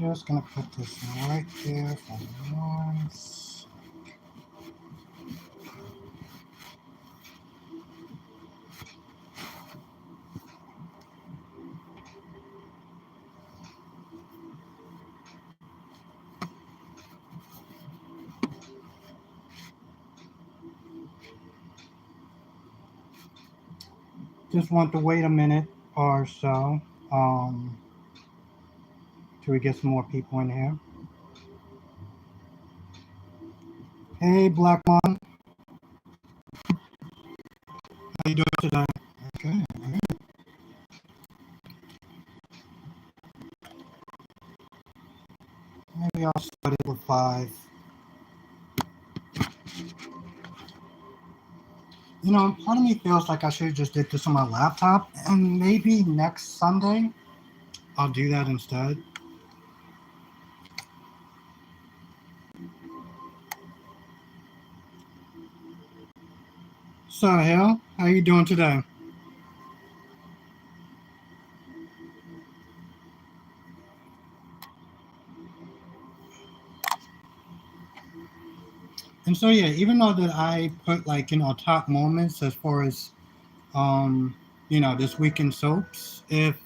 just gonna put this right there for noise. Just want to wait a minute or so um, till we get some more people in here. Hey, Black Mom, how you doing today? Okay, all right. Maybe I'll start it with 5. You know, part of me feels like I should have just did this on my laptop, and maybe next Sunday I'll do that instead. So, Hill, how you doing today? And so, yeah, even though that I put like, top moments as far as, um, this weekend soaps, if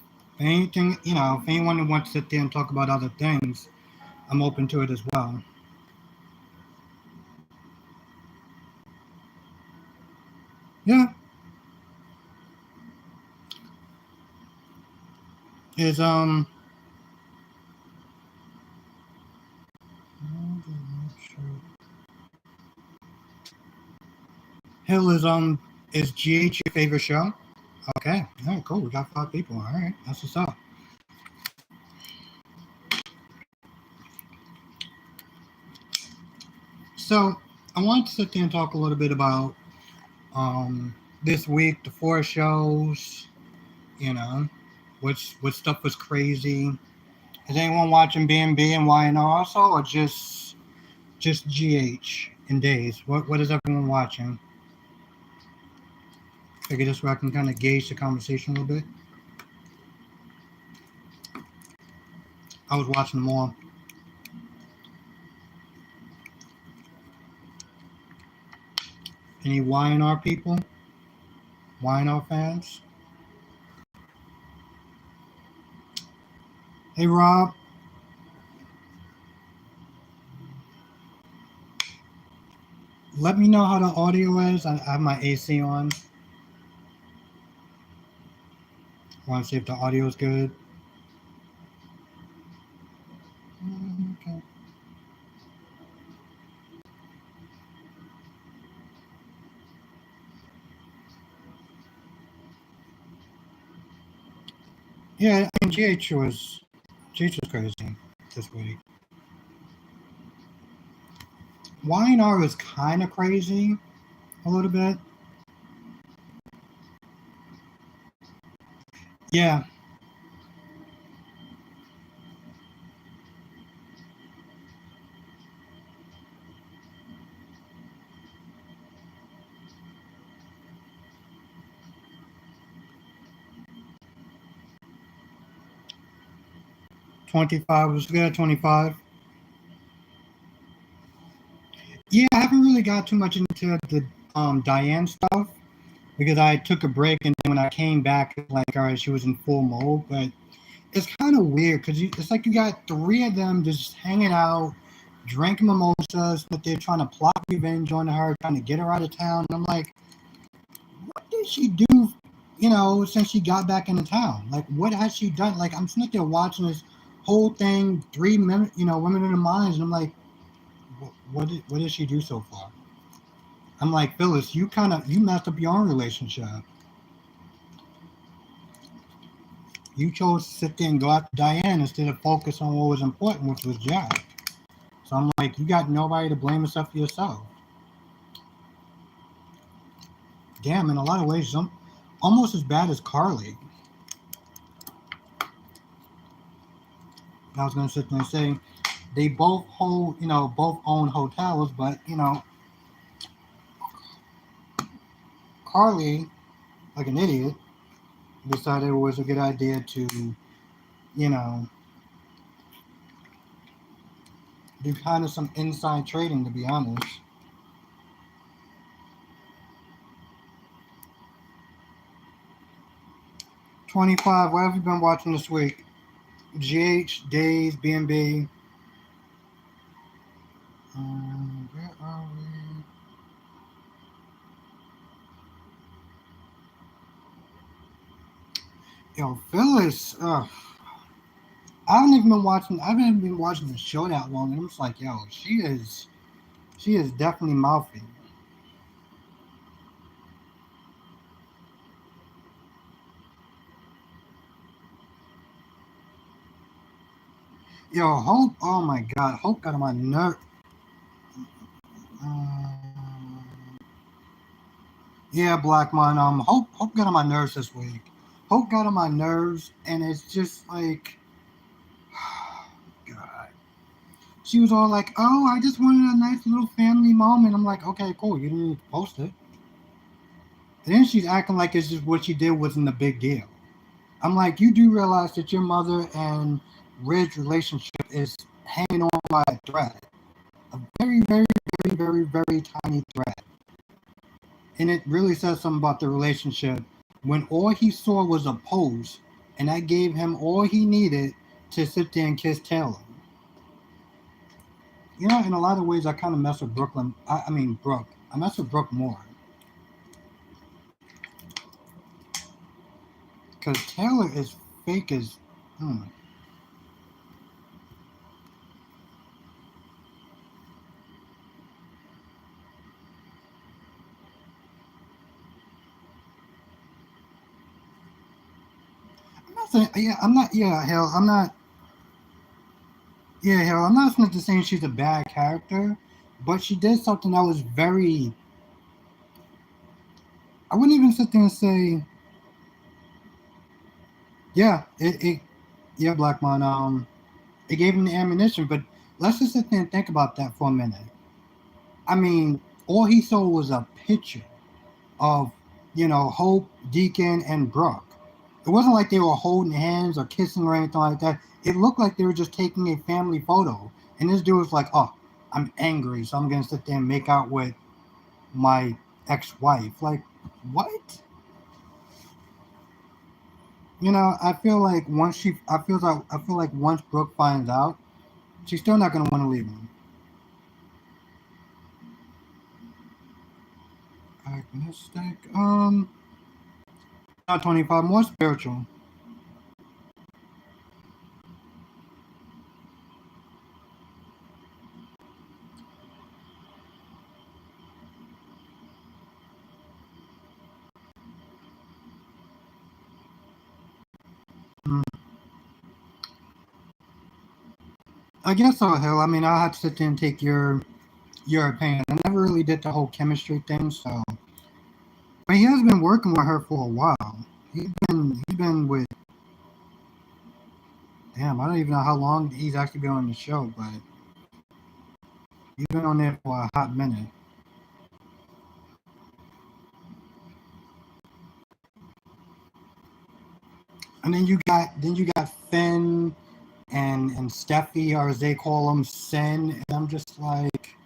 anything, if anyone wants to sit there and talk about other things, I'm open to it as well. Yeah, is, Hill is GH your favorite show? Okay, all right, cool. We got 5 people. All right, that's what's up. So I wanted to sit there and talk a little bit about this week, the 4 shows. You know, what stuff was crazy. Is anyone watching B&B and YNR also, or just GH and Days? What is everyone watching? Figure this way I can kind of gauge the conversation a little bit. I was watching them all. Any YNR people? YNR fans? Hey Rob, let me know how the audio is. I have my AC on. I want to see if the audio is good. Okay. Yeah, and GH was crazy this week. YNR was kind of crazy a little bit. Yeah, 25 was good. 25. Yeah, I haven't really got too much into the Diane stuff because I took a break and then when I came back, like, all right, she was in full mode. But it's kind of weird because it's like you got 3 of them just hanging out, drinking mimosas, but they're trying to plot revenge on her, trying to get her out of town. And I'm like, what did she do? Since she got back into town, like, what has she done? Like, I'm sitting there watching this whole thing, 3 minutes, women in the mines, and I'm like, what did she do so far? I'm like, Phyllis, you messed up your own relationship. You chose to sit there and go after Diane instead of focus on what was important, which was Jack. So I'm like, you got nobody to blame except for yourself. Damn, in a lot of ways, almost as bad as Carly. I was gonna sit there and say they both own hotels, but Carly, like an idiot, decided it was a good idea to, you know, do kind of some inside trading, to be honest. 25. What have you been watching this week? GH, Days, B&B. Where are we? Yo, Phyllis. I haven't even been watching. I haven't even been watching the show that long, and I'm just like, yo, she is definitely mouthy. Yo, Hope. Oh my God, Hope got on my nerve. Yeah, Blackmon. Hope got on my nerves this week. Hope got on my nerves, and it's just like, God. She was all like, "Oh, I just wanted a nice little family moment." I'm like, "Okay, cool. You didn't need to post it." And then she's acting like it's just what she did wasn't a big deal. I'm like, you do realize that your mother and Ridge's relationship is hanging on by a thread, a very, very, very, very, very tiny thread. And it really says something about the relationship when all he saw was a post, and that gave him all he needed to sit there and kiss Taylor. You know, in a lot of ways, I kind of mess with Brooklyn. I mean, Brooke. I mess with Brooke more. Because Taylor is fake as. Hmm. I'm not saying. Yeah, I'm not. Yeah, hell, I'm not. Yeah, hell, I'm not just saying she's a bad character, but she did something that was very. I wouldn't even sit there and say, yeah, yeah, Black Man, it gave him the ammunition, but let's just sit there and think about that for a minute. I mean, all he saw was a picture of, Hope, Deacon, and Brooke. It wasn't like they were holding hands or kissing or anything like that. It looked like they were just taking a family photo. And this dude was like, oh, I'm angry, so I'm going to sit there and make out with my ex-wife. Like, what? I feel like I feel like once Brooke finds out, she's still not going to want to leave him. Agnostic. Not 25, more spiritual. Mm. I guess so, Hill. I mean, I'll have to sit there and take your opinion. I never really did the whole chemistry thing, so. But he has been working with her for a while. He's been with. Damn, I don't even know how long he's actually been on the show, but he's been on there for a hot minute. And then you got Finn and Steffi, or as they call him, Sen. And I'm just like,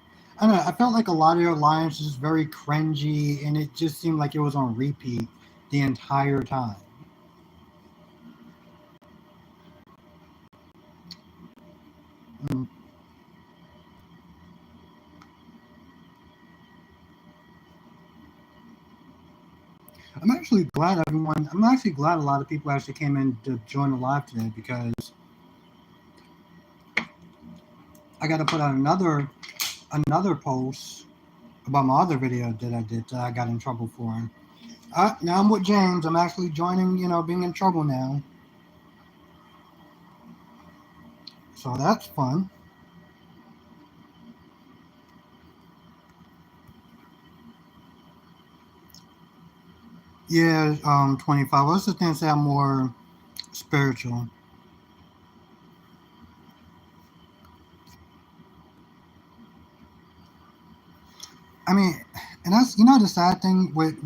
I don't know. I felt like a lot of their alliance was very cringy, and it just seemed like it was on repeat the entire time. Mm. I'm actually glad everyone. I'm actually glad a lot of people actually came in to join the live today because I got to put out another post about my other video that I did that I got in trouble for. Now I'm with James. I'm actually joining. Being in trouble now. So that's fun. Yeah, 25. What's the thing say I'm more spiritual? I mean, and that's the sad thing with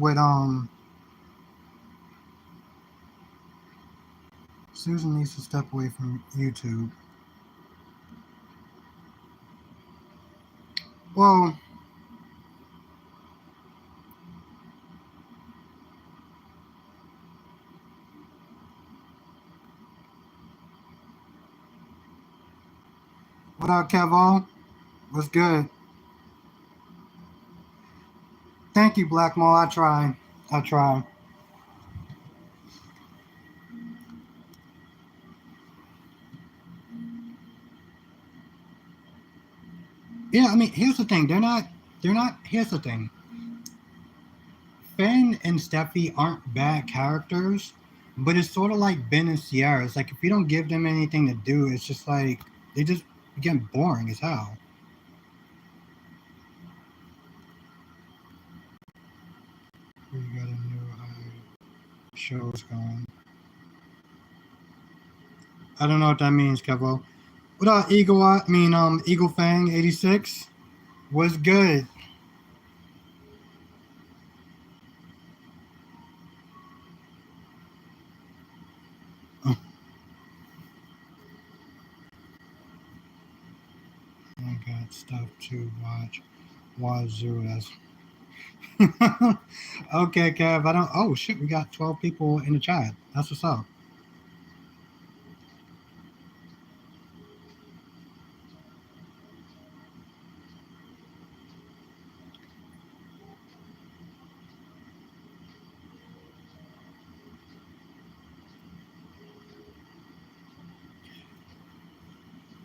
Susan needs to step away from YouTube. Well, what up, Kevo? What's good? Thank you, Black Mole. I try. I try. Yeah, I mean, here's the thing. They're not. Here's the thing. Finn and Steffi aren't bad characters, but it's sort of like Ben and Sierra. It's like if you don't give them anything to do, it's just like they just get boring as hell. We got a new shows going. I don't know what that means, Kevo. What up, Eagle? I mean, Eagle Fang 86. What's good? Oh, I got stuff to watch. Wazoo. That's okay, Kev. I don't. Oh shit, we got 12 people in the chat. That's what's up.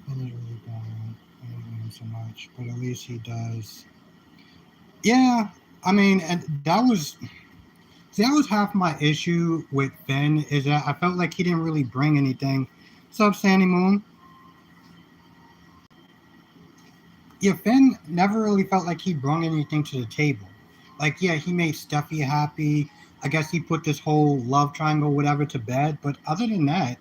That is really bad. I don't know him so much, but at least he does. Yeah, I mean, and that was see, that was half my issue with Finn is that I felt like he didn't really bring anything. What's up, Sandy Moon? Yeah, Finn never really felt like he brought anything to the table. Like, yeah, he made Steffi happy. I guess he put this whole love triangle, whatever, to bed. But other than that,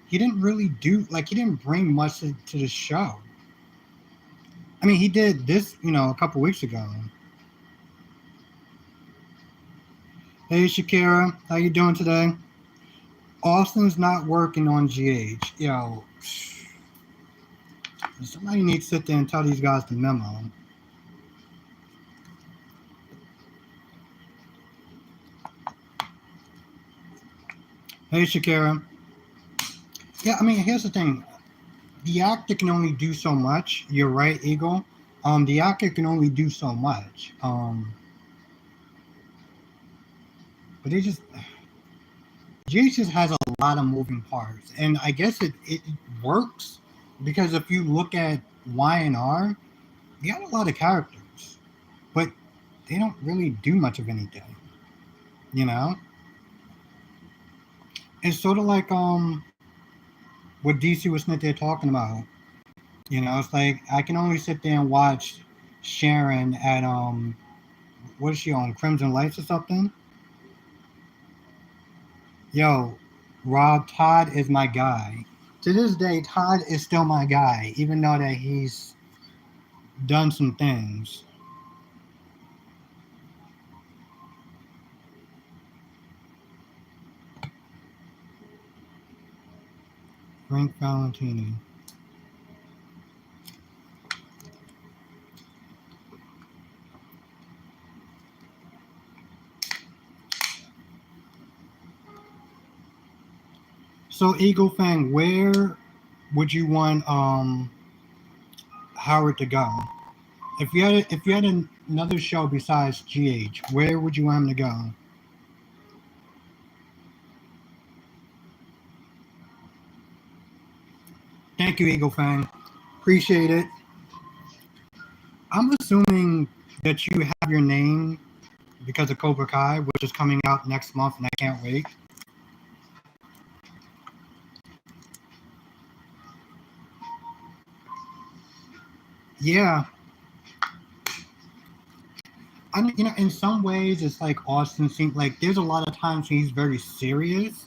he didn't really do like he didn't bring much to the show. I mean, he did this, a couple weeks ago. Hey, Shakira, how you doing today? Austin's not working on GH. Somebody needs to sit there and tell these guys the memo. Hey, Shakira. Yeah, I mean, here's the thing. The actor can only do so much. You're right, Eagle. The actor can only do so much. But they just GH just has a lot of moving parts, and I guess it works because if you look at Y&R, they got a lot of characters, but they don't really do much of anything. You know, it's sort of like what DC was sitting there talking about. It's like I can only sit there and watch Sharon at what is she on Crimson Lights or something? Yo, Rob, Todd is my guy. To this day, Todd is still my guy, even though that he's done some things. Frank Valentini. So Eagle Fang, where would you want Howard to go? If you had another show besides GH, where would you want him to go? Thank you, Eagle Fang. Appreciate it. I'm assuming that you have your name because of Cobra Kai, which is coming out next month, and I can't wait. Yeah, I mean, in some ways, it's like Austin seems like there's a lot of times when he's very serious.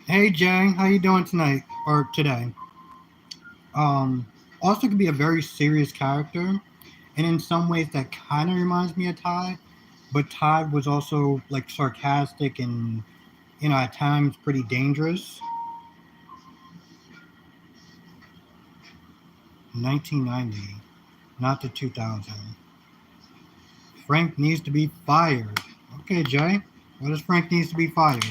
Hey, Jay, how you doing tonight or today? Um, Austin can be a very serious character, and in some ways, that kind of reminds me of Todd. But Todd was also like sarcastic and at times pretty dangerous. 1990. not the 2000. Frank needs to be fired. Okay, Jay. What does Frank needs to be fired?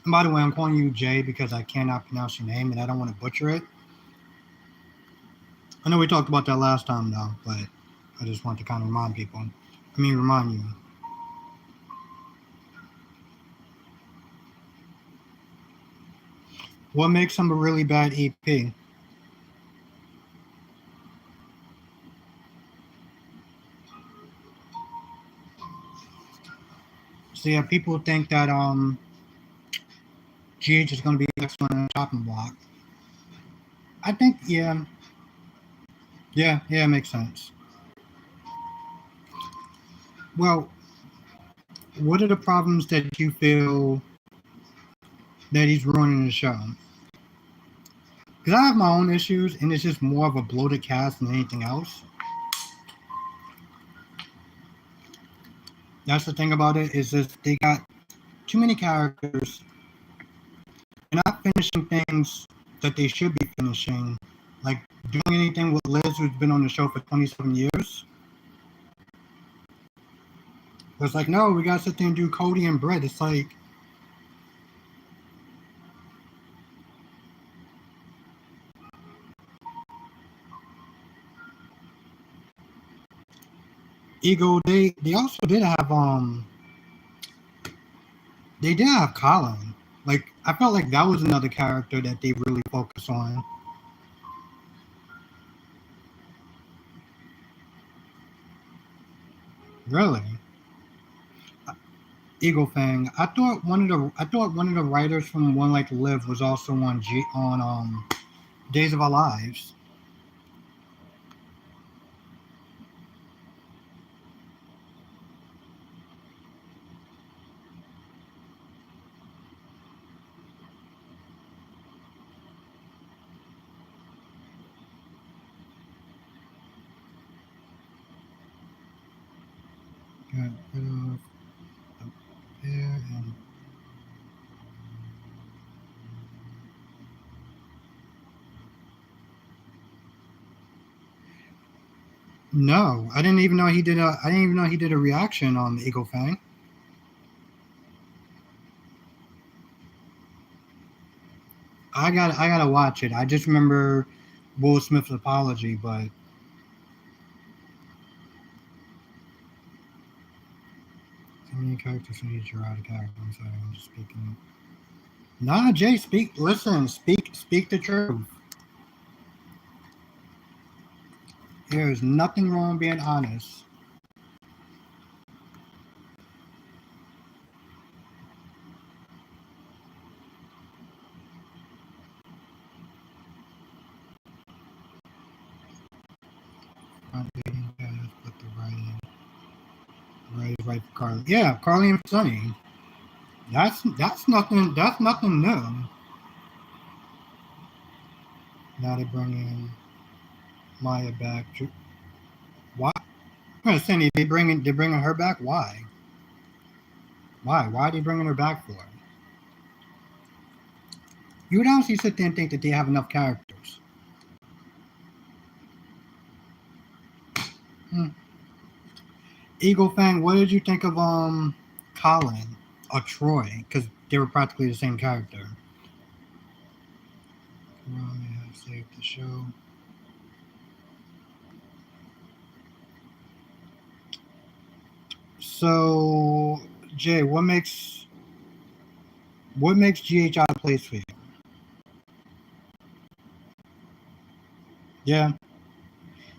And by the way, I'm calling you Jay because I cannot pronounce your name and I don't want to butcher it. I know we talked about that last time though, but I just want to kind of remind people. Remind you. What makes him a really bad EP? So yeah, people think that GH is going to be the next one on the chopping block. I think yeah, it makes sense. Well, what are the problems that you feel that he's ruining the show? Because I have my own issues, and it's just more of a bloated cast than anything else. That's the thing about it, is just they got too many characters. They're not finishing things that they should be finishing. Like doing anything with Liz, who's been on the show for 27 years. It's like, no, we gotta sit there and do Cody and Brett. It's like, Ego, they also did have they did have Colin. Like I felt like that was another character that they really focused on. Really? Eagle Fang. I thought one of the writers from One Like to Live was also on Days of Our Lives. Got rid of the pair and no, I didn't even know he did a. I didn't even know he did a reaction on the Eagle Fang. I gotta watch it. I just remember Will Smith's apology, but so many characters need you out of character. I'm sorry, I'm just speaking. Nah, Jay, speak. Listen, speak the truth. There's nothing wrong being honest. Not dating fast, but the right is right for Carly. Yeah, Carly and Sonny. That's nothing. That's nothing new. Now they bring in Maya back. Why? I'm saying they're bringing her back. Why? Why? Why are they bringing her back for? You would honestly sit there and think that they have enough characters. Hmm. Eagle Fang, what did you think of Colin or Troy? Because they were practically the same character. Have saved the show. So, Jay, what makes GH out of place for you? Yeah,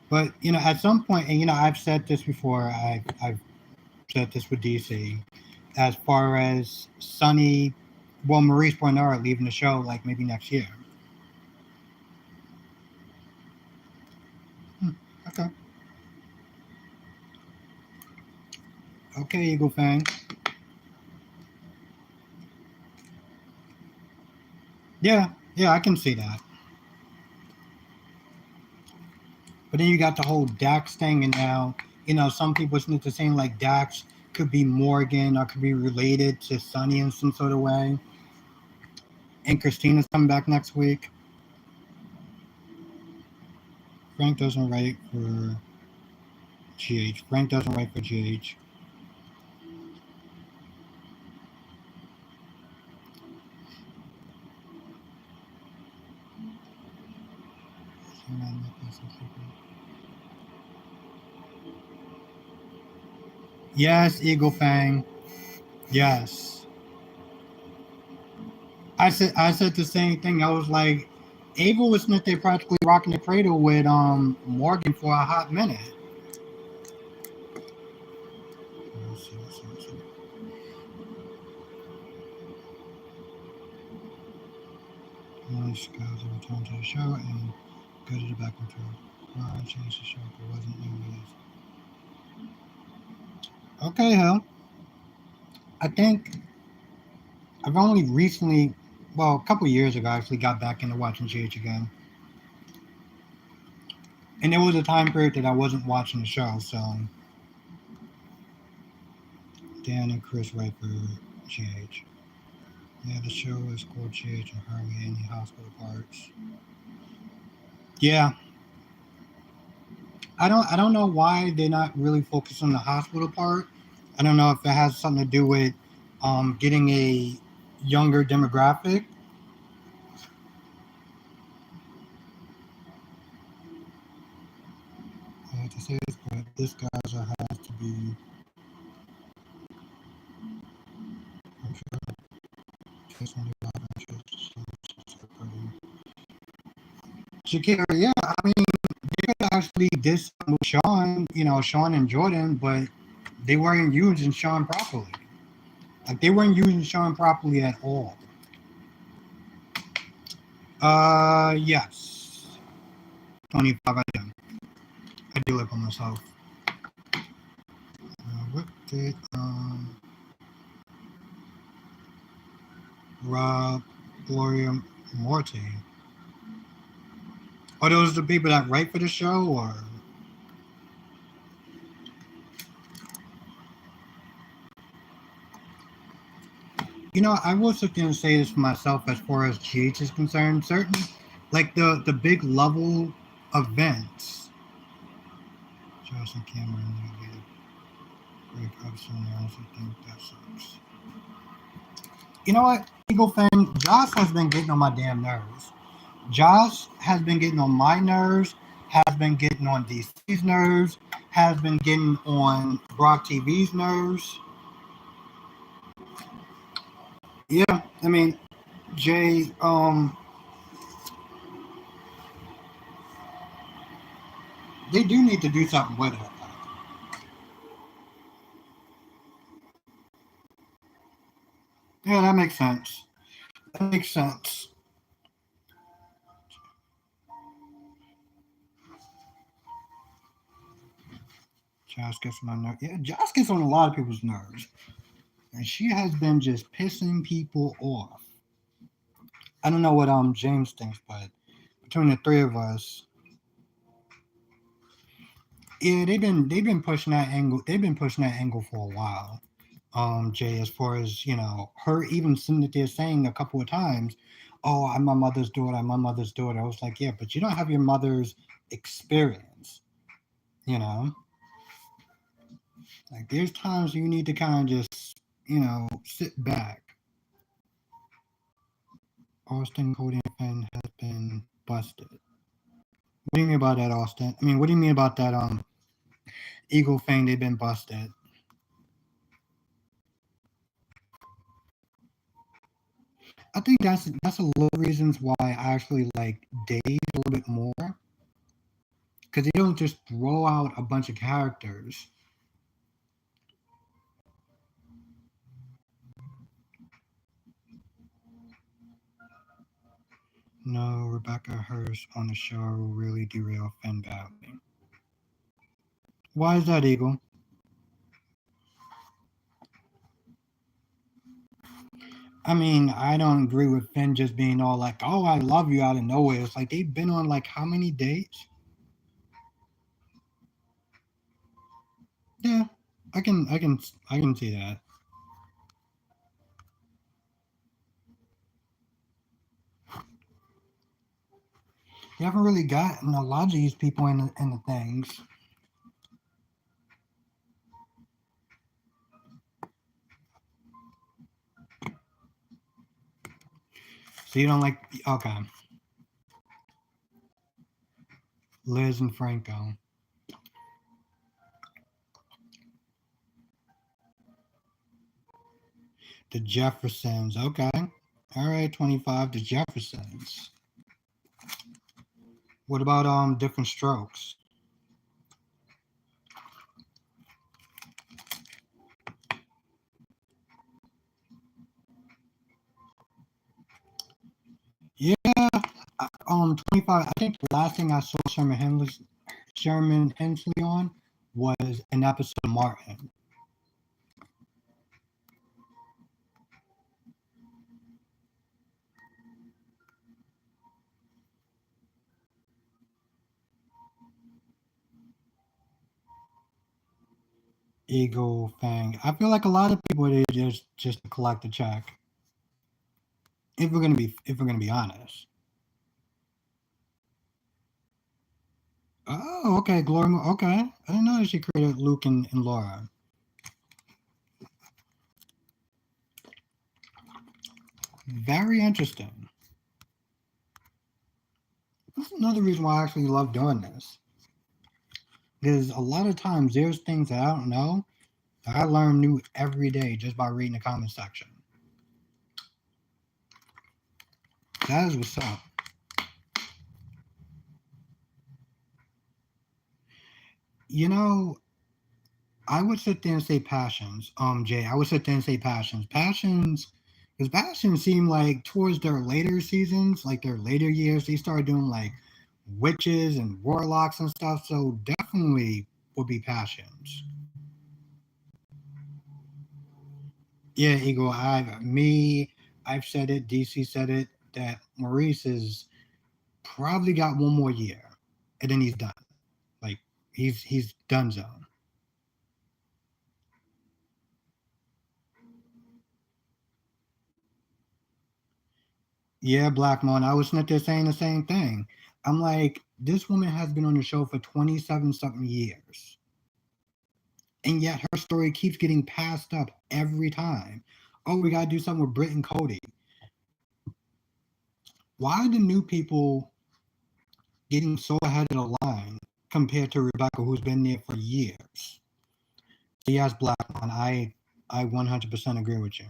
but at some point, and I've said this before. I've said this with DC, as far as Sunny, well, Maurice Barnard leaving the show, like maybe next year. Okay. Okay, Eagle Fang. Yeah, I can see that. But then you got the whole Dax thing, and now, some people seem to saying like Dax could be Morgan or could be related to Sunny in some sort of way. And Christina's coming back next week. Frank doesn't write for GH. Frank doesn't write for GH. Yes, Eagle Fang. Yes. I said the same thing. I was like, Abel was Smith. They practically rocking the cradle with Morgan for a hot minute. Once guys returned to the show and go to the back control. Well, I changed the show, but wasn't nearly as. Okay, hell. I think I've only recently, well, a couple years ago, actually got back into watching GH again. And there was a time period that I wasn't watching the show, so Dan and Chris write for GH. Yeah, the show is called GH and hardly any hospital parts. Yeah. I don't know why they're not really focused on the hospital part. I don't know if it has something to do with getting a younger demographic. I hate to say this, but this guy's has to be. I'm sure. Shakira, yeah, I mean, they could actually did something with Sean, Sean and Jordan, but they weren't using Sean properly. Like they weren't using Sean properly at all. Yes. 25 I do. I do it by myself. What did Rob, Gloria, Morty? Are those the people that write for the show, or? I will sit there and say this for myself as far as GH is concerned. Certain, like the big level events. Johnson Cameron, Greg Hudson, I also think that sucks. You know what, Eagle fan, Josh has been getting on my damn nerves. Josh has been getting on my nerves, has been getting on DC's nerves, has been getting on Brock TV's nerves. Yeah, I mean, Jay, they do need to do something with it. Yeah, that makes sense. That makes sense. Josh gets on my nerves. Yeah, Josh gets on a lot of people's nerves. And she has been just pissing people off. I don't know what James thinks, but between the three of us, yeah, they've been pushing that angle. They've been pushing that angle for a while. Jay, as far as her even sitting there saying a couple of times, "Oh, I'm my mother's daughter. I'm my mother's daughter." I was like, "Yeah, but you don't have your mother's experience." You know, like there's times you need to kind of just sit back. Austin Cody and Finn has been busted. What do you mean about that, Austin? I mean, what do you mean about that? Eagle thing, they've been busted. I think that's a little reasons why I actually like Dave a little bit more, because they don't just throw out a bunch of characters. No, Rebecca Hurst on the show really derailed Finn Balor. Why is that, Eagle? I mean, I don't agree with Finn just being all like, "Oh, I love you" out of nowhere. It's like they've been on like how many dates? Yeah, I can see that. You haven't really gotten a lot of these people in the things. So you don't like, okay, Liz and Franco. The Jeffersons, okay. All right, 25, the Jeffersons. What about Different Strokes? Yeah, 25. I think the last thing I saw Sherman Hensley on was an episode of Martin. Eagle Fang. I feel like a lot of people they just collect a check. If we're gonna be honest. Oh, okay, Glory. Okay, I didn't know that she created Luke and Laura. Very interesting. That's another reason why I actually love doing this. Because a lot of times there's things that I don't know that I learn new every day just by reading the comment section. That is what's up. You know, I would sit there and say passions. Jay, I would sit there and say passions. Because passions seem like towards their later seasons, like their later years, they started doing like witches and warlocks and stuff. So definitely would be passions. Yeah, Eagle. I've said it. DC said it. That Maurice is probably got one more year, and then he's done. Like he's done zone. Yeah, Black Mon. I was sitting there saying the same thing. I'm like, this woman has been on the show for 27 something years, and yet her story keeps getting passed up every time. Oh, we gotta do something with Britt and Cody. Why are the new people getting so ahead of the line compared to Rebecca, who's been there for years? So yes, Black Mon. I 100% agree with you.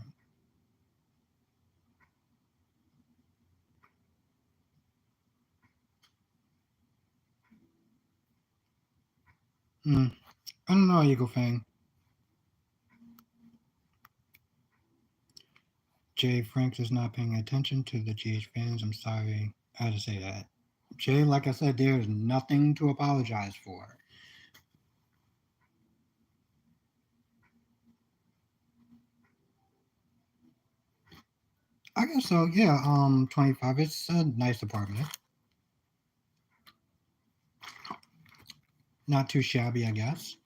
Mm, I don't know, Eagle Fang. Jay Franks is not paying attention to the GH fans. I'm sorry. I had to say that. Jay, like I said, there is nothing to apologize for. I guess so. Yeah. 25. It's a nice apartment. Not too shabby, I guess.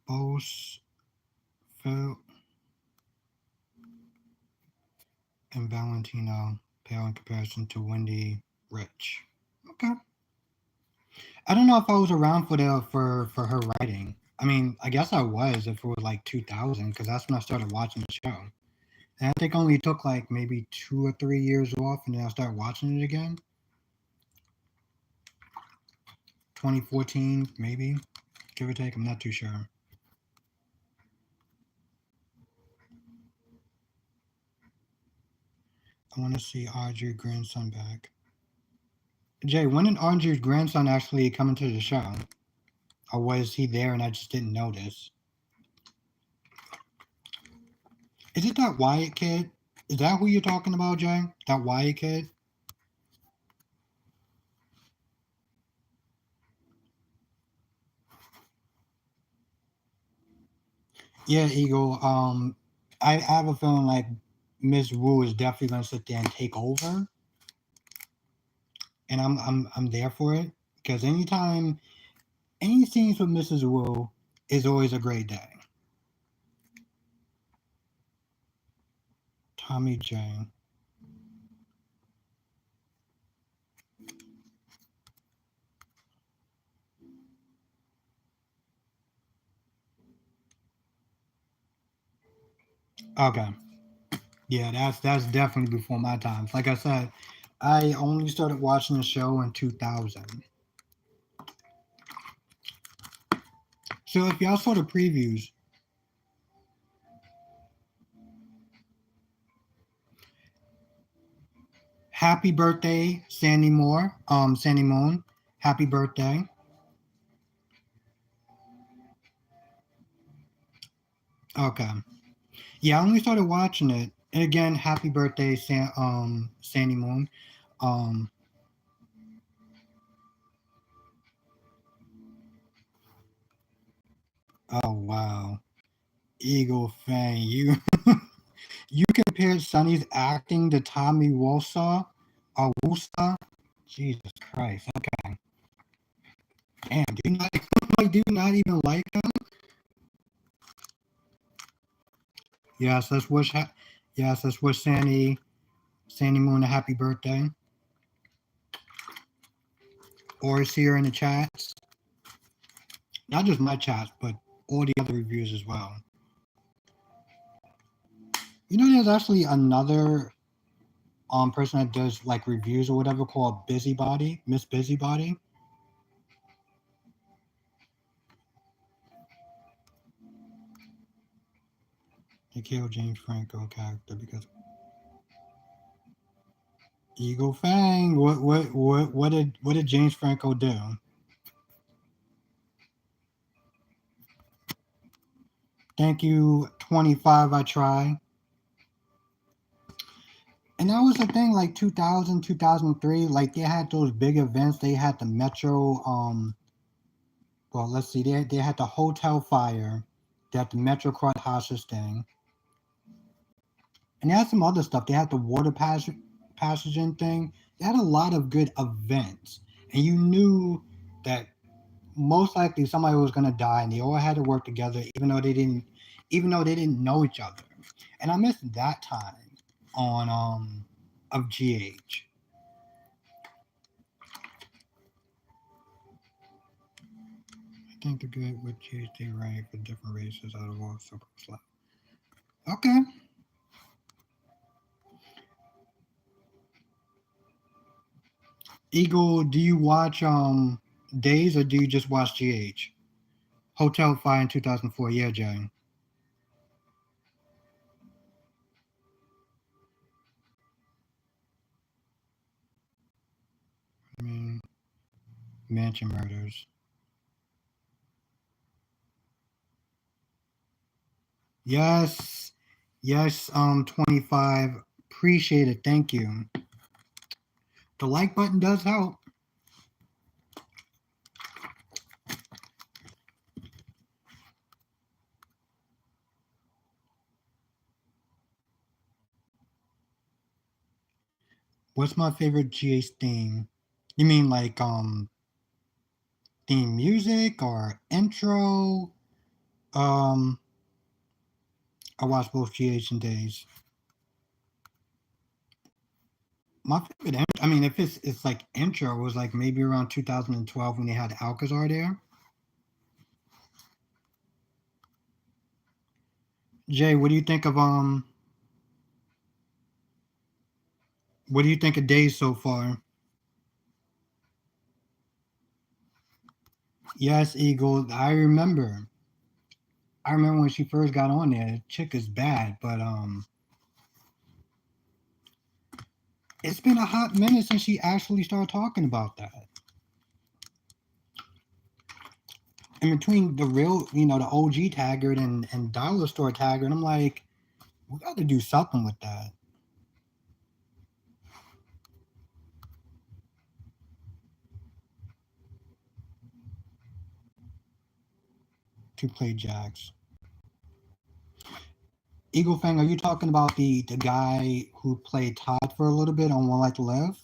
Bose, Phil, and Valentino pale in comparison to Wendy Rich. Okay. I don't know if I was around for her writing. I mean, I guess I was if it was like 2000 because that's when I started watching the show. And I think only took like maybe 2 or 3 years off, and then I started watching it again. 2014, maybe, give or take. I'm not too sure. I want to see Audrey's grandson back. Jay, when did Audrey's grandson actually come into the show? Or was he there and I just didn't notice? Is it that Wyatt kid? Is that who you're talking about, Jay? That Wyatt kid? Yeah, Eagle. I have a feeling like Miss Wu is definitely gonna sit there and take over, and I'm there for it because anytime Any scenes with Mrs. Wu is always a great day. Tommy Jane. Okay. Yeah, that's definitely before my times. Like I said, I only started watching the show in 2000. So if y'all saw the previews, happy birthday, Sandy Moore, Sandy Moon. Happy birthday. Okay. Yeah, I only started watching it. And again, happy birthday, Sandy Moon. Um, oh wow. Eagle Fang. You compared Sonny's acting to Tommy Walsaw? Wusa? Jesus Christ. Okay. Damn, do you not like do you not even like him? Yes, yes, let's wish Sandy Moon a happy birthday. Or is here in the chats. Not just my chats, but all the other reviews as well. You know, there's actually another person that does like reviews or whatever called Busybody, Miss Busybody. They killed James Franco character because Eagle Fang. What did James Franco do? Thank you, 25. I try. And that was the thing, like 2000, 2003. Like they had those big events. They had the Metro. Well, let's see. They had the hotel fire. They had the Metro Crowd hostage thing, and they had some other stuff. They had the water passaging thing. They had a lot of good events, and you knew that most likely somebody was gonna die, and they all had to work together, even though they didn't know each other. And I missed that time on of GH. I think the good with GH they rank for different races out of all super. Okay. Eagle, do you watch Days or do you just watch GH? Hotel Fire in 2004. Yeah, Jay. I mean, Mansion Murders. Yes. Yes, 25. Appreciate it. Thank you. The like button does help. What's my favorite GH theme? You mean like theme music or intro? Um I watch both GH and Days. My favorite, I mean, if it's like intro was like maybe around 2012 when they had Alcazar there. Jay, what do you think of Days so far? Yes, Eagle. I remember when she first got on there. Chick is bad, but it's been a hot minute since she actually started talking about that. In between the real, the OG Taggart and Dollar Store Taggart, I'm like, we got to do something with that to play Jax. Eagle Fang, are you talking about the guy who played Todd for a little bit on One Life to Live?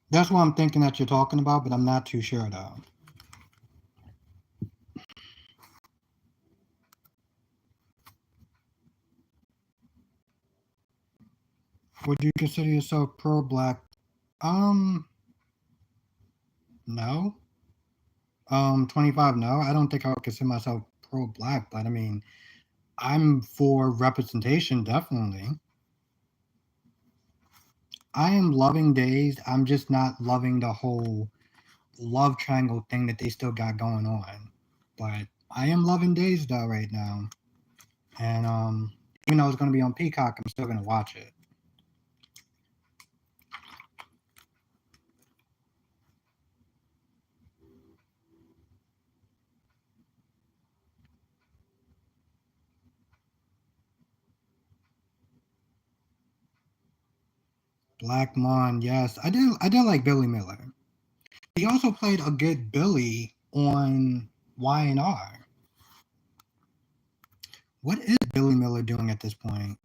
That's what I'm thinking that you're talking about, but I'm not too sure though. Would you consider yourself pro-black? Um, no. 25, no. I don't think I would consider myself pro-black, but I mean, I'm for representation, definitely. I am loving Days. I'm just not loving the whole love triangle thing that they still got going on. But I am loving Days though right now, and even though it's gonna be on Peacock, I'm still gonna watch it. Black Mon, yes, I did. I did like Billy Miller. He also played a good Billy on Y&R. What is Billy Miller doing at this point?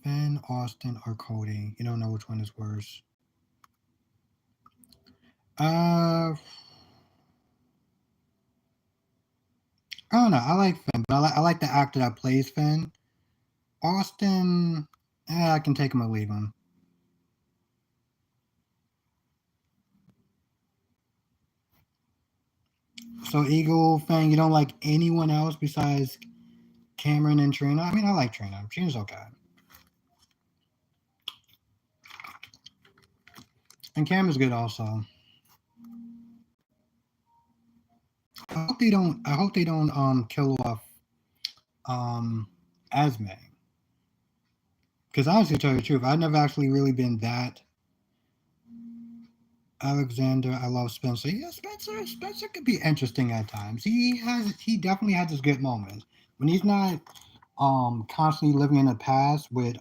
Finn, Austin, or Cody? You don't know which one is worse. I don't know. I like Finn, but I like the actor that plays Finn. Austin, I can take him or leave him. So Eagle Fang, you don't like anyone else besides Cameron and Trina? I mean, I like Trina. Trina's okay, and Cameron's good also. I hope they don't. I hope they don't kill off um Esme. Because honestly, to tell you the truth, I've never actually really been that Alexander. I love Spencer. Yeah, Spencer. Spencer could be interesting at times. He has. He definitely has his good moments when he's not constantly living in the past with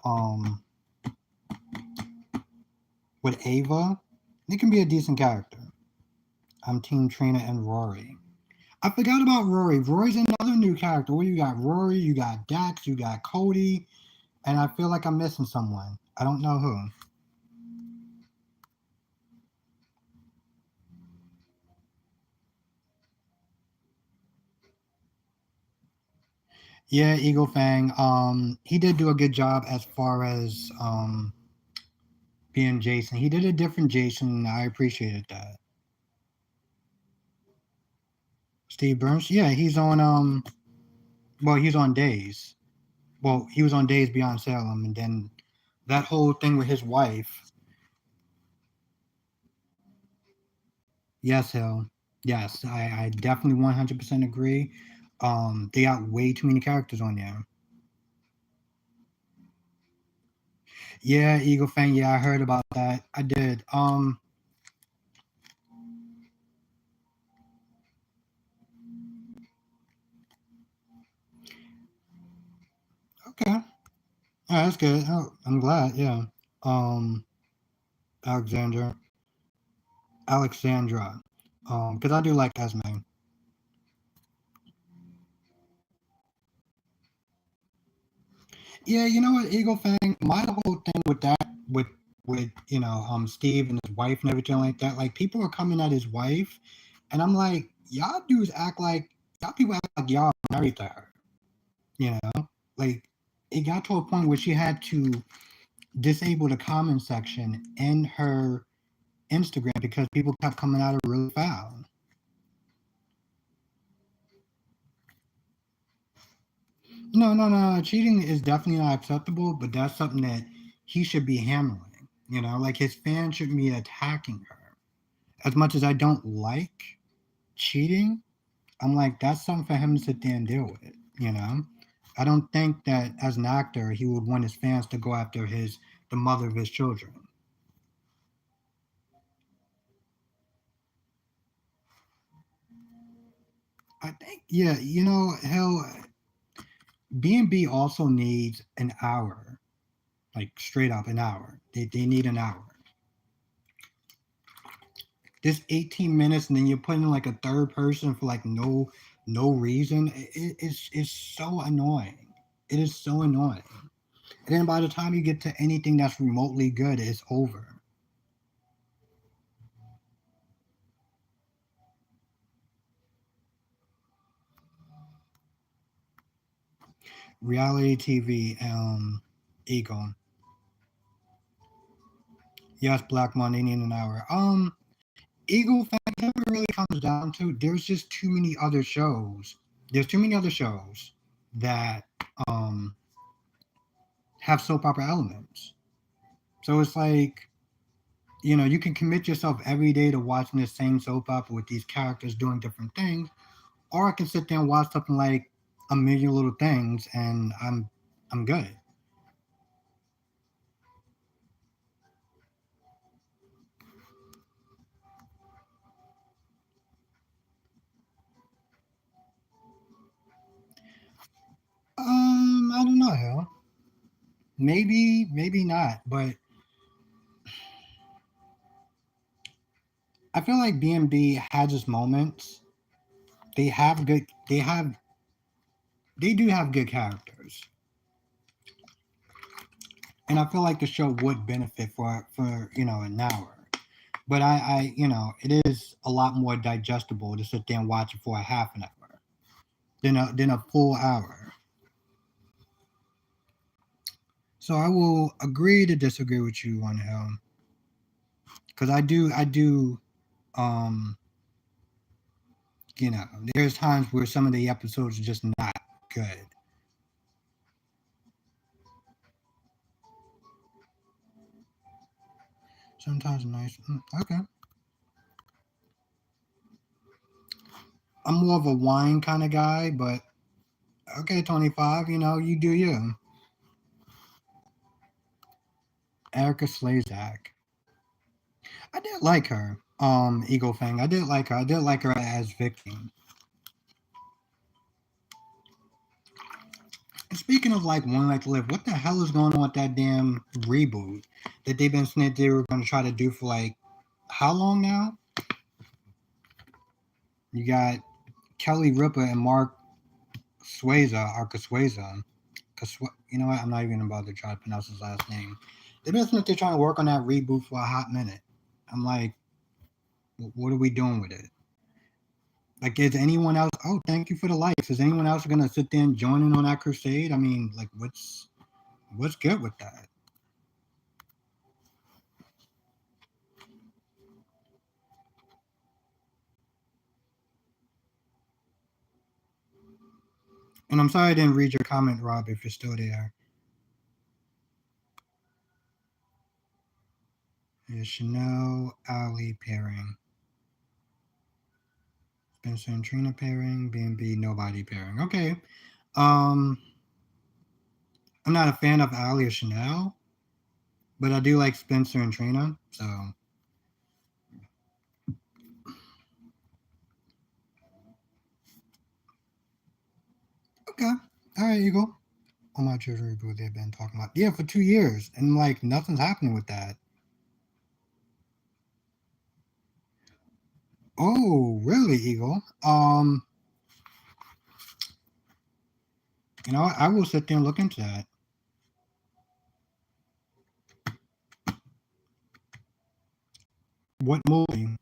Ava. He can be a decent character. I'm Team Trina and Rory. I forgot about Rory. Rory's another new character. What you got? Rory. You got Dax. You got Cody. And I feel like I'm missing someone. I don't know who. Yeah, Eagle Fang. He did do a good job as far as being Jason. He did a different Jason. I appreciated that. Steve Burns. Yeah, he's on well, he's on Days. Well, he was on Days Beyond Salem, and then that whole thing with his wife. Yes, Hill. Yes, I definitely 100% agree. They got way too many characters on there. Yeah, Eagle Fang. Yeah, I heard about that. I did. Okay. Oh, that's good. Oh, I'm glad. Yeah. Um, Alexander, Alexandra. Because I do like Esme. Yeah, you know what, Eagle Fang. My whole thing with that, with Steve and his wife and everything like that. Like people are coming at his wife, and I'm like, y'all dudes act like y'all people act like y'all married to her. You know, like it got to a point where she had to disable the comment section in her Instagram because people kept coming at her really foul. No, no, no. Cheating is definitely not acceptable, but that's something that he should be handling. Like his fans shouldn't be attacking her. As much as I don't like cheating, I'm like, that's something for him to sit there and deal with. You know, I don't think that as an actor he would want his fans to go after the mother of his children. I think, yeah, hell, B&B also needs an hour, like straight up an hour. They need an hour. This 18 minutes and then you're putting like a third person for like no reason. It's so annoying. It is so annoying. And then by the time you get to anything that's remotely good, it's over. Reality TV, Eagle. Yes, Black Monday in an hour. Eagle thing never really comes down to there's just too many other shows. There's too many other shows that um have soap opera elements. So it's like, you can commit yourself every day to watching the same soap opera with these characters doing different things, or I can sit there and watch something like A Million Little Things, and I'm good. I don't know, hell. Maybe, maybe not, but I feel like B&B has its moments. They have good. They do have good characters, and I feel like the show would benefit for an hour. But it is a lot more digestible to sit there and watch it for a half an hour than a full hour. So I will agree to disagree with you on him, because I do um there's times where some of the episodes are just not good. Sometimes nice. Okay. I'm more of a wine kind of guy, but okay, 25. You do you. Erica Slazak. I did like her. Eagle Fang. I did like her. I did like her as Vicky. And speaking of like One Life to Live, what the hell is going on with that damn reboot that they've been saying they were going to try to do for like how long now? You got Kelly Ripa and Mark Swayza or Caswayza. You know what? I'm not even about to try to pronounce his last name. They've been saying that they're trying to work on that reboot for a hot minute. I'm like, what are we doing with it? Like, is anyone else? Oh, thank you for the likes. Is anyone else gonna sit there and join in on that crusade? I mean, like, what's good with that? And I'm sorry I didn't read your comment, Rob. If you're still there, is Chanel Ali pairing, Spencer and Trina pairing, B&B nobody pairing. Okay. Um, I'm not a fan of Ali or Chanel, but I do like Spencer and Trina. So okay, all right, you go. All my children reboot they've been talking about. Yeah, for 2 years, and like nothing's happening with that. Oh, really, Eagle? I will sit there and look into that. What movie?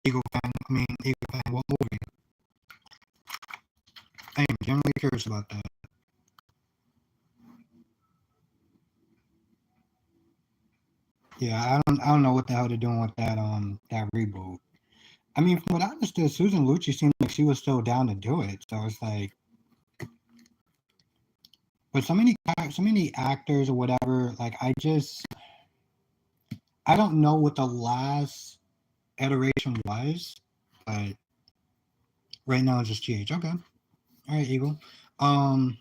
Eagle fan. I mean, Eagle fan. What movie? I am generally curious about that. Yeah, I don't know what the hell they're doing with that reboot. I mean, from what I understood, Susan Lucci seemed like she was still down to do it. So it's like, but so many actors or whatever. Like, I don't know what the last iteration was, but right now it's just GH. Okay, all right, Eagle. Um,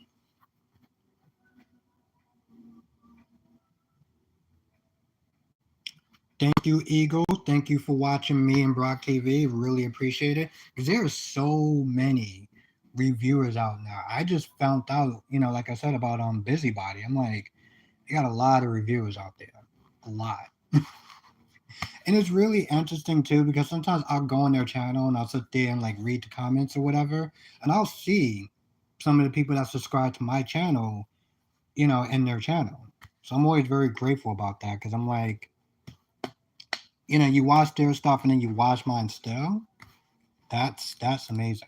Thank you, Eagle. Thank you for watching me and Brock TV. Really appreciate it. Because there are so many reviewers out now. I just found out, like I said about Busybody. I'm like, they got a lot of reviewers out there. A lot. And it's really interesting too, because sometimes I'll go on their channel and I'll sit there and like read the comments or whatever, and I'll see some of the people that subscribe to my channel in their channel. So I'm always very grateful about that because I'm like, you watch their stuff and then you watch mine still. That's amazing.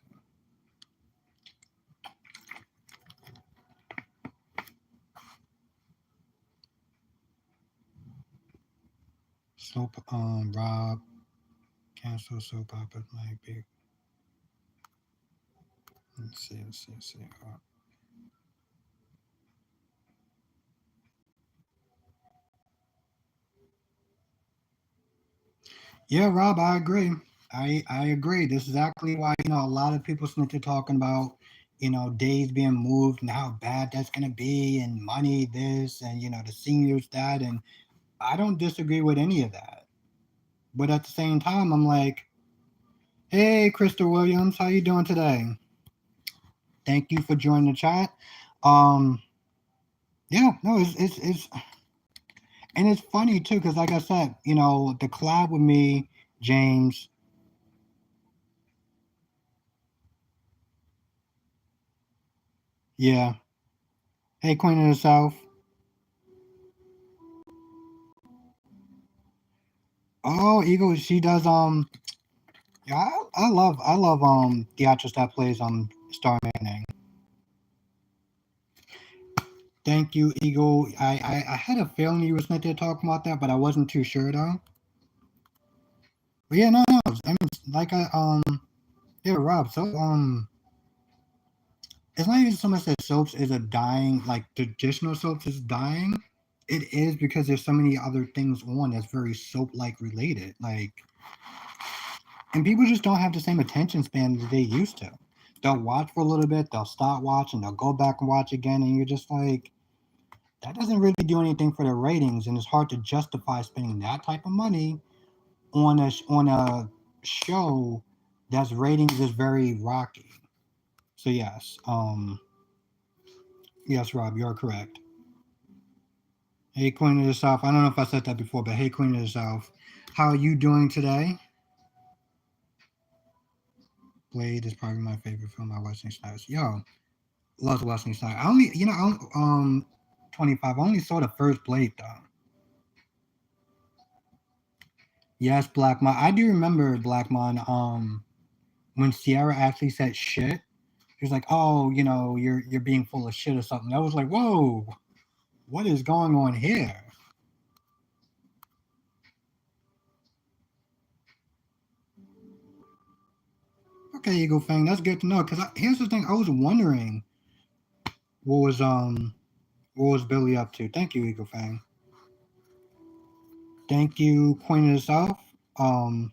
Soap Rob cancel soap opera might be. Let's see. Yeah, Rob, I agree. I agree. This is exactly why a lot of people seem to talking about days being moved and how bad that's gonna be and money this and the seniors that, and I don't disagree with any of that. But at the same time, I'm like, hey, Krista Williams, how you doing today? Thank you for joining the chat. Um, yeah, no, it's and it's funny too because like I said, the collab with me, James. Yeah. Hey, Queen of the South. Oh, Eagle, she does yeah, I love the actress that plays Star Manning. Thank you, Eagle. I had a feeling you was meant to talk about that, but I wasn't too sure though. But yeah, no, no. I mean, like yeah, Rob. So it's not even so much that soaps is a dying, like traditional soaps is dying. It is because there's so many other things on that's very soap like related. Like, and people just don't have the same attention span that they used to. They'll watch for a little bit, they'll stop watching, they'll go back and watch again, and you're just like, that doesn't really do anything for the ratings, and it's hard to justify spending that type of money on a show that's ratings is very rocky. So yes, Rob, you're correct. Hey, Queen of the South. I don't know if I said that before, but hey, Queen of the South, how are you doing today? Blade is probably my favorite film by Wesley Snipes. Yo, love Wesley Snipes. I only, 25. I only saw the first Blade though. Yes, Blackmon. I do remember Blackmon. When Sierra actually said shit, she was like, "Oh, you're being full of shit or something." I was like, "Whoa, what is going on here?" Okay, Eagle Fang, that's good to know. Cause here's the thing, I was wondering what was um what was Billy up to. Thank you, Eagle Fang. Thank you, Queen of the South. Um,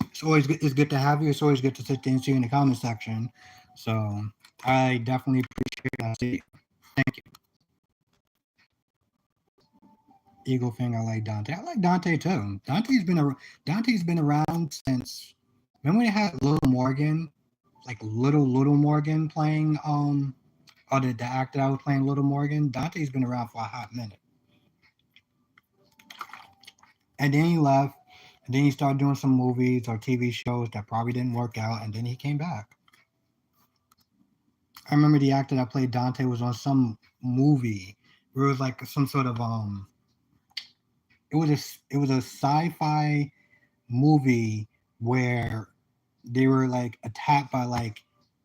it's good to have you. It's always good to sit there and see you in the comment section. So I definitely appreciate that. See, thank you, Eagle Fang. I like Dante. I like Dante too. Dante's been around since. Remember we had Little Morgan, like Little Morgan playing or the actor that was playing Little Morgan. Dante's been around for a hot minute, and then he left. And then he started doing some movies or TV shows that probably didn't work out, and then he came back. I remember the actor that played Dante was on some movie where it was like some sort of it was a sci-fi movie where they were like attacked by like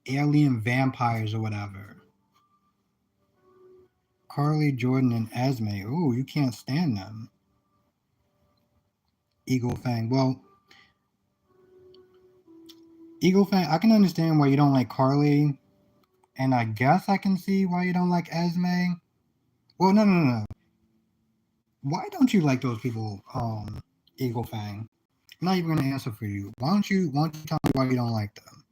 alien vampires or whatever. Carly Jordan and Esme. Ooh, you can't stand them. Eagle Fang. Well, Eagle Fang, I can understand why you don't like Carly, and I guess I can see why you don't like Esme. Well, no, no, no, no. Why don't you like those people, Eagle Fang? I'm not even gonna answer for you. Why don't you tell me why you don't like them?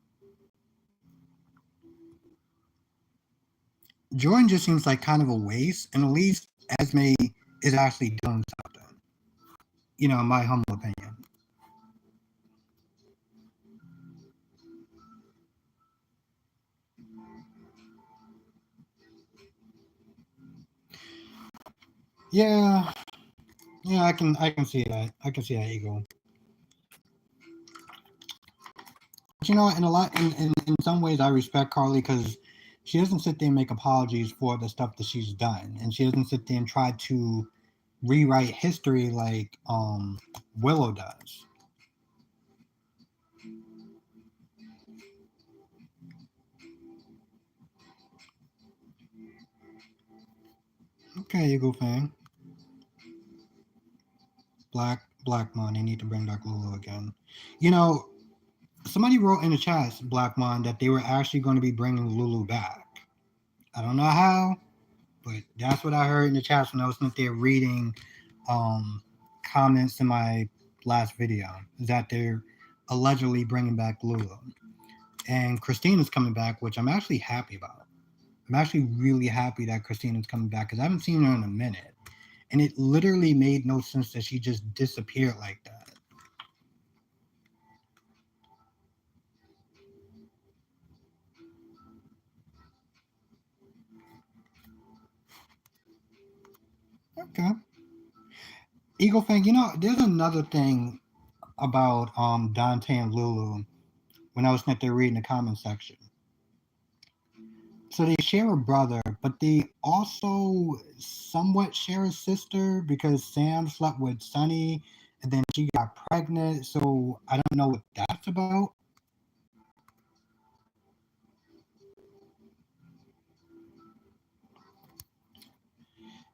Jordan just seems like kind of a waste, and at least Esme is actually doing something. In my humble opinion. Yeah, yeah, I can see that. I can see that, Eagle. But in a lot in some ways I respect Carly because she doesn't sit there and make apologies for the stuff that she's done, and she doesn't sit there and try to rewrite history like Willow does. Okay, Eagle fan. Blackmon, they need to bring back Lulu again. You know, somebody wrote in the chat, Blackmon, that they were actually going to be bringing Lulu back. I don't know how, but that's what I heard in the chat when I was sitting there reading um, comments in my last video. Is that they're allegedly bringing back Lulu, and Christina's coming back, which I'm actually happy about. I'm actually really happy that Christina's coming back because I haven't seen her in a minute, and it literally made no sense that she just disappeared like that. Okay. Eagle Fang, there's another thing about Dante and Lulu when I was sitting there reading the comment section. So they share a brother, but they also somewhat share a sister because Sam slept with Sunny and then she got pregnant. So I don't know what that's about.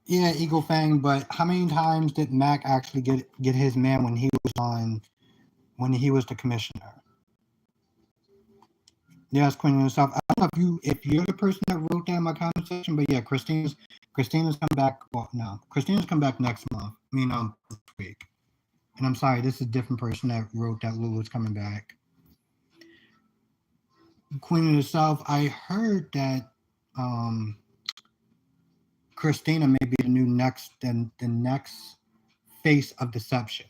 Yeah, Eagle Fang, but how many times did Mac actually get his man when he was the commissioner? Yes, Queen yourself. I don't know if you're the person that wrote that in my comment section, but yeah, Christina's come back. Well, no, Christina's come back next month. I mean, this week. And I'm sorry, this is a different person that wrote that Lulu's coming back. Queen of the South. I heard that Christina may be the next face of deception.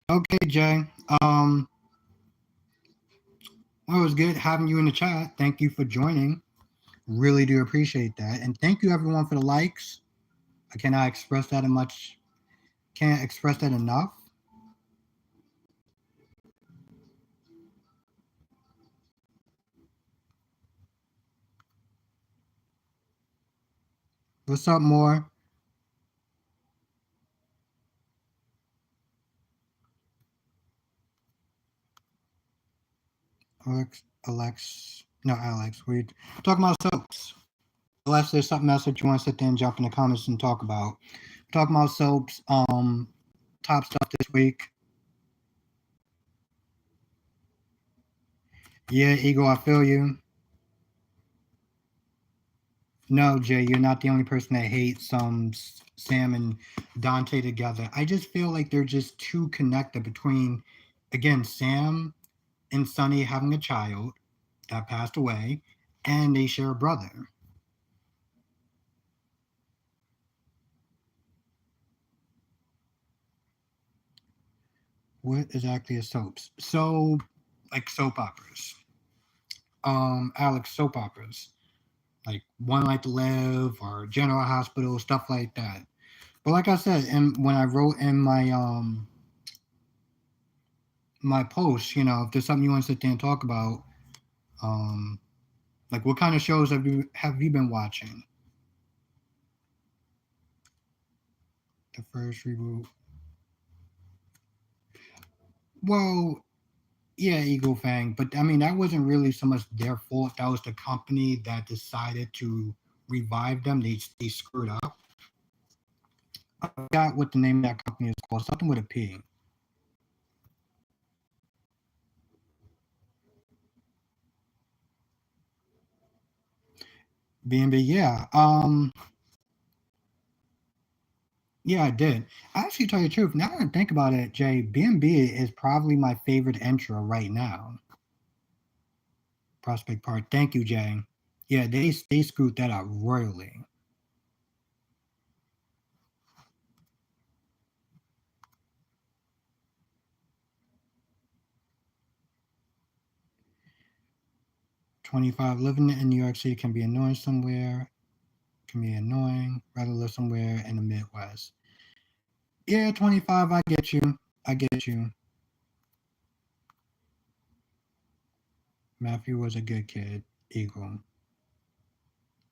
Okay, Jay. Well, it was good having you in the chat. Thank you for joining. Really do appreciate that. And thank you everyone for the likes. I cannot express that much. Can't express that enough. What's up, more? Alex. We're talking about soaps. Unless there's something else that you want to sit there and jump in the comments and talk about. We're talking about soaps. Top stuff this week. Yeah, Ego, I feel you. No, Jay, you're not the only person that hates Sam and Dante together. I just feel like they're just too connected between, again, Sam and Sunny having a child that passed away, and they share a brother. What exactly is soaps? So, like soap operas. Alex, soap operas. Like One Life to Live or General Hospital, stuff like that. But like I said, and when I wrote in my post, if there's something you want to sit there and talk about, um, like what kind of shows have you been watching? The first reboot. Well, yeah, Eagle Fang, but I mean that wasn't really so much their fault. That was the company that decided to revive them. They screwed up. I forgot what the name of that company is called. Something with a P. B&B, yeah. Yeah, I did. I actually tell you the truth. Now that I think about it, Jay, B&B is probably my favorite intro right now. Prospect Park. Thank you, Jay. Yeah, they screwed that up royally. $25 living in New York City can be annoying somewhere. Can be annoying. Rather live somewhere in the Midwest. Yeah, 25. I get you. I get you. Matthew was a good kid. Eagle.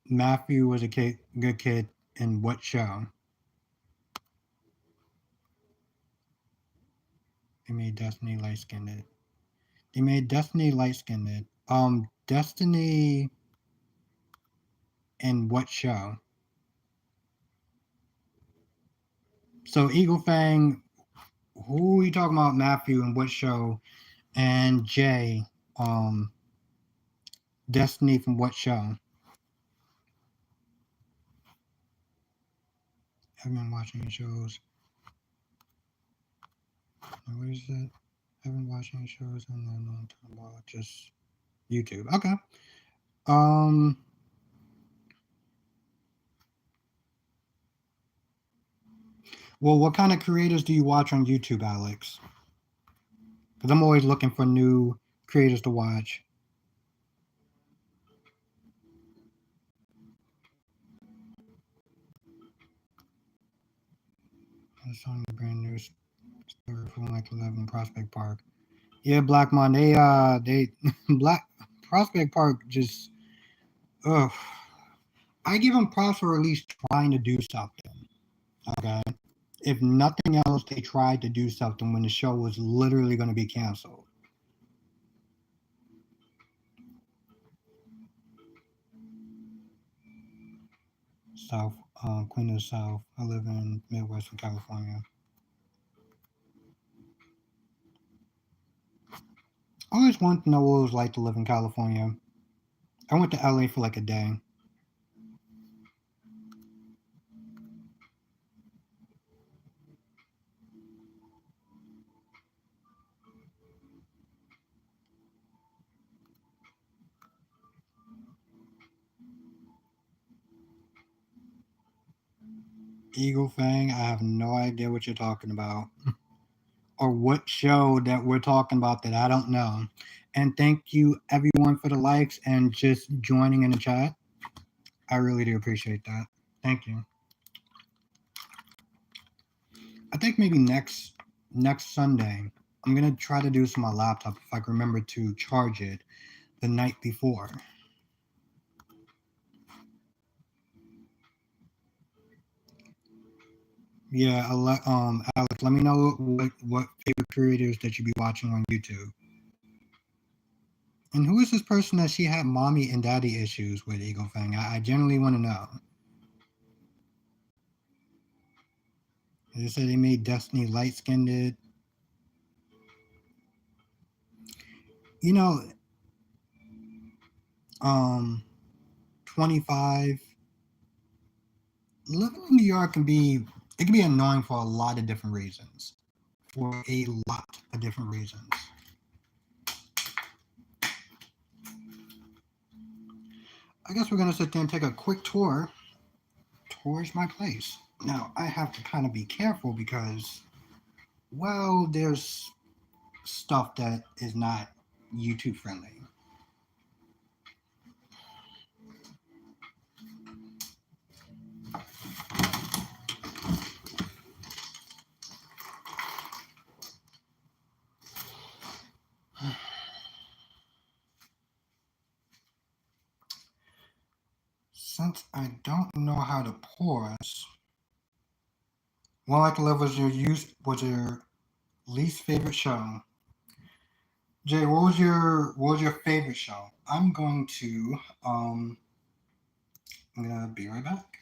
Matthew was a good kid in what show? They made Destiny light skinned. They made Destiny light skinned. Destiny in what show? So Eagle Fang, who are you talking about? Matthew in what show? And Jay, um, Destiny from what show? I've been watching shows. What is it? I've been watching shows and then I'm talking about just YouTube. Okay. Um. Well, what kind of creators do you watch on YouTube, Alex? Because I'm always looking for new creators to watch. It's on the brand new story from like 11 Prospect Park. Yeah, Blackmon. They Black Prospect Park just. Ugh. I give them props for at least trying to do something. Okay. If nothing else, they tried to do something when the show was literally going to be canceled. South, Queen of the South. I live in Midwestern California. I always wanted to know what it was like to live in California. I went to LA for like a day. Eagle Fang, I have no idea what you're talking about or what show that we're talking about that I don't know. And thank you everyone for the likes and just joining in the chat. I really do appreciate that. Thank you. I think maybe next Sunday, I'm gonna try to do this on my laptop if I can remember to charge it the night before. Yeah, Alex, let me know what favorite creators that you be watching on YouTube. And who is this person that she had mommy and daddy issues with, Eagle Fang? I generally want to know. They said they made Destiny light skinned. You know, um, 25. Living in New York can be annoying for a lot of different reasons. For a lot of different reasons. I guess we're gonna sit there and take a quick tour towards my place. Now I have to kind of be careful because, well, there's stuff that is not YouTube friendly. Since I don't know how to pause, One Like to Live was your least favorite show. Jay, what was your favorite show? I'm gonna be right back.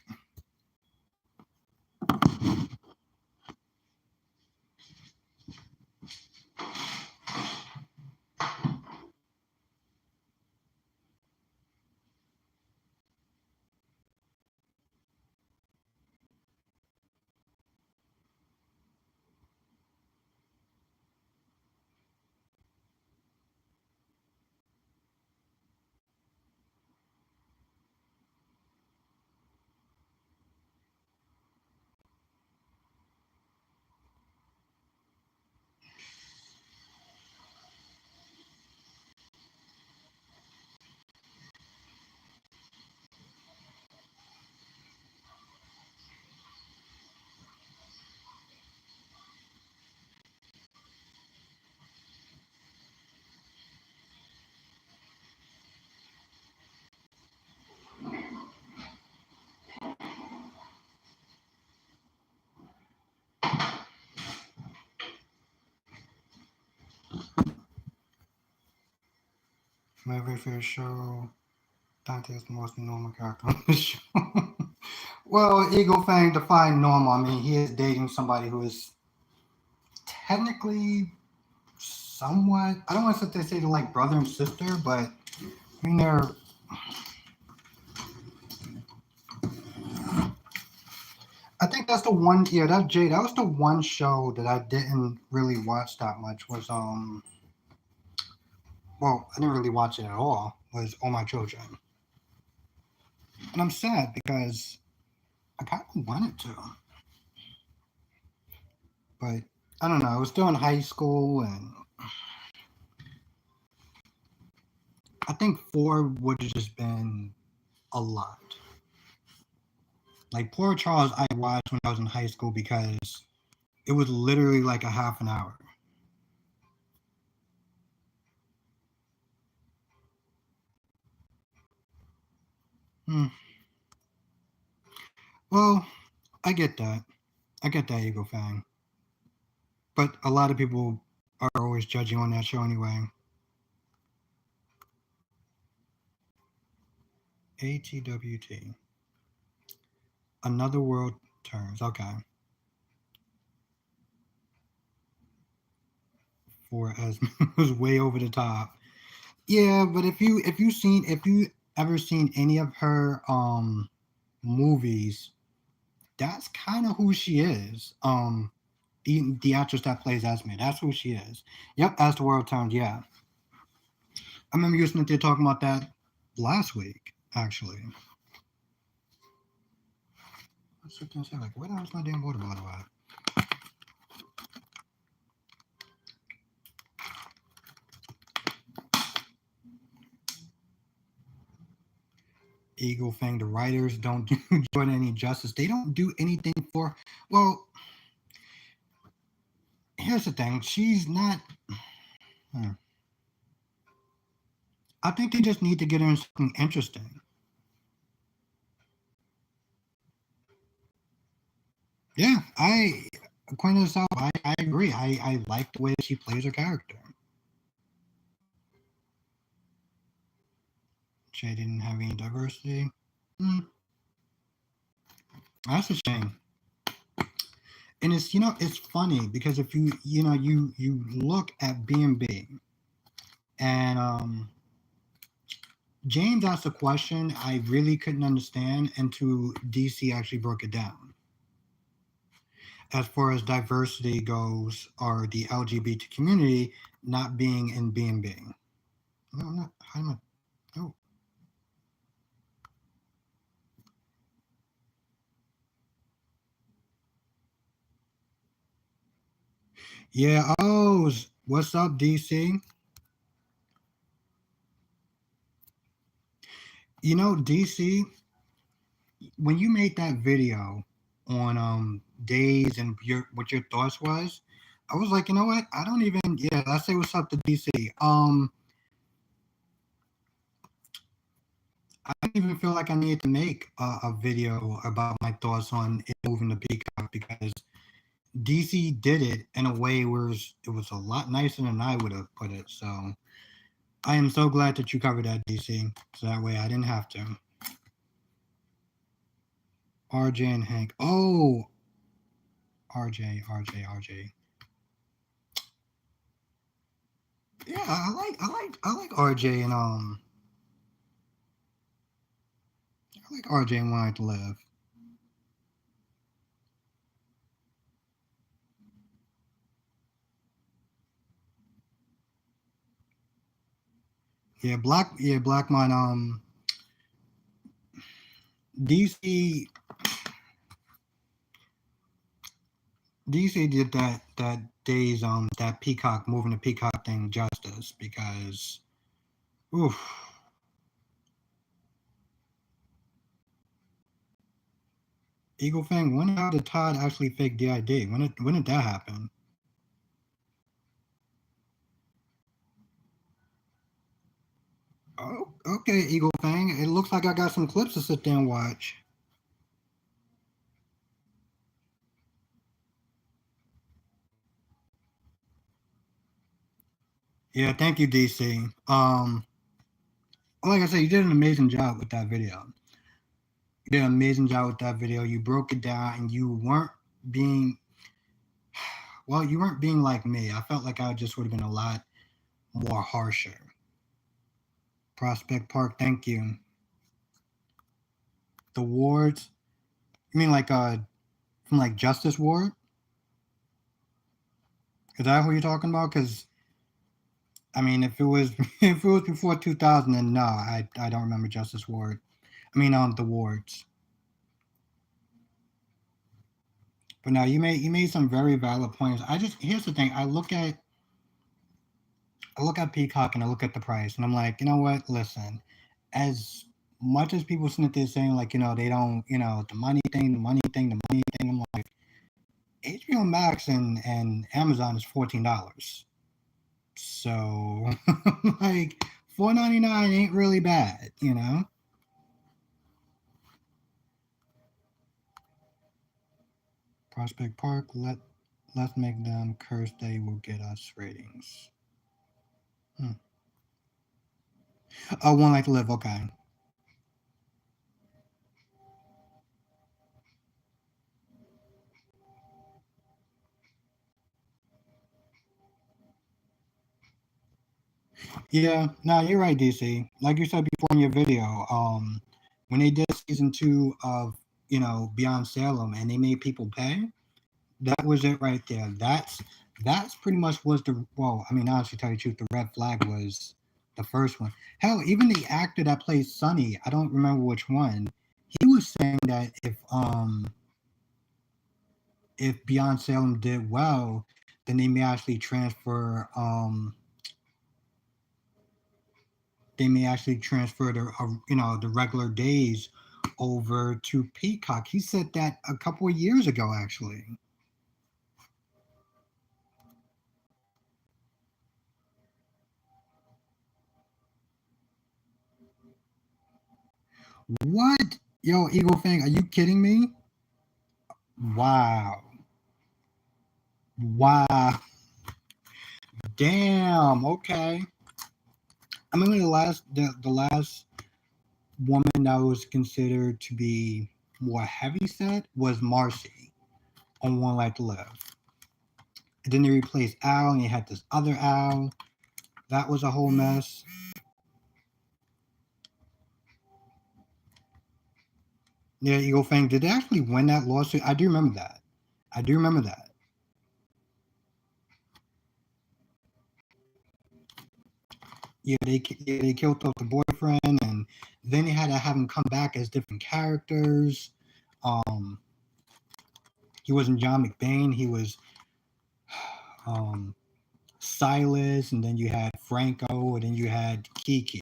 My very favorite show. Dante is the most normal character on the show. Well, Eagle Fang defined normal. I mean, he is dating somebody who is technically somewhat. I don't want to say they're like brother and sister, but I mean they're. I think that's the one. Yeah, that Jay. That was the one show that I didn't really watch that much. Was Well, I didn't really watch it at all. Was All My Children, and I'm sad because I kind of wanted to, but I don't know. I was still in high school, and I think four would have just been a lot. Like Poor Charles, I watched when I was in high school because it was literally like a half an hour. Hmm. Well, I get that. I get that, Eagle Fang. But a lot of people are always judging on that show anyway. ATWT. Another World Turns. Okay. For as was way over the top. Yeah, but if you ever seen any of her movies, that's kind of who she is. The actress that plays Esme, that's who she is. Yep, as the world turns. Yeah, I remember you and they talking about that last week. Actually, I was sitting there saying like, where the hell's my damn water bottle at? Eagle Fang, the writers don't do Jordan any justice. They don't do anything for. Well, here's the thing. She's not. Hmm. I think they just need to get her in something interesting. Yeah, according to herself, I agree. I like the way she plays her character. She didn't have any diversity. Hmm, that's a shame. And it's it's funny because if you look at B&B and James asked a question I really couldn't understand until DC actually broke it down. As far as diversity goes, or the LGBT community not being in B&B. No, I'm not. How am I? Oh, yeah. Oh, what's up, DC? DC, when you made that video on days and what your thoughts was, I was like, you know what? I don't even yeah, let's say what's up to DC. I don't even feel like I need to make a video about my thoughts on it moving to Peacock because DC did it in a way where it was a lot nicer than I would have put it. So I am so glad that you covered that, DC. So that way I didn't have to. RJ and Hank. Oh, RJ. Yeah, I like RJ and I like RJ and Wanted to Live. Blackmon. DC DC did that days that Peacock moving the Peacock thing justice because oof. Eagle Fang, when how did Todd actually fake DID? When did that happen? Oh, okay, Eagle Fang. It looks like I got some clips to sit there and watch. Yeah, thank you, DC. like I said, you did an amazing job with that video. You did an amazing job with that video. You broke it down, and you weren't being well. You weren't being like me. I felt like I just would have been a lot more harsher. Prospect Park, thank you. The wards, you mean like from like Justice Ward? Is that who you're talking about? Because I mean, if it was if it was before 2000, then no, I don't remember Justice Ward. I mean, the wards. But no, you made some very valid points. I just here's the thing. I look at Peacock and I look at the price, and I'm like, you know what? Listen, as much as people sit there saying like, they don't, the money thing, the money thing, the money thing. I'm like, HBO Max and Amazon is $14. So like $4.99 ain't really bad. Prospect Park, let's make them curse. They will get us ratings. Hmm. Oh, One Life to Live. Okay. Yeah, no, you're right, DC. Like you said before in your video, when they did season 2 of Beyond Salem and they made people pay, that was it right there. That's pretty much was the well. I mean, honestly, tell you the truth, the red flag was the first one. Hell, even the actor that plays Sonny, I don't remember which one. He was saying that if Beyond Salem did well, then they may actually transfer the regular days over to Peacock. He said that a couple of years ago, actually. What? Yo, Eagle Fang, are you kidding me? Wow. Wow. Damn. Okay. I mean, the last woman that was considered to be more heavy set was Marcy on One Life to Live. And then they replaced Al, and you had this other Al. That was a whole mess. Yeah, Eagle Fang, did they actually win that lawsuit? I do remember that. I do remember that. Yeah, they killed off the boyfriend, and then they had to have him come back as different characters. Um, he wasn't John McBain. He was um, Silas, and then you had Franco, and then you had Kiki.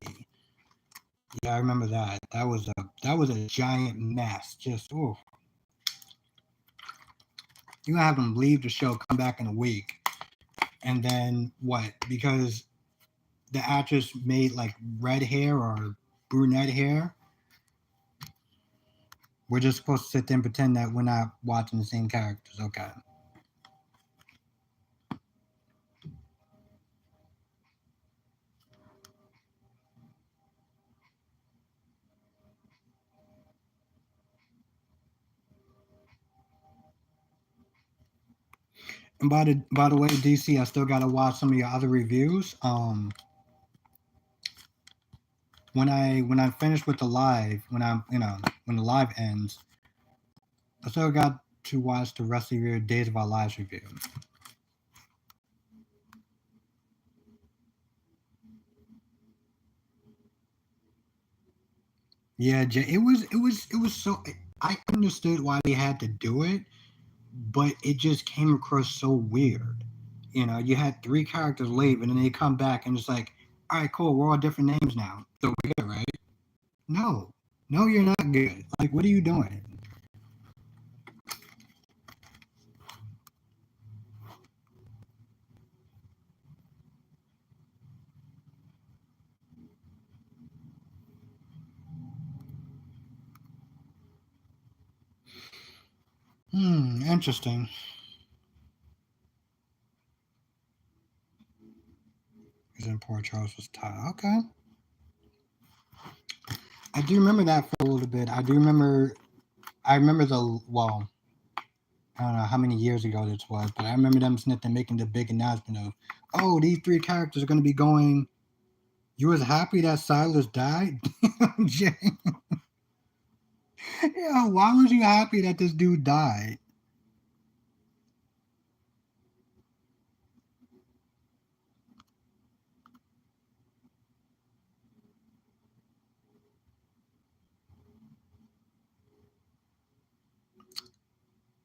Yeah, I remember that. That was a giant mess. Just you gonna have them leave the show, come back in a week, and then what? Because the actress made like red hair or brunette hair. We're just supposed to sit there and pretend that we're not watching the same characters. Okay. And by the way, DC, I still gotta watch some of your other reviews. When I finish with the live, when the live ends, I still got to watch the rest of your Days of Our Lives review. Yeah, it was so I understood why they had to do it, but it just came across so weird. You had three characters leave, and then they come back, and it's like, all right, cool, we're all different names now, so we're good, right? No, no, you're not good. Like, what are you doing? Interesting. Because in Port Charles was tied. Okay. I do remember that for a little bit. I do remember. I remember the well. I don't know how many years ago this was, but I remember them sitting there making the big announcement of, "Oh, these three characters are going to be going." You was happy that Silas died? Yeah, why was you happy that this dude died?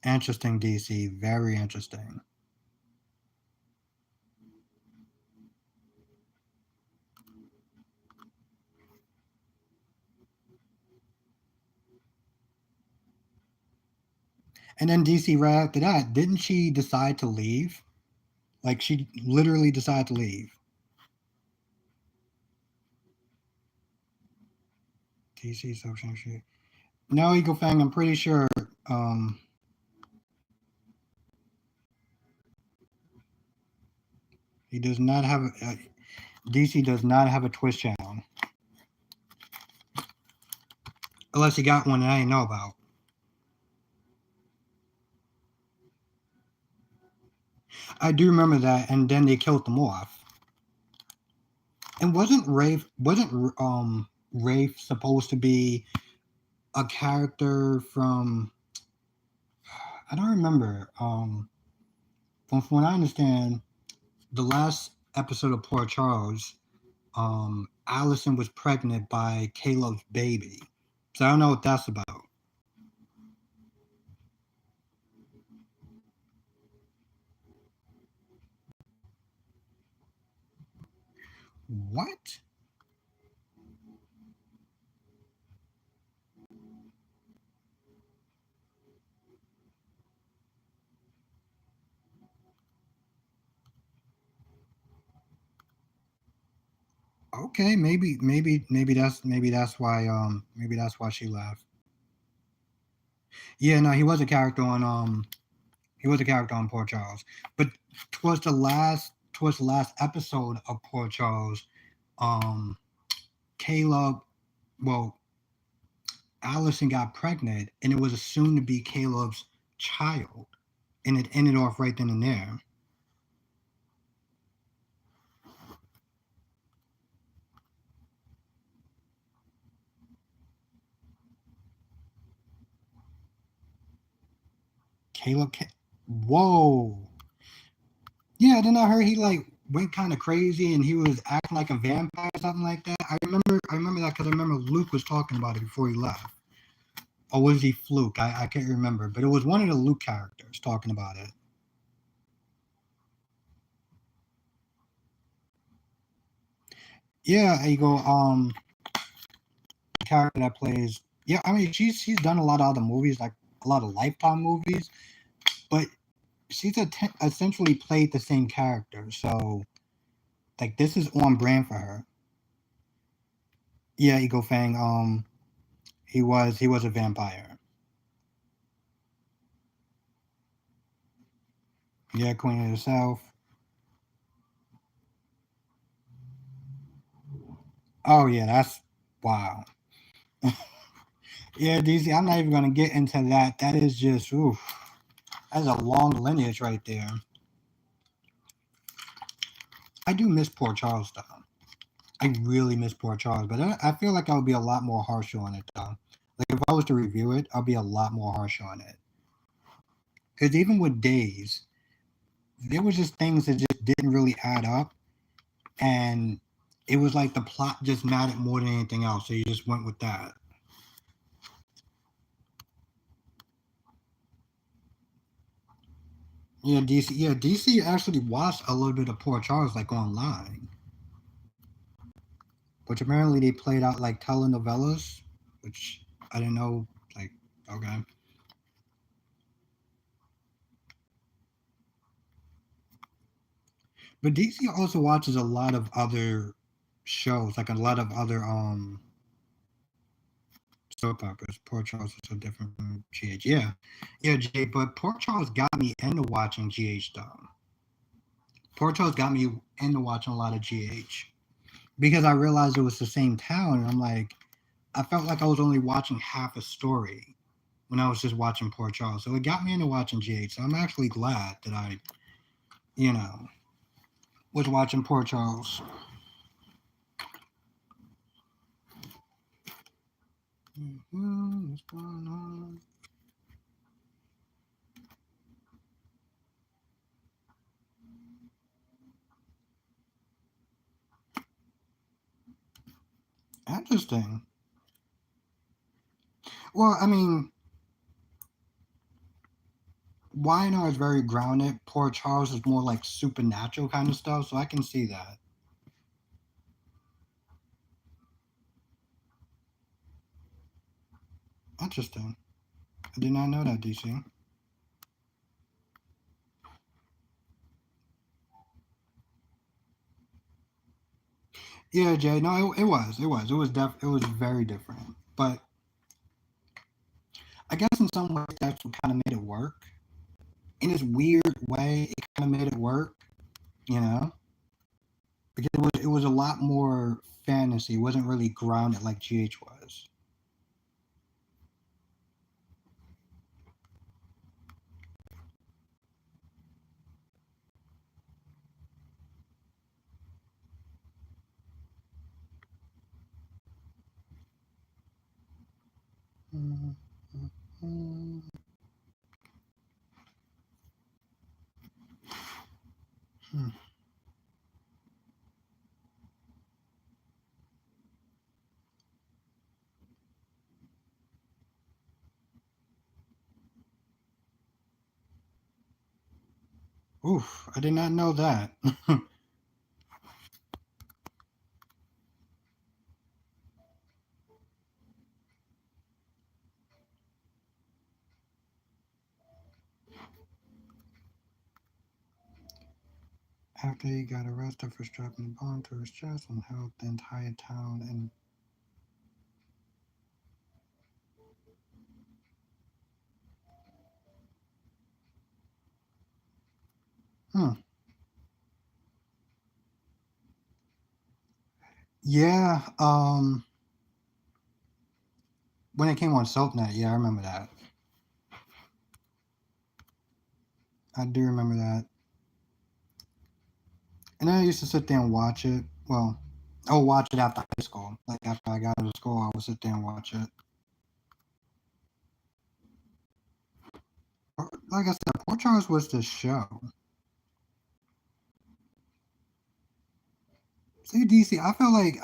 Interesting, DC. Very interesting. And then DC right after that, didn't she decide to leave? Like she literally decided to leave. DC social shit. No, Eagle Fang, I'm pretty sure um he does not have DC does not have a Twitch channel. Unless he got one that I didn't know about. I do remember that, and then they killed them off. And wasn't Rafe supposed to be a character from I don't remember. From what I understand, the last episode of Poor Charles, Allison was pregnant by Caleb's baby. So I don't know what that's about. What? Okay, maybe that's why she left. Yeah, no, he was a character on Poor Charles. But towards the last episode of Poor Charles, um Caleb well, Allison got pregnant and it was assumed to be Caleb's child. And it ended off right then and there. Caleb Whoa. Yeah, then I heard he like went kind of crazy and he was acting like a vampire or something like that. I remember that because I remember Luke was talking about it before he left. Or was he Fluke? I can't remember, but it was one of the Luke characters talking about it. Yeah, you go. Character that plays. Yeah, I mean, she's done a lot of other movies, like a lot of Lifetime movies, but she's essentially played the same character. So, like, this is on brand for her. Yeah, Eagle Fang. He was a vampire. Yeah, Queen of the South. Oh yeah, that's wow. Yeah, DC. I'm not even gonna get into that. That is just oof. That's a long lineage right there. I do miss Poor Charles though. I really miss Poor Charles, but I feel like I would be a lot more harsh on it though. Like if I was to review it, I'll be a lot more harsh on it. Because even with Days, there was just things that just didn't really add up, and it was like the plot just mattered more than anything else. So you just went with that. Yeah, DC. Yeah, DC actually watched a little bit of Poor Charles like online, which apparently they played out like telenovelas, which I didn't know. Like, okay, but DC also watches a lot of other shows, like a lot of other soap operas. Poor Charles is so different from GH. Yeah, yeah, Jay. But Poor Charles got me into watching GH though. Poor Charles got me into watching a lot of GH because I realized it was the same town, and I'm like, I felt like I was only watching half a story when I was just watching Poor Charles. So it got me into watching GH. So I'm actually glad that I, you know, was watching Poor Charles. What's going on? Interesting. Well, I mean, YNR is very grounded. Poor Charles is more like supernatural kind of stuff, so I can see that. Interesting. I did not know that, DC. Yeah, Jay. No, it was. It was. It was It was very different. But I guess in some ways that's what kind of made it work. In this weird way, it kind of made it work. You know, because it was a lot more fantasy. It wasn't really grounded like GH was. Oof! I did not know that. After he got arrested for strapping a bomb to his chest and held the entire town in. Hmm. Yeah. When it came on SoapNet, yeah, I remember that. I do remember that. And I used to sit there and watch it. Well, I would watch it after high school. Like after I got out of school, I would sit there and watch it. Like I said, Port Charles was the show. See, DC, I feel like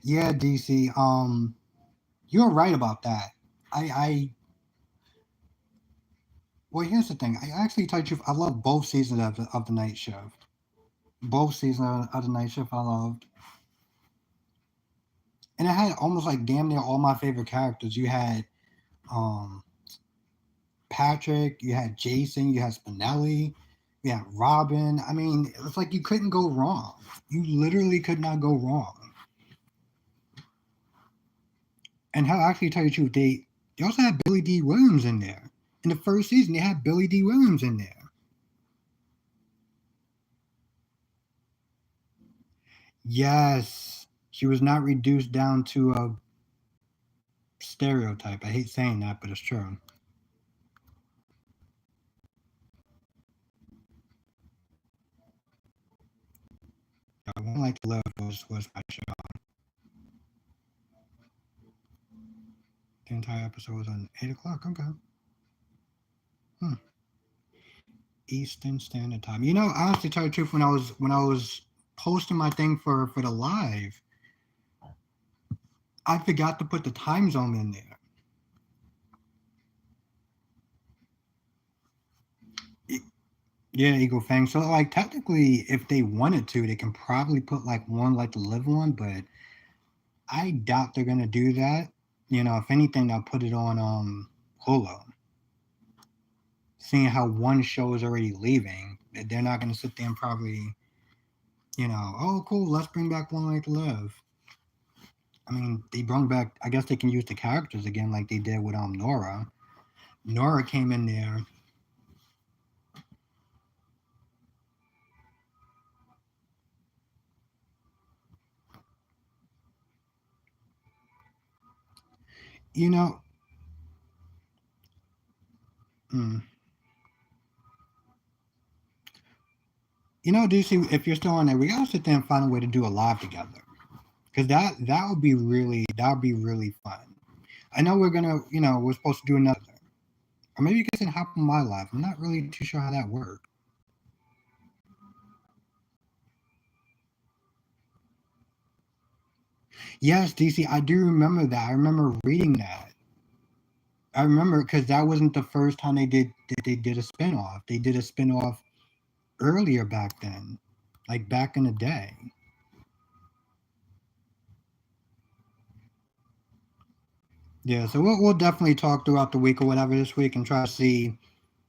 yeah, DC. You're right about that. I well, here's the thing. I actually tell you the truth. I love both seasons of the Night Shift. Both seasons of the Night Shift I loved, and it had almost like damn near all my favorite characters. You had um Patrick, you had Jason, you had Spinelli, you had Robin. I mean, it's like you couldn't go wrong. You literally could not go wrong. And how actually tell you the truth, they also had Billy D. Williams in there. In the first season, they had Billy D. Williams in there. Yes, she was not reduced down to a stereotype. I hate saying that, but it's true. One Like to Live was my show. The entire episode was on 8 o'clock. Okay. Hmm. Eastern Standard Time. You know, honestly, tell you the truth, when I was posting my thing for the live, I forgot to put the time zone in there. E- Yeah, Eagle Fang. So like technically, if they wanted to, they can probably put like One Like to Live on, but I doubt they're gonna do that. You know, if anything, they'll put it on Hulu. Seeing how one show is already leaving, they're not gonna sit there and probably, oh cool, let's bring back One Like to Live. I mean, they brought back. I guess they can use the characters again, like they did with Nora. Nora came in there. You know, mm, DC. If you're still on there, we gotta sit there and find a way to do a live together. Cause that would be really fun. I know we're supposed to do another, or maybe you guys can hop on my live. I'm not really too sure how that works. Yes, DC, I do remember that. I remember reading that. I remember because that wasn't the first time they did a spinoff. They did a spinoff earlier back then, like back in the day. Yeah, so we'll definitely talk throughout the week or whatever this week and try to see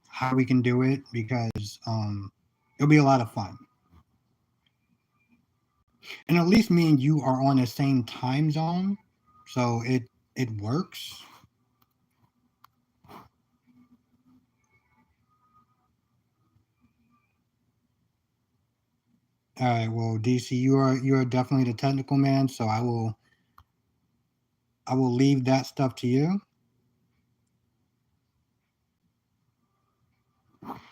how we can do it because it'll be a lot of fun. And at least me and you are on the same time zone, so it works. All right, well, DC, you are definitely the technical man, so I will leave that stuff to you.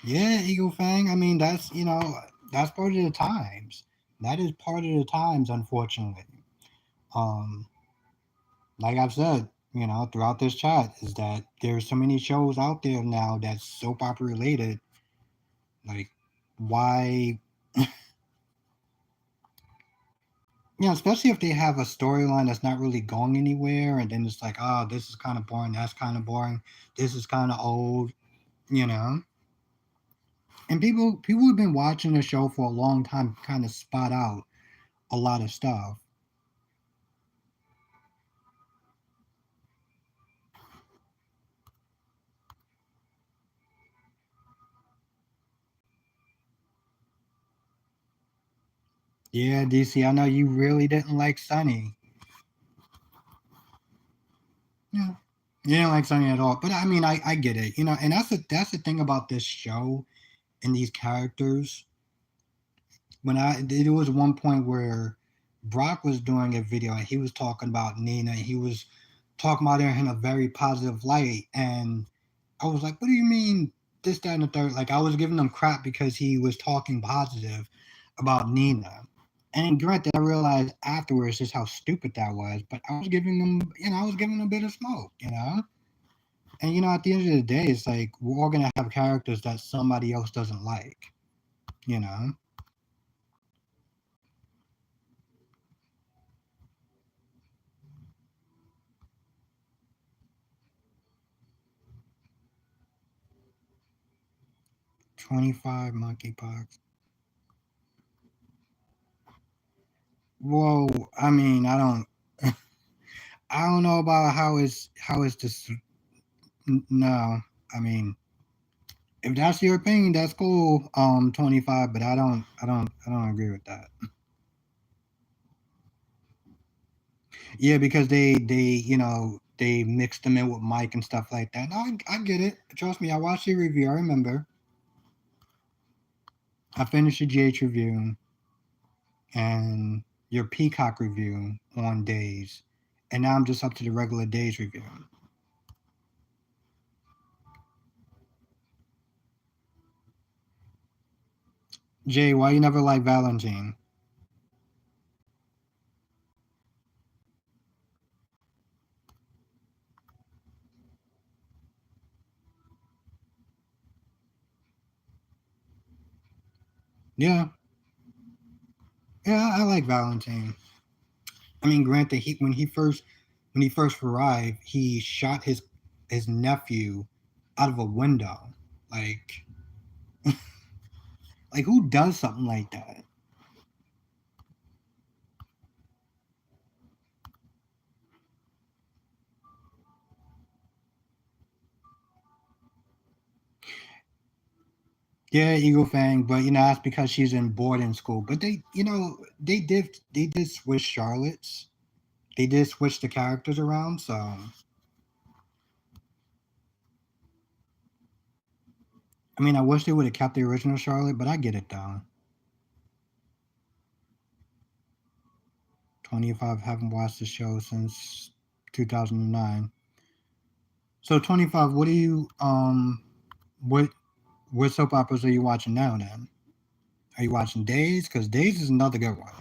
Yeah, Eagle Fang. I mean, that's part of the times. That is part of the times, unfortunately. Um, like I've said, throughout this chat, is that there's so many shows out there now that's soap opera related. Like, why? Especially if they have a storyline that's not really going anywhere, and then it's like, oh, this is kind of boring. That's kind of boring. This is kind of old. You know. And people who've been watching the show for a long time kind of spot out a lot of stuff. Yeah, DC, I know you really didn't like Sunny. Yeah. You didn't like Sunny at all. But I mean I get it, and that's the thing about this show and these characters. There was one point where Brock was doing a video and he was talking about Nina, and he was talking about her in a very positive light. And I was like, what do you mean this, that, and the third? Like I was giving him crap because he was talking positive about Nina. And granted, I realized afterwards just how stupid that was. But I was giving them, I was giving them a bit of smoke. And at the end of the day, it's like we're all gonna have characters that somebody else doesn't like. You know, 25 monkeypox. Whoa, I mean, I don't know about how it's just. No, I mean, if that's your opinion, that's cool. 25, but I don't agree with that. Yeah, because they mixed them in with Mike and stuff like that. No, I get it. Trust me, I watched your review. I remember. I finished the GH review and your Peacock review on Days, and now I'm just up to the regular Days review. Jay, why you never like Valentine? Yeah, yeah, I like Valentine. I mean, granted, he when he first arrived, he shot his nephew out of a window. Like, who does something like that? Yeah, Eagle Fang, but that's because she's in boarding school. But they did switch Charlotte's. They did switch the characters around. So I mean, I wish they would have kept the original Charlotte, but I get it though. 25 haven't watched the show since 2009. So 25. What do you what what soap operas are you watching now? Then are you watching Days? Because Days is another good one.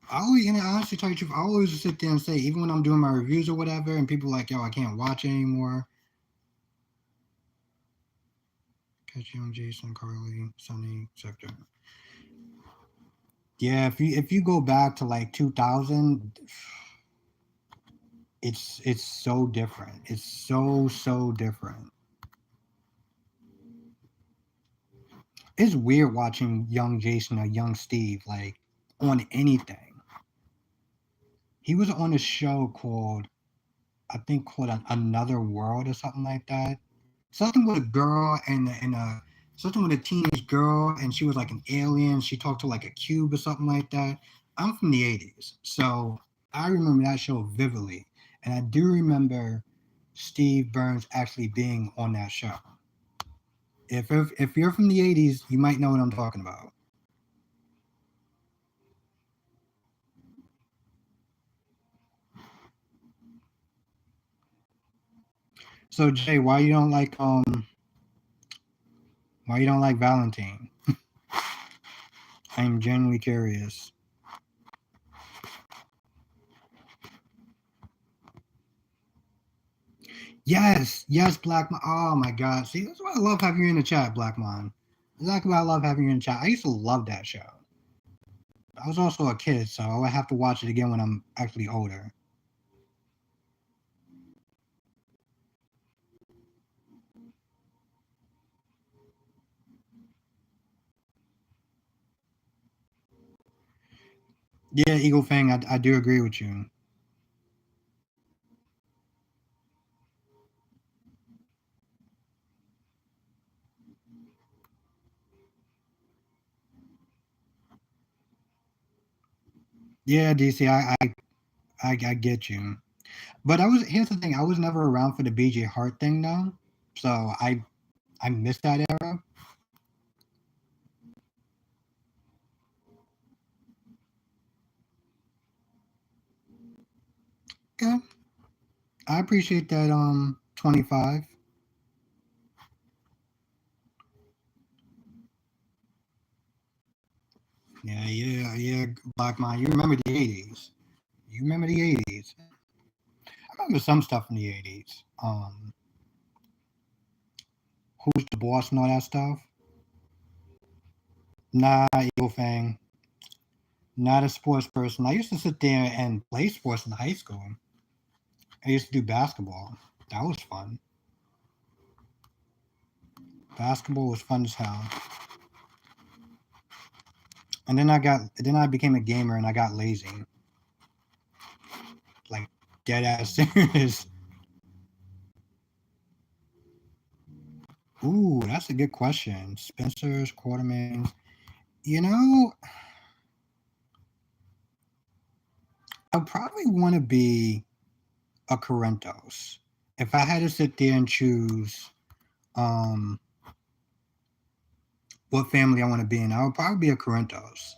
I always, honestly, tell you the truth, I always sit there and say, even when I'm doing my reviews or whatever, and people are like, yo, I can't watch it anymore. Catch Young, Jason, Carly, Sunny, Sector. Yeah, if you go back to like 2000, it's so different. It's so different. It's weird watching young Jason or young Steve like on anything. He was on a show called, I think, called Another World or something like that. Something with a girl and something with a teenage girl, and she was like an alien. She talked to like a cube or something like that. I'm from the '80s, so I remember that show vividly, and I do remember Steve Burns actually being on that show. If you're from the '80s, you might know what I'm talking about. So Jay, why you don't like Valentine? I'm genuinely curious. Yes, yes, Black Mon. Oh my God. See, that's why I love having you in the chat, Black Mon. Exactly why I love having you in the chat. I used to love that show. I was also a kid, so I would have to watch it again when I'm actually older. Yeah, Eagle Fang, I do agree with you. Yeah, DC, I get you. But here's the thing, I was never around for the BJ Hart thing though. So I missed that era. Okay. I appreciate that 25. Yeah, Black Mon. You remember the 80s. You remember the 80s. I remember some stuff in the 80s. Who's the boss and all that stuff. Nah, Eagle Fang. Not a sports person. I used to sit there and play sports in high school. I used to do basketball. That was fun. Basketball was fun as hell. And then I became a gamer and I got lazy. Like dead ass serious. Ooh, that's a good question. Spencer's, Quartermains. You know, I probably want to be a Corinthos. If I had to sit there and choose um, what family I want to be in, I would probably be a Corinthos.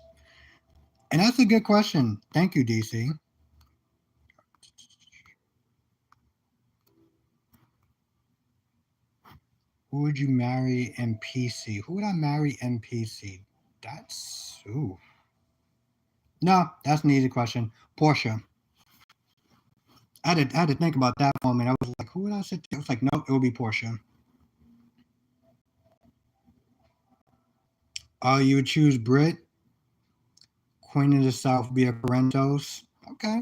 And that's a good question. Thank you, DC. Who would you marry in PC? Who would I marry in PC? That's ooh. No, that's an easy question. Portia. I had to think about that moment. I was like, who would I sit there? I was like, nope, it would be Portia. You would choose Brit. Queen of the South would be a Parentos. Okay.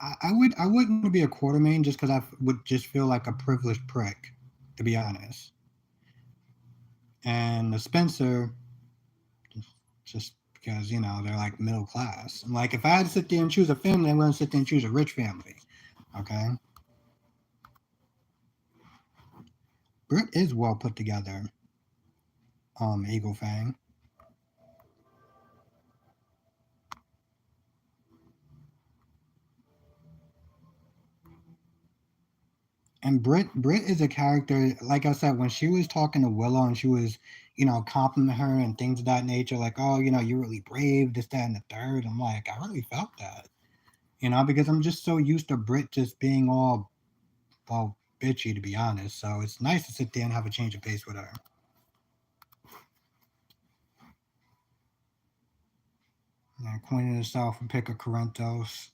I wouldn't want to be a Quartermain just because I would just feel like a privileged prick, to be honest. And the Spencer, just because they're like middle class. I'm like, if I had to sit there and choose a family, I'm going to sit there and choose a rich family. Okay. Brit is well put together. Eagle Fang. And Brit is a character, like I said, when she was talking to Willow and she was, complimenting her and things of that nature, like, oh, you're really brave, this, that, and the third. I'm like, I really felt that, because I'm just so used to Brit just being all bitchy, to be honest. So it's nice to sit there and have a change of pace with her. And Queen of the South and pick a Corinthos.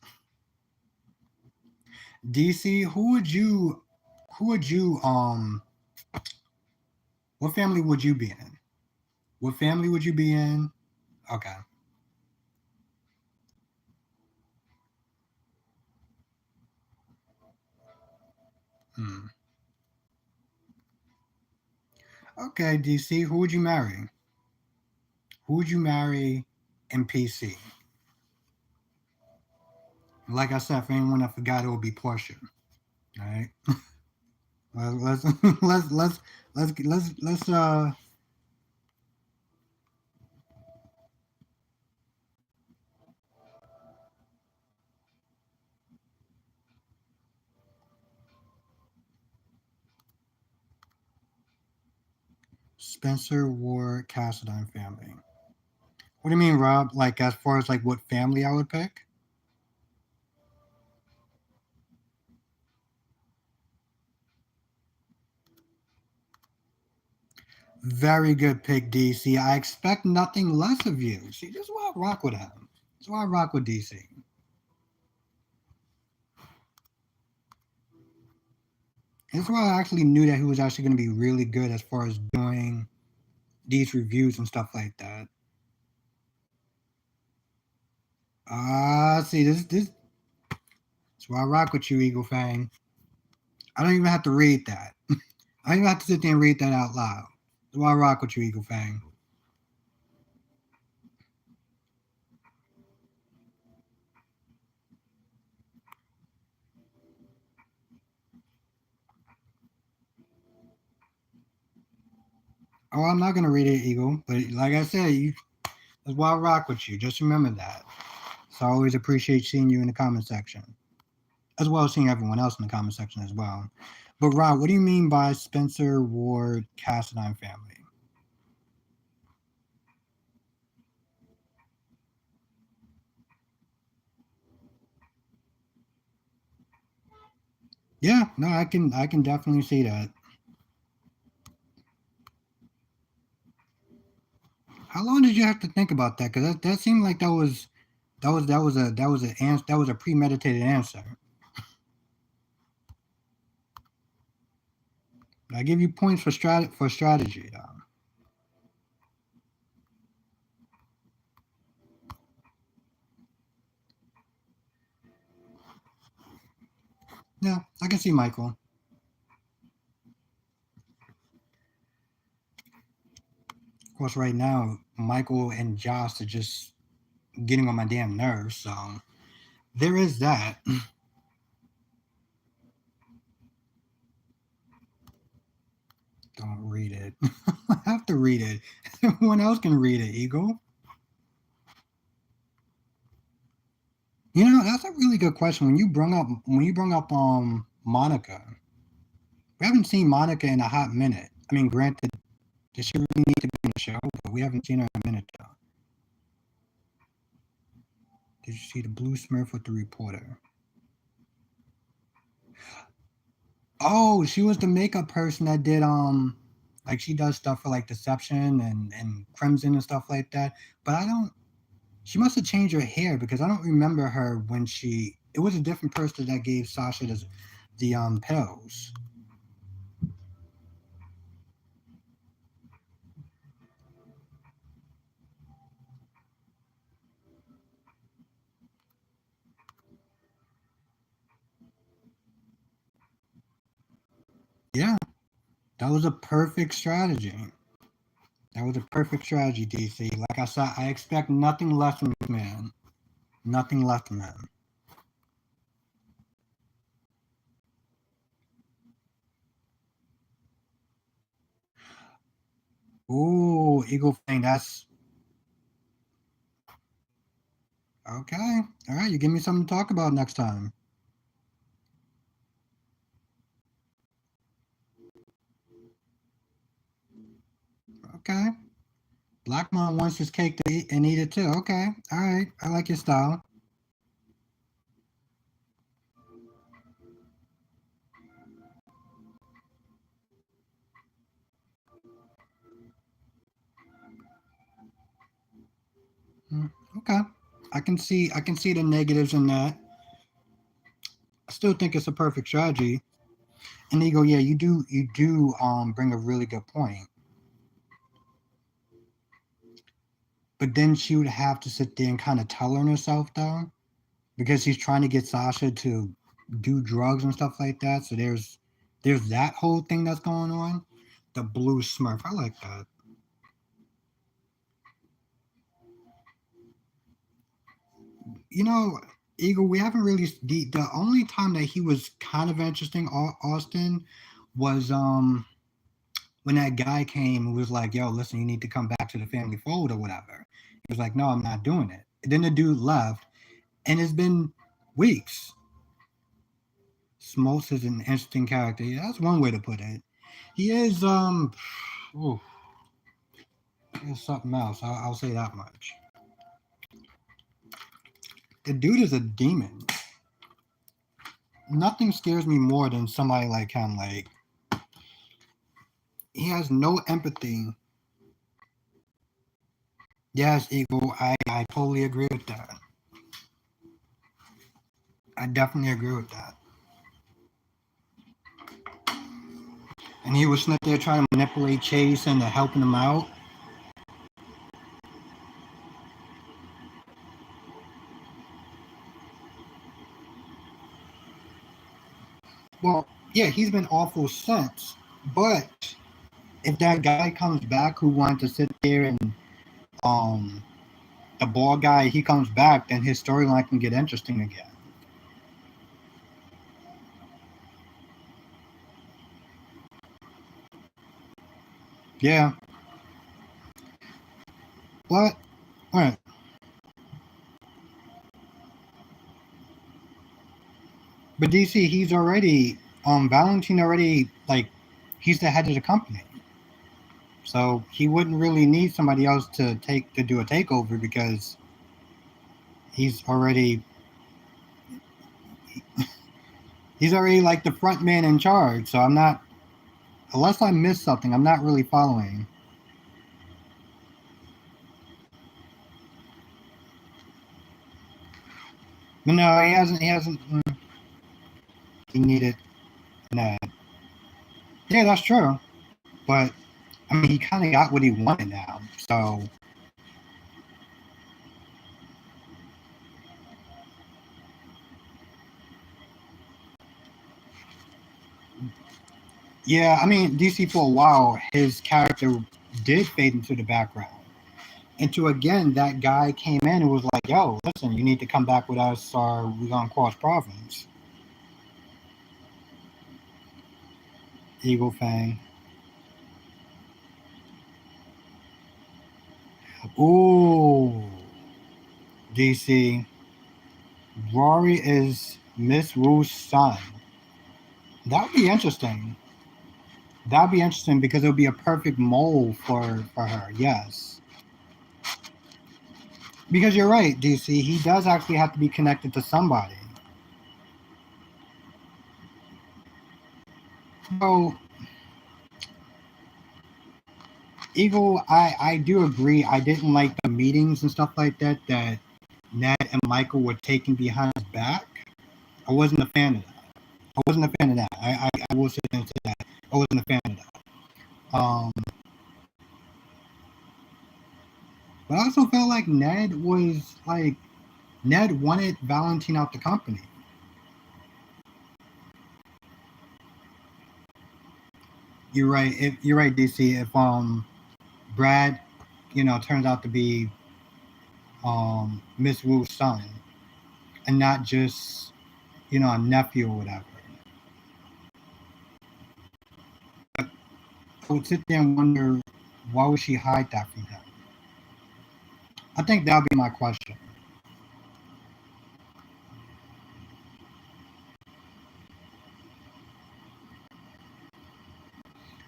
DC, what family would you be in? What family would you be in? Okay. Hmm. Okay, DC, who would you marry? Who would you marry in PC? Like I said, for anyone that forgot, it would be Portia. All right. Let's let's Spencer Ward Cassadine family. What do you mean, Rob? Like as far as like what family I would pick? Very good pick, DC. I expect nothing less of you. See, this is why I rock with him. This is why I rock with DC. This is why I actually knew that he was actually going to be really good as far as doing these reviews and stuff like that. See, that's why I rock with you, Eagle Fang. I don't even have to read that. I don't even have to sit there and read that out loud. That's why I rock with you, Eagle Fang. Oh, I'm not gonna read it, Eagle. But like I said, that's why I rock with you. Just remember that. So I always appreciate seeing you in the comment section, as well as seeing everyone else in the comment section as well. But Rob, what do you mean by Spencer Ward Cassadine family? Yeah, no, I can definitely see that. How long did you have to think about that? Because that seemed like that was a premeditated answer. I give you points for strategy though. Yeah, I can see Michael. Of course, right now Michael and Josh are just getting on my damn nerves. So there is that. Don't read it. I have to read it. Everyone else can read it, Eagle. That's a really good question. When you brought up Monica, we haven't seen Monica in a hot minute. I mean, granted, does she really need to be in the show? But we haven't seen her in a minute though. Did you see the blue Smurf with the reporter? Oh, she was the makeup person that did like she does stuff for like Deception and Crimson and stuff like that. But I don't. She must have changed her hair because I don't remember her when she. It was a different person that gave Sasha the pills. Yeah, that was a perfect strategy. That was a perfect strategy, DC. Like I said, I expect nothing less from this man. Nothing less from him. Ooh, Eagle Fang. That's okay. All right, you give me something to talk about next time. Okay. Black mom wants his cake to eat and eat it too. Okay. All right. I like your style. Mm, okay. I can see the negatives in that. I still think it's a perfect strategy. And they go, yeah, you do bring a really good point. But then she would have to sit there and kind of tell on herself though, because she's trying to get Sasha to do drugs and stuff like that. So there's that whole thing that's going on. The blue Smurf, I like that. You know, Eagle, we haven't really the only time that he was kind of interesting, Austin, was when that guy came and was like, "Yo, listen, you need to come back to the family fold or whatever." He was like, "No, I'm not doing it." And then the dude left, and it's been weeks. Smoltz is an interesting character. Yeah, that's one way to put it. He is ooh, he's something else. I'll say that much. The dude is a demon. Nothing scares me more than somebody like him. Like he has no empathy. Yes, Eagle. I totally agree with that. I definitely agree with that. And he was sitting there trying to manipulate Chase into helping him out. Well, yeah, he's been awful since. But if that guy comes back who wanted to sit there and um the ball guy, he comes back, then his storyline can get interesting again. Yeah, but all right. But DC, he's already Valentine already like he's the head of the company, so he wouldn't really need somebody else to do a takeover because he's already he's already like the front man in charge. So I'm not unless I missed something, I'm not really following. But no, he hasn't. He hasn't. He needed Ned. Yeah, that's true. But I mean, he kind of got what he wanted now. So yeah, I mean, DC for a while, his character did fade into the background. Until again, that guy came in and was like, "Yo, listen, you need to come back with us, or we're gonna cross province." Eagle Fang. Ooh, DC. Rory is Miss Wu's son. That would be interesting. That'd be interesting because it would be a perfect mold for her. Yes, because you're right, DC. He does actually have to be connected to somebody. So, Eagle, I do agree. I didn't like the meetings and stuff like that that Ned and Michael were taking behind his back. I wasn't a fan of that. I wasn't a fan of that. I will sit and say that. I wasn't a fan of that. But I also felt like Ned wanted Valentine out the company. You're right, DC. If Brad, turns out to be Miss Wu's son and not just a nephew or whatever. But I would sit there and wonder why would she hide that from him? I think that would be my question.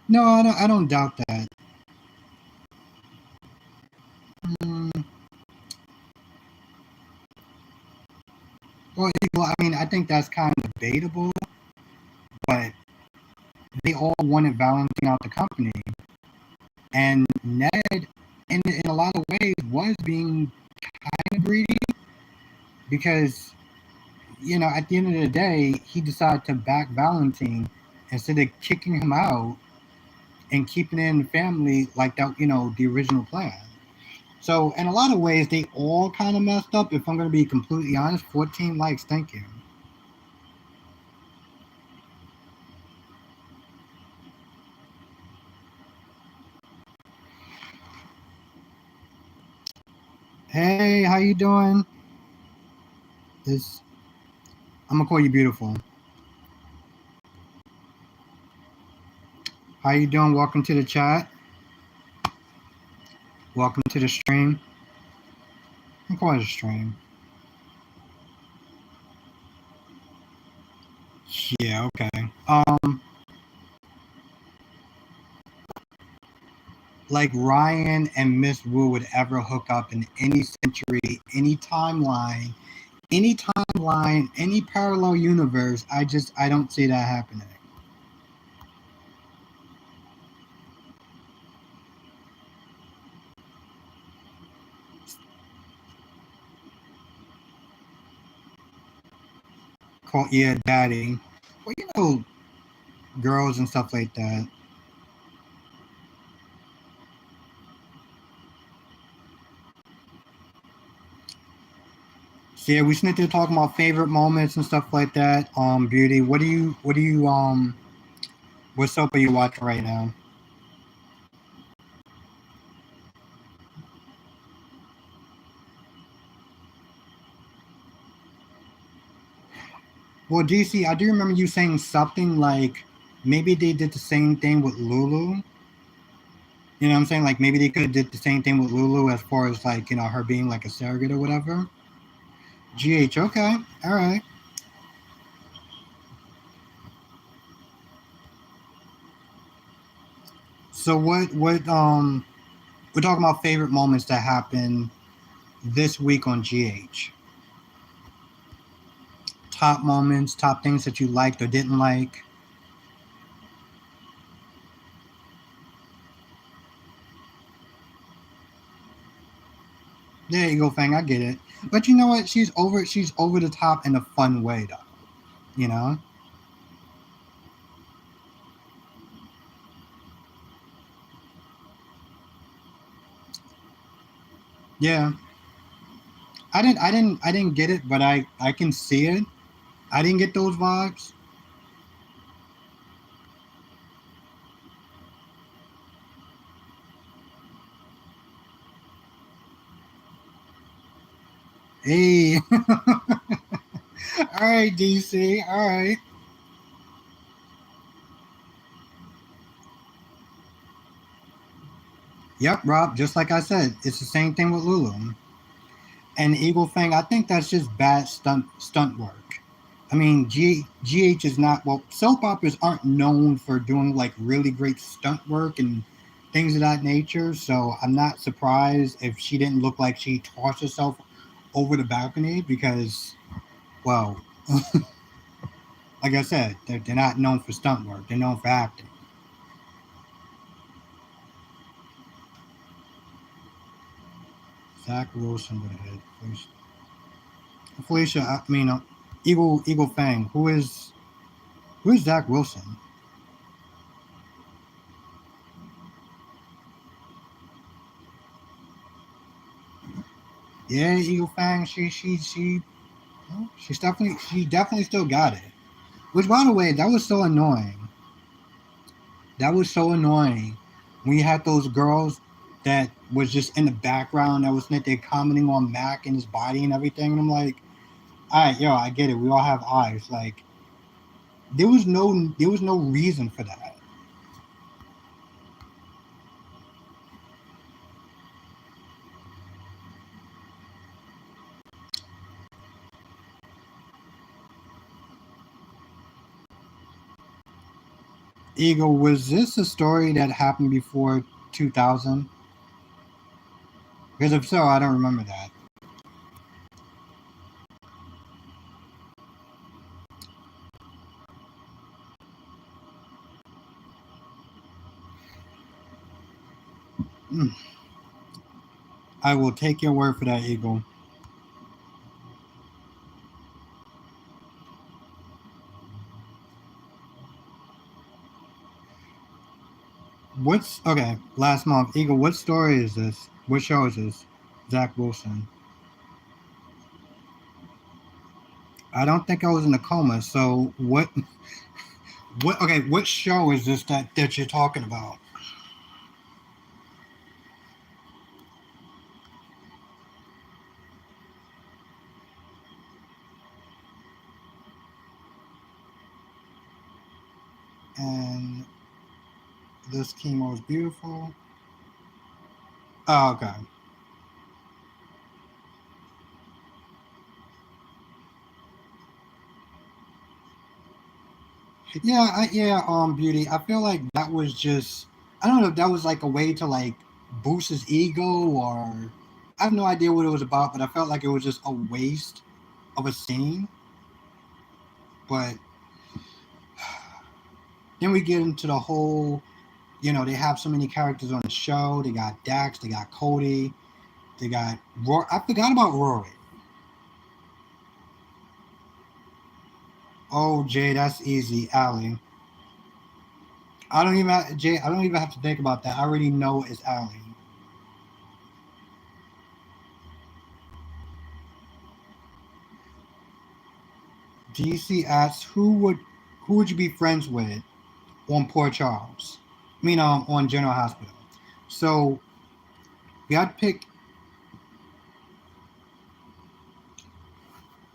No, I don't doubt that. Well, I mean, I think that's kind of debatable, but they all wanted Valentine out the company, and Ned, in a lot of ways, was being kind of greedy because at the end of the day, he decided to back Valentine instead of kicking him out and keeping it in the family like that, the original plan. So in a lot of ways, they all kind of messed up. If I'm going to be completely honest, 14 likes, thank you. Hey, how you doing? This I'm gonna call you beautiful. How you doing? Welcome to the chat. Welcome to the stream. I'm calling it a stream. Yeah, okay. Like Ryan and Miss Wu would ever hook up in any century, any timeline, any parallel universe. I don't see that happening. Call yeah, daddy. Well, girls and stuff like that. So yeah, we just to talk about favorite moments and stuff like that. Beauty. What soap are you watching right now? Well, DC, I do remember you saying something like maybe they did the same thing with Lulu. You know what I'm saying? Like maybe they could have did the same thing with Lulu as far as like, her being like a surrogate or whatever. GH, okay. All right. So we're talking about favorite moments that happened this week on GH. Top moments, top things that you liked or didn't like. There you go, Fang. I get it. But you know what? She's over the top in a fun way though. You know? Yeah. I didn't get it, but I can see it. I didn't get those vibes. Hey. All right, DC. All right. Yep, Rob. Just like I said, it's the same thing with Lulu and Eagle Fang. I think that's just bad stunt work. I mean, GH is not well. Soap operas aren't known for doing like really great stunt work and things of that nature. So I'm not surprised if she didn't look like she tossed herself over the balcony because, well, like I said, they're not known for stunt work. They're known for acting. Zach Wilson would have hit Felicia. Felicia, I mean, Eagle Fang. Who is Zach Wilson? Yeah, Eagle Fang. She definitely still got it. Which, by the way, that was so annoying. That was so annoying when you had those girls that was just in the background that was there commenting on Mac and his body and everything. And I'm like, all right, yo, I get it. We all have eyes. Like, there was no reason for that. Eagle, was this a story that happened before 2000? Because if so, I don't remember that. I will take your word for that, Eagle. What's okay? Last month, Eagle. What story is this? What show is this? Zach Wilson. I don't think I was in a coma. So what? What? Okay, what show is this that you're talking about? And this chemo is beautiful. Oh, okay. Yeah, Beauty. I feel like that was just I don't know if that was like a way to like boost his ego or I have no idea what it was about, but I felt like it was just a waste of a scene. But then we get into the whole, they have so many characters on the show. They got Dax, they got Cody, they got Rory. I forgot about Rory. Oh, Jay, that's easy, Allie. Jay. I don't even have to think about that. I already know it's Allie. DC asks who would you be friends with on Poor Charles? I mean, on General Hospital. So we had to pick.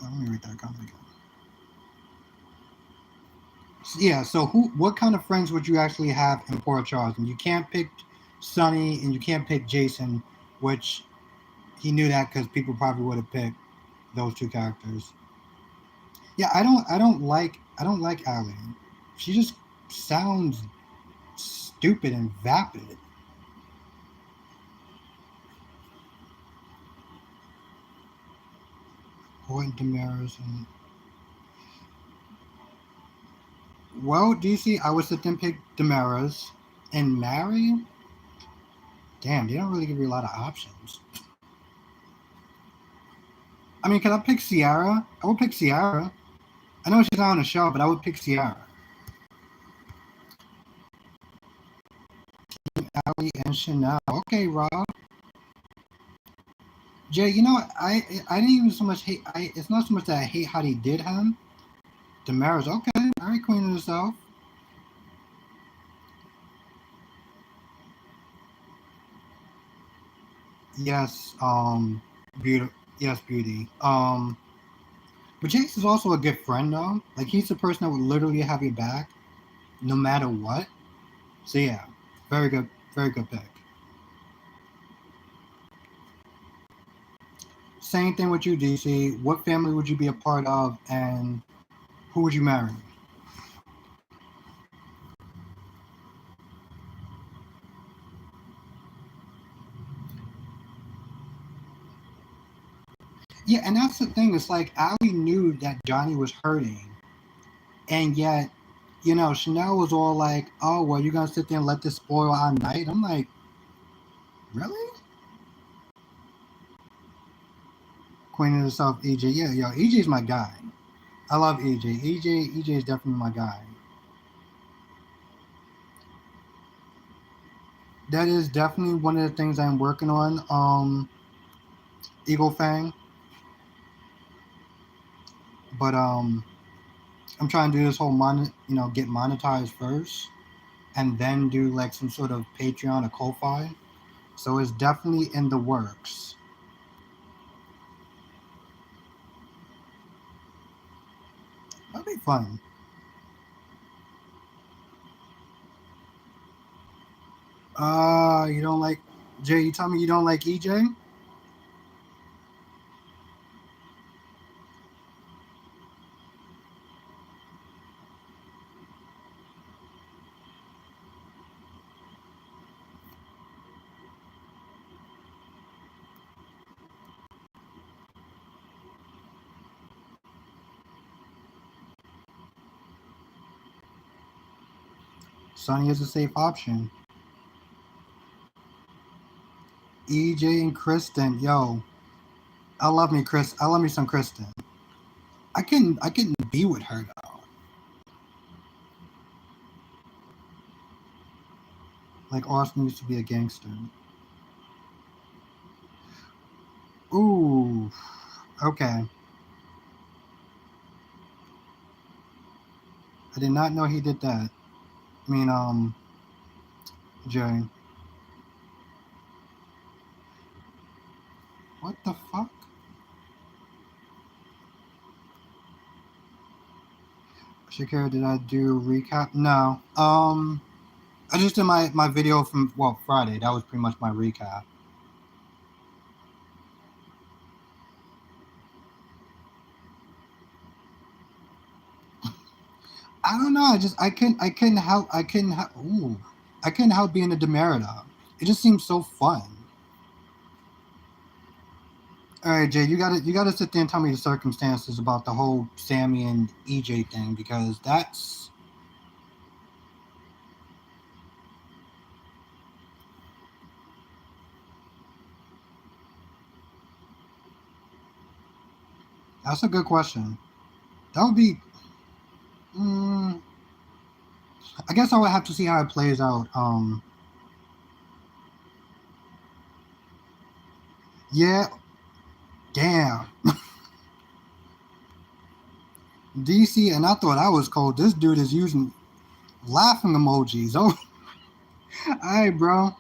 Let me read that comment again. Yeah. So what kind of friends would you actually have in Poor Charles? And you can't pick Sonny, and you can't pick Jason, which he knew that because people probably would have picked those two characters. Yeah, I don't like Allie. She just sounds stupid and vapid. Point Damaris and well, DC, I would sit there and pick Damaris and Mary. Damn, they don't really give you a lot of options. I mean, can I pick Ciara? I would pick Ciara. I know she's not on the show, but I would pick Ciara. Allie and Chanel. Okay, Rob. Jay, I didn't even so much hate. It's not so much that I hate how they did him. Damaris, okay, all right, Queen of the South. Yes, beauty. Yes, beauty. But Jace is also a good friend, though. Like he's the person that would literally have your back, no matter what. So yeah, very good pick. Same thing with you, DC. What family would you be a part of, and who would you marry? Yeah, and that's the thing. It's like Allie knew that Johnny was hurting, and yet, Chanel was all like, "Oh, well, you're gonna sit there and let this spoil our night." I'm like, really? Queen of the South, EJ. Yeah, yo, EJ's my guy. I love EJ. EJ is definitely my guy. That is definitely one of the things I'm working on. Eagle Fang, but I'm trying to do this whole get monetized first, and then do like some sort of Patreon or Ko-fi. So it's definitely in the works. That'd be fun. You don't like Jay? You tell me you don't like EJ? Sonny is a safe option. EJ and Kristen, yo, I love me some Kristen. I couldn't be with her though. Like Austin used to be a gangster. Ooh, okay. I did not know he did that. I mean, Jay. What the fuck? Shakira, did I do recap? No. I just did my video from Friday. That was pretty much my recap. I don't know. I couldn't help being a demeriter. It just seems so fun. All right, Jay, you gotta sit there and tell me the circumstances about the whole Sammy and EJ thing because that's a good question. That would be. Mm, I guess I would have to see how it plays out. Yeah, damn. DC, and I thought I was cold. This dude is using laughing emojis. Oh, all right, bro.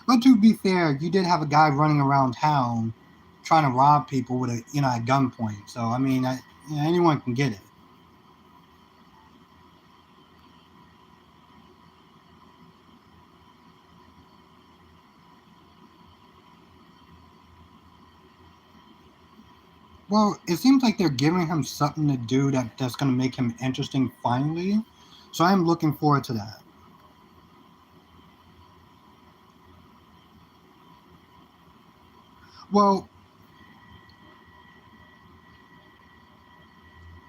But to be fair, you did have a guy running around town trying to rob people with a at gunpoint. So I mean, anyone can get it. Well, it seems like they're giving him something to do that's going to make him interesting finally. So I'm looking forward to that. Well,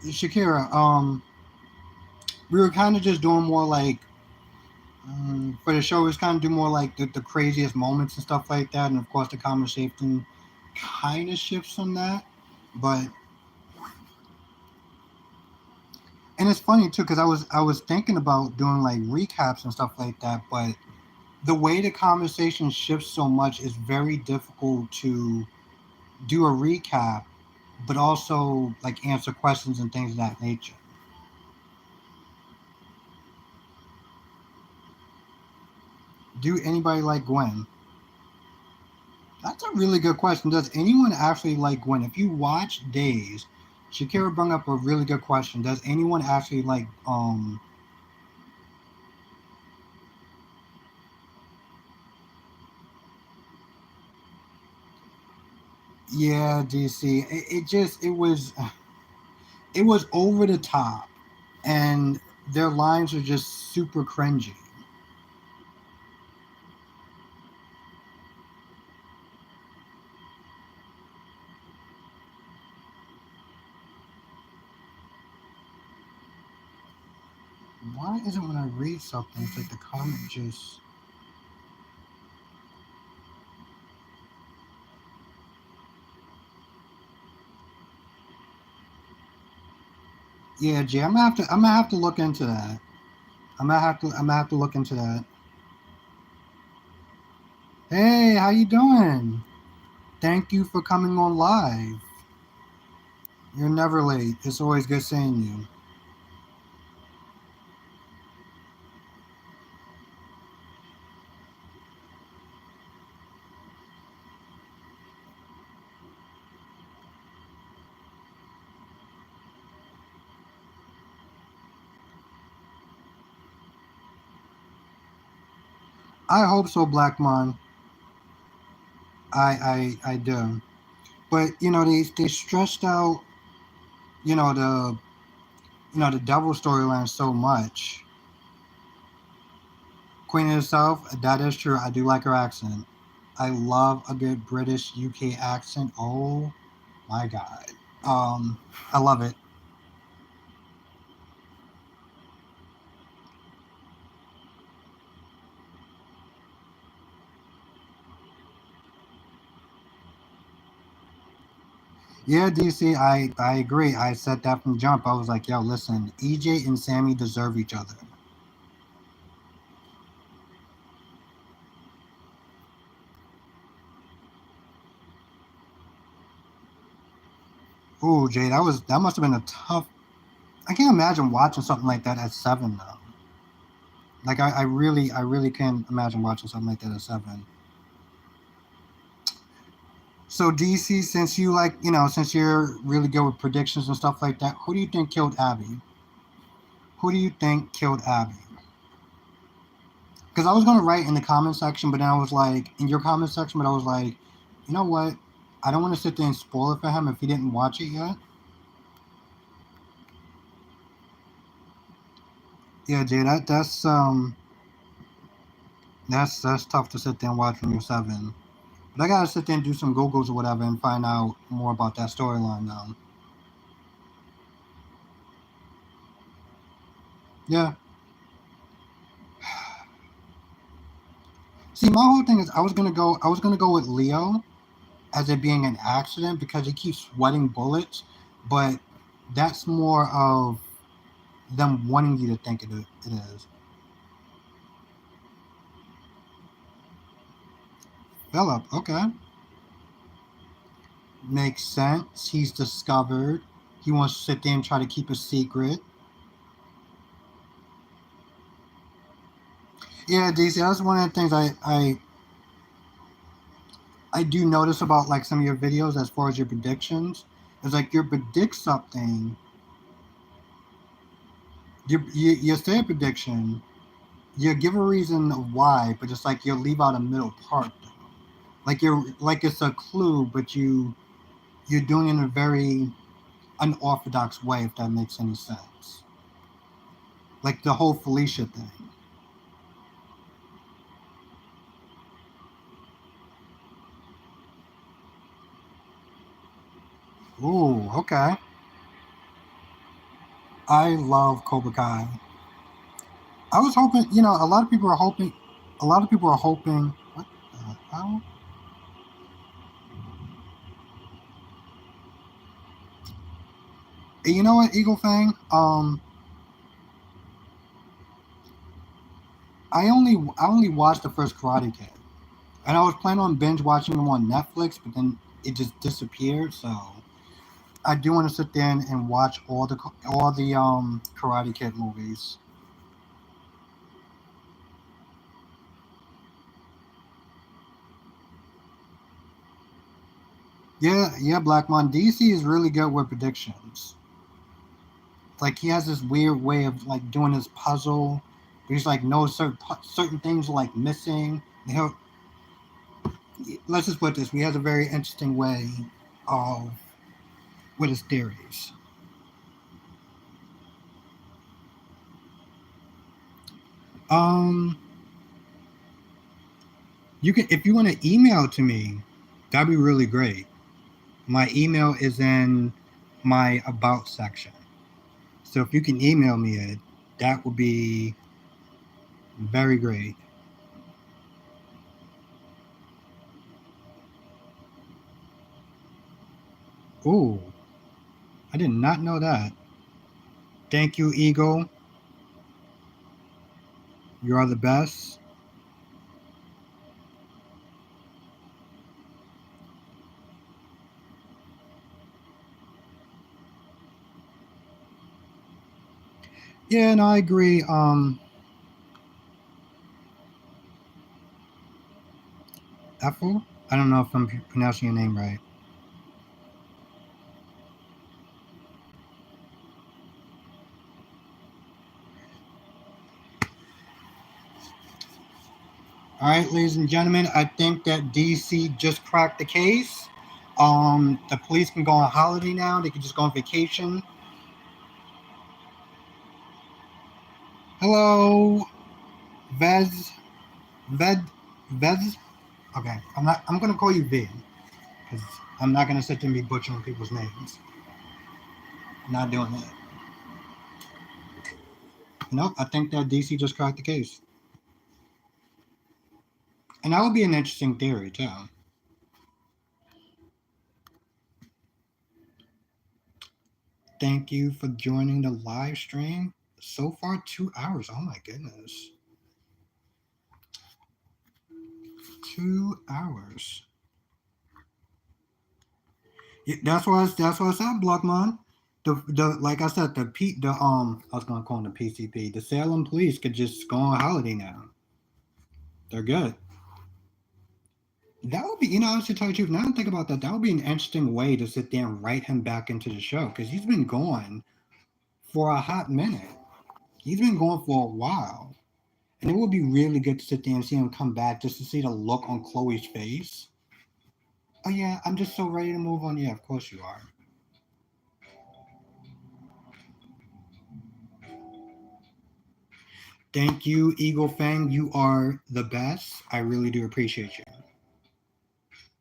Shakira, we were kind of just doing more like for the show. We was kind of do more like the craziest moments and stuff like that, and of course the conversation kind of shifts from that. But and it's funny too because I was thinking about doing like recaps and stuff like that, but the way the conversation shifts so much is very difficult to do a recap, but also like answer questions and things of that nature. Do anybody like Gwen? That's a really good question. Does anyone actually like Gwen? If you watch Days, Shakira brought up a really good question. Does anyone actually like yeah, DC. It was over the top and their lines are just super cringy. Why is it when I read something it's like the comment just yeah, Jay, I'm gonna have to look into that. I'm gonna have to look into that. Hey, how you doing? Thank you for coming on live. You're never late. It's always good seeing you. I hope so, Black Mon. I do. But they stressed out, you know, the the devil storyline so much. Queen of the South, that is true. I do like her accent. I love a good British UK accent. Oh my god. Um, I love it. Yeah, DC, I agree. I said that from jump. I was like, yo, listen, EJ and Sammy deserve each other. Ooh, Jay, that must have been a tough. I can't imagine watching something like that at 7 though. Like I really can't imagine watching something like that at 7. So DC, since you like, since you're really good with predictions and stuff like that, who do you think killed Abby? Who do you think killed Abby? Because I was gonna write in the comment section, but then I was like, in your comment section, but I was like, you know what? I don't want to sit there and spoil it for him if he didn't watch it yet. Yeah, Jay, that's tough to sit there and watch when you're 7. But I gotta sit there and do some Googles or whatever and find out more about that storyline now. Yeah. See, my whole thing is I was gonna go with Leo as it being an accident because he keeps sweating bullets, but that's more of them wanting you to think it is. Philip, okay. Makes sense. He's discovered. He wants to sit there and try to keep a secret. Yeah, DC, that's one of the things I do notice about like some of your videos as far as your predictions. It's like you predict something, you say a prediction, you give a reason of why, but it's like you leave out a middle part. Like you're like it's a clue, but you're doing it in a very unorthodox way, if that makes any sense. Like the whole Felicia thing. Ooh, okay. I love Cobra Kai. I was hoping, a lot of people are hoping, what the hell? You know what, Eagle Fang? I only watched the first Karate Kid, and I was planning on binge watching them on Netflix, but then it just disappeared. So I do want to sit there and watch all the Karate Kid movies. Yeah, yeah, Black Mon. DC is really good with predictions. Like he has this weird way of like doing his puzzle. He's like knows certain things are like missing. He'll let's just put this. He has a very interesting way of with his theories. Um, you can if you want to email to me, that'd be really great. My email is in my about section. So if you can email me it, that would be very great. Ooh, I did not know that. Thank you, Eagle. You are the best. Yeah, and I agree. Ethel? I don't know if I'm pronouncing your name right. All right, ladies and gentlemen, I think that DC just cracked the case. The police can go on holiday now. They can just go on vacation. Hello, Vez, Ved, Vez. Okay, I'm not. I'm gonna call you V because I'm not gonna sit there and be butchering people's names. I'm not doing that. Nope. I think that DC just cracked the case, and that would be an interesting theory too. Thank you for joining the live stream. So far, 2 hours. Oh my goodness. 2 hours. Yeah, that's what I said, Blockman. The like I said, I was gonna call them the PCP. The Salem police could just go on holiday now. They're good. That would be, honestly, to tell you the truth, now I think about that, that would be an interesting way to sit there and write him back into the show because he's been gone for a hot minute. He's been gone for a while. And it would be really good to sit there and see him come back just to see the look on Chloe's face. Oh, yeah, I'm just so ready to move on. Yeah, of course you are. Thank you, Eagle Fang. You are the best. I really do appreciate you.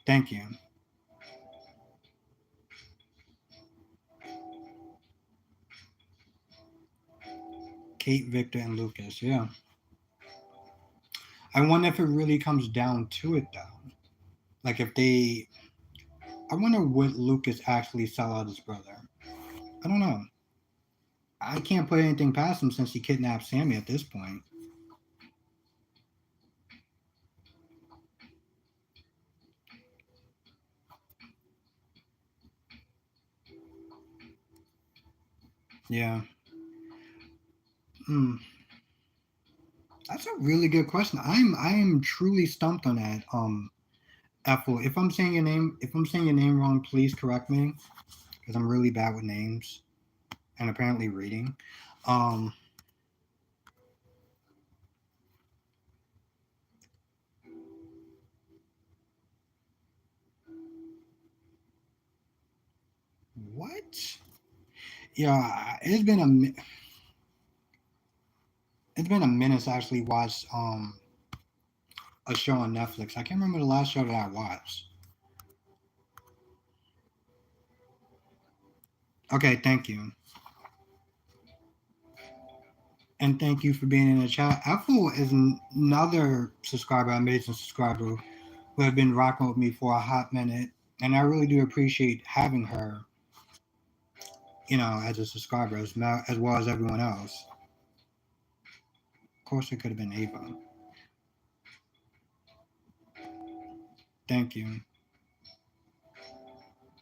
Thank you. Kate, Victor, and Lucas. Yeah. I wonder if it really comes down to it, though. Like, if they. I wonder would Lucas actually sell out his brother? I don't know. I can't put anything past him since he kidnapped Sammy at this point. Yeah. Hmm. That's a really good question. I am truly stumped on that. Ethel, if I'm saying your name wrong, please correct me because I'm really bad with names and apparently reading. Um, what? Yeah, it's been a minute since I actually watched a show on Netflix. I can't remember the last show that I watched. Okay, thank you. And thank you for being in the chat. Ethel is another subscriber, amazing subscriber, who have been rocking with me for a hot minute. And I really do appreciate having her, as a subscriber, as well as everyone else. Of course, it could have been Ava. Thank you.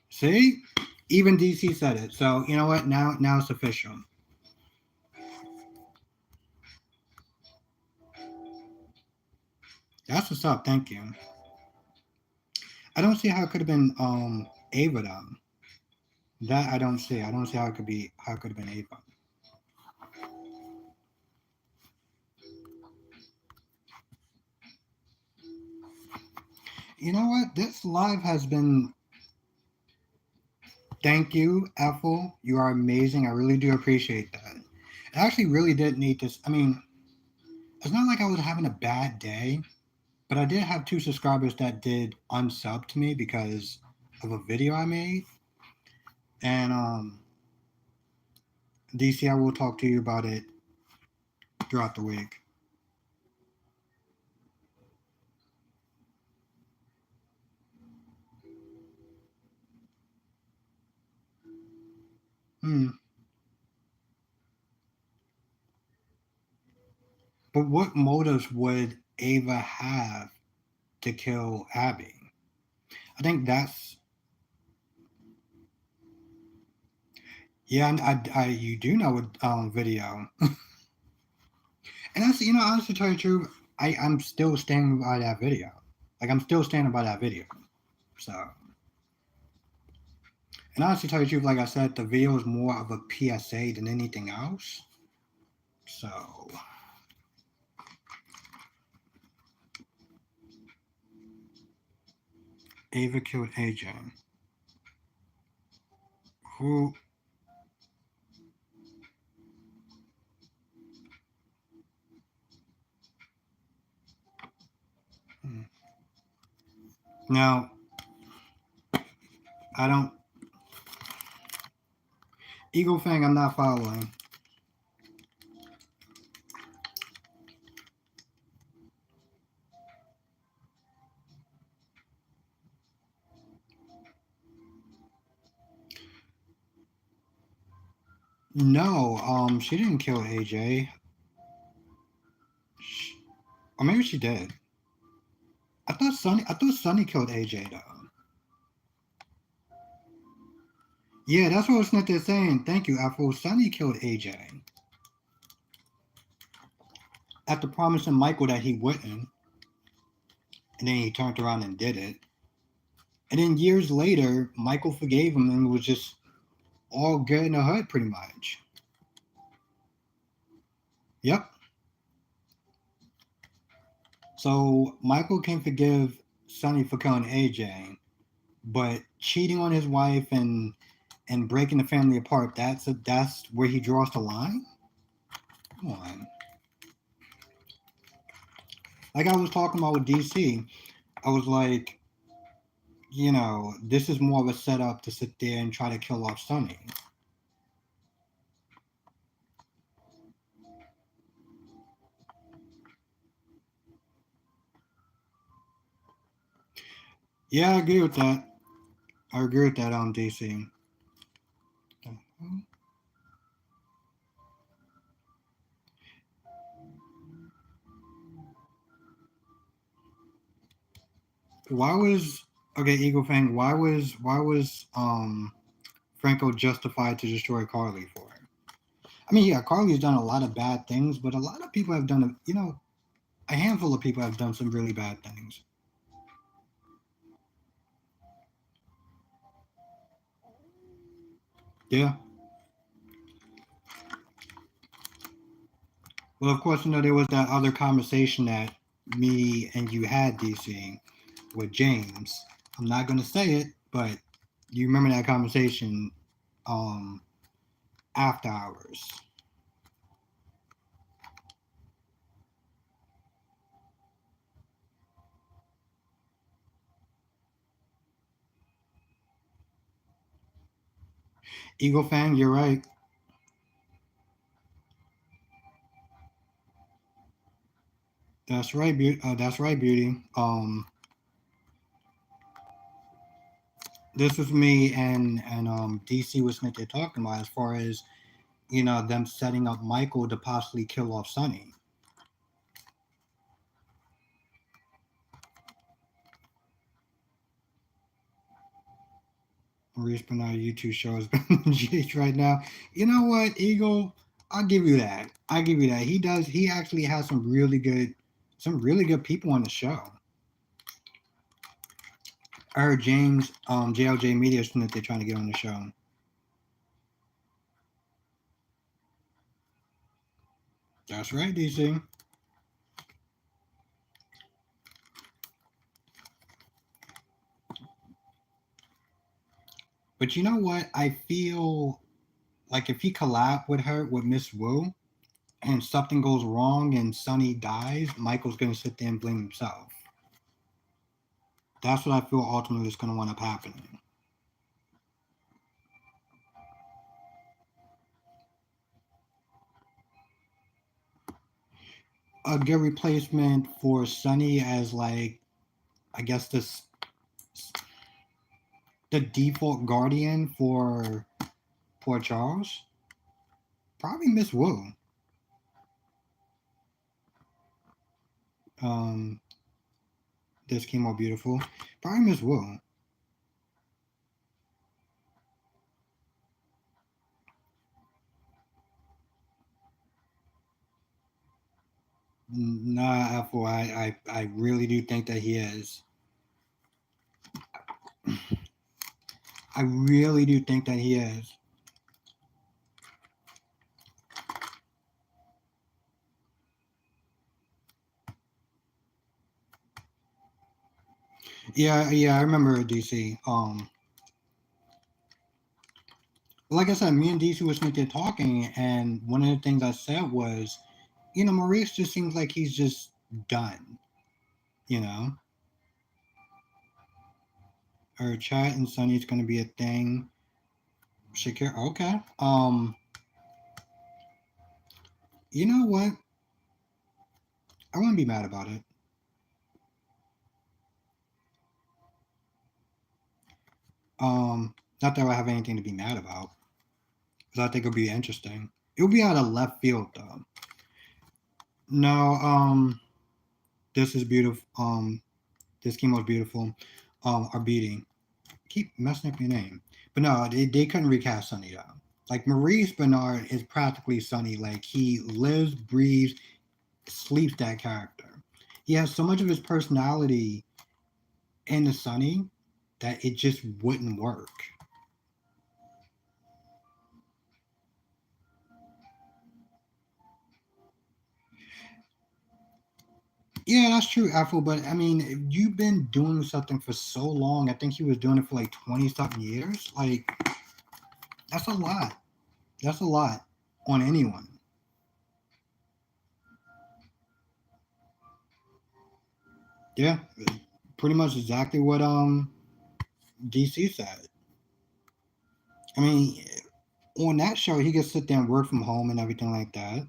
See? Even DC said it. So, you know what? Now it's official. That's what's up. Thank you. I don't see how it could have been Ava though. That I don't see. I don't see how it could have been Ava. You know what? This live has been. Thank you, Ethel. You are amazing. I really do appreciate that. I actually really did need this. I mean, it's not like I was having a bad day, but I did have two subscribers that did unsub to me because of a video I made. And DC, I will talk to you about it throughout the week. Hmm. But what motives would Ava have to kill Abby? I think that's yeah. You do know a video, and that's honestly, to tell you the truth, I'm still standing by that video. Like I'm still standing by that video. So, and honestly, to tell you the truth, like I said, the video is more of a PSA than anything else. So, Ava killed AJ. Who? Hmm. Now, I don't. Eagle Fang, I'm not following. No, she didn't kill AJ. Sh Or maybe she did. I thought Sunny killed AJ though. Yeah, that's what Snitch saying. Thank you, Afro. Sunny killed AJ after promising Michael that he wouldn't, and then he turned around and did it. And then years later, Michael forgave him and was just all good in the hood, pretty much. Yep. So Michael can forgive Sonny for killing AJ, but cheating on his wife and breaking the family apart, that's where he draws the line. Come on. Like I was talking about with DC, I was like, this is more of a setup to sit there and try to kill off Sonny. Yeah, I agree with that. I agree with that on DC. Why was okay, Eagle Fang? Why was Franco justified to destroy Carly for it? I mean, yeah, Carly's done a lot of bad things, but a lot of people have done, a handful of people have done some really bad things. Yeah. Well, of course, there was that other conversation that me and you had, DC, with James. I'm not going to say it, but you remember that conversation um, after hours. Eagle Fang, you're right. That's right, Beauty. That's right, Beauty. This was me and DC was Smith. They're talking about as far as them setting up Michael to possibly kill off Sonny. Maurice Bernard YouTube show is GH right now. You know what, Eagle? I'll give you that. I give you that. He does. He actually has some really good people on the show. I heard James, JLJ Media, that they're trying to get on the show. That's right, DC. But you know what? I feel like if he collab with her with Miss Wu, and something goes wrong and Sonny dies, Michael's gonna sit there and blame himself. That's what I feel ultimately is gonna wind up happening. A good replacement for Sonny as like I guess this the default guardian for poor Charles. Probably Miss Wu. Um, this came out beautiful. Probably Miss Wu. Nah, Apple. I really do think that he is. I really do think that he is. Yeah, yeah, I remember DC. Like I said, me and DC was sitting there talking, and one of the things I said was, Maurice just seems like he's just done. You know, her chat and Sunny's going to be a thing. Shakira, okay. You know what? I wouldn't be mad about it. Not that I have anything to be mad about. because I think it'll be interesting. It'll be out of left field though. No, this is beautiful. This chemo's beautiful. Are beating. Keep messing up your name, but no, they couldn't recast Sonny though. Like Maurice Bernard is practically Sonny. Like he lives, breathes, sleeps that character. He has so much of his personality in the Sonny that it just wouldn't work. Yeah, that's true, Apple. But I mean, you've been doing something for so long. I think he was doing it for like 20 something years. Like, that's a lot. That's a lot on anyone. Yeah, pretty much exactly what DC said. I mean, on that show, he could sit there and work from home and everything like that.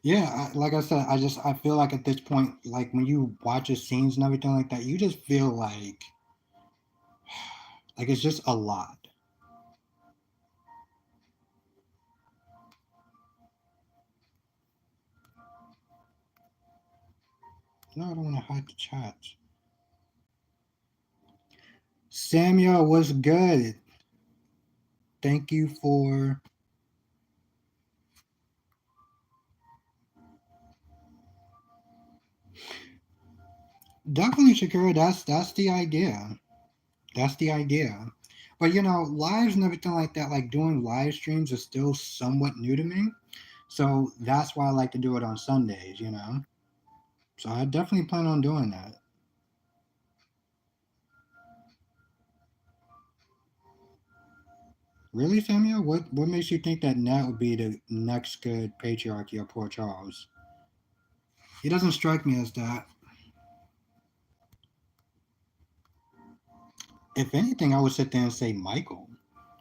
Yeah, like I said, I feel like at this point, like when you watch his scenes and everything like that, you just feel like it's just a lot. No, I don't want to hide the chats. Samuel was good. Thank you for definitely Shakira. That's the idea. That's the idea. But you know, lives and everything like that, like doing live streams is still somewhat new to me. So that's why I like to do it on Sundays, you know? So I definitely plan on doing that. Really, Samuel? What makes you think that Nat would be the next good patriarchy of Port Charles? He doesn't strike me as that. If anything, I would sit there and say Michael.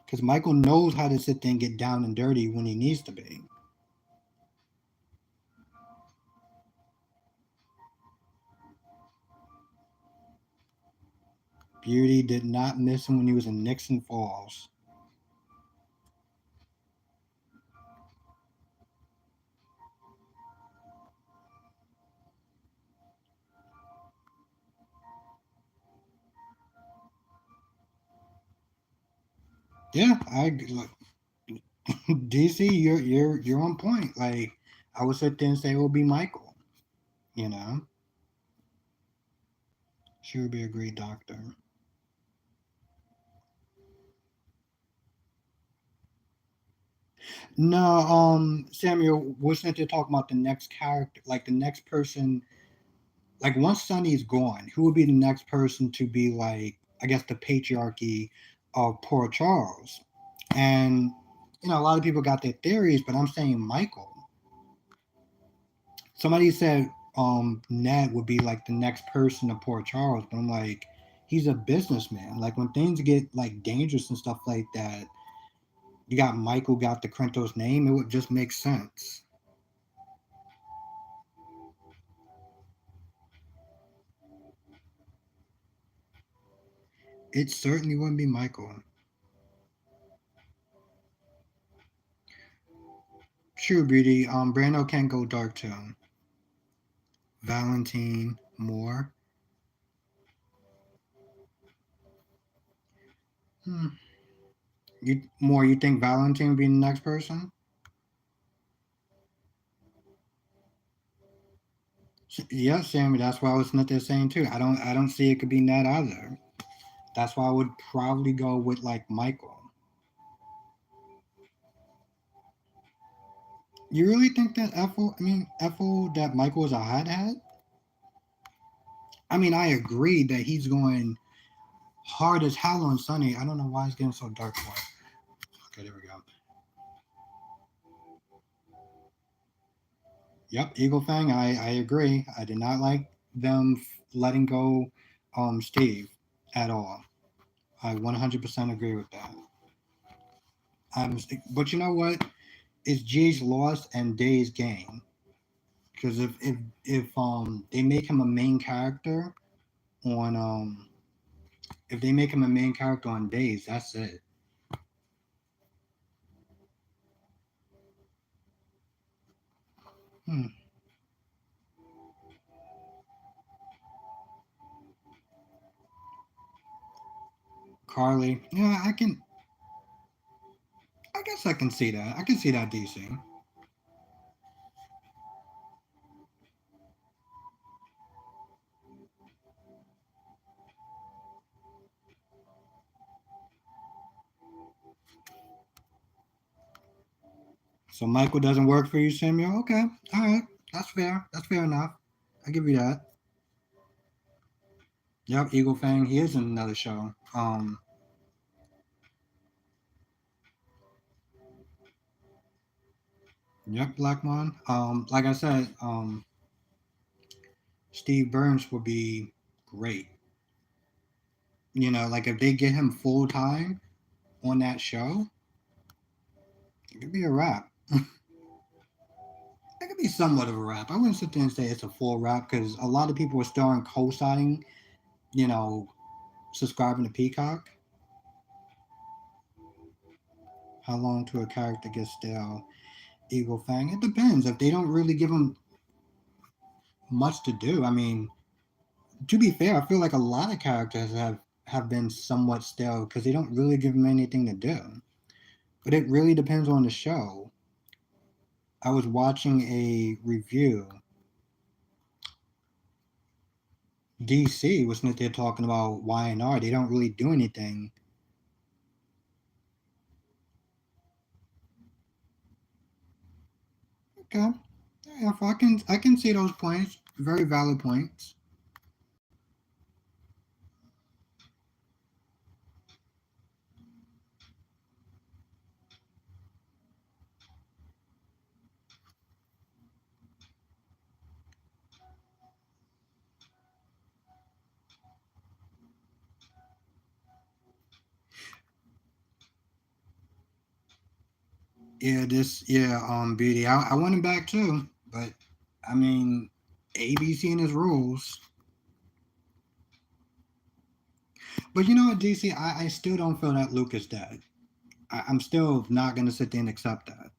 Because Michael knows how to sit there and get down and dirty when he needs to be. Beauty did not miss him when he was in Nixon Falls. Yeah, I look, DC. You're on point. Like I would sit there and say it will be Michael. You know, she would be a great doctor. No, Samuel, we're sitting there talking about the next character, like the next person. Like once Sonny's gone, who would be the next person to be like, I guess, the patriarchy of Port Charles? And you know, a lot of people got their theories, but I'm saying Michael. Somebody said Ned would be like the next person to Port Charles, but I'm like, he's a businessman. Like when things get like dangerous and stuff like that, you got Michael got the Krentos name, it would just make sense. It certainly wouldn't be Michael. True beauty. Brando can go dark too. Valentine Moore. Hmm. You more? You think Valentine would be the next person? Yeah, Sammy. That's why I was not there saying too. I don't see it could be Ned either. That's why I would probably go with like Michael. You really think that Ethel, that Michael is a hothead? I mean, I agree that he's going hard as hell on Sunny. I don't know why it's getting so dark for it. Okay, there we go. Yep, Eagle Fang, I agree. I did not like them letting go Steve at all. I 100% agree with that. But you know what? It's G's loss and Day's gain. Because if they make him a main character, on if they make him a main character on Days, that's it. Hmm. Carly, yeah, I guess I can see that. I can see that DC. So Michael doesn't work for you, Samuel. Okay, all right, that's fair. That's fair enough. I give you that. Yep, Eagle Fang. He is in another show. Yep, Blackmon. Like I said, Steve Burns would be great. Like if they get him full time on that show, it could be a wrap. It could be somewhat of a wrap. I wouldn't sit there and say it's a full wrap because a lot of people are still on co-signing, you know, subscribing to Peacock. How long to a character gets stale? Eagle Fang. It depends. If they don't really give him much to do, I mean, to be fair, I feel like a lot of characters have been somewhat stale because they don't really give him anything to do. But it really depends on the show. I was watching a review. DC was not there talking about YNR. They don't really do anything. Okay, yeah, if I can see those points. Very valid points. Yeah, Beauty. I want him back too, but I mean, ABC and his rules. But you know what, DC, I still don't feel that Luke is dead. I'm still not gonna sit there and accept that.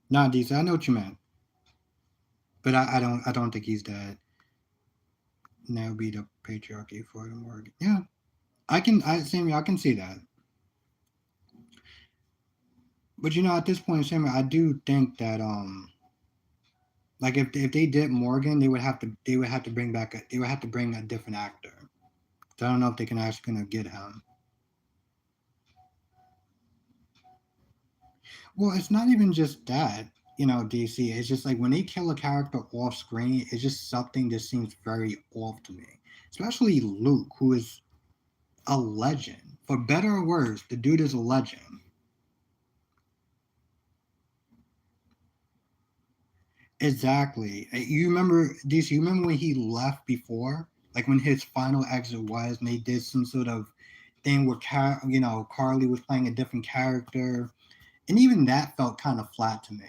Nah, DC, I know what you meant, but I don't think he's dead. Now be the patriarchy for the Morgan. Yeah, Samuel, I can see that. But at this point, Samuel, I do think that like if they did Morgan, they would have to bring a different actor. So I don't know if they can actually gonna get him. Well, it's not even just that, DC. It's just like when they kill a character off screen, it's just something that seems very off to me. Especially Luke, who is a legend. For better or worse, the dude is a legend. Exactly. You remember, DC, you remember when he left before? Like when his final exit was, and they did some sort of thing where, Carly was playing a different character. And even that felt kind of flat to me,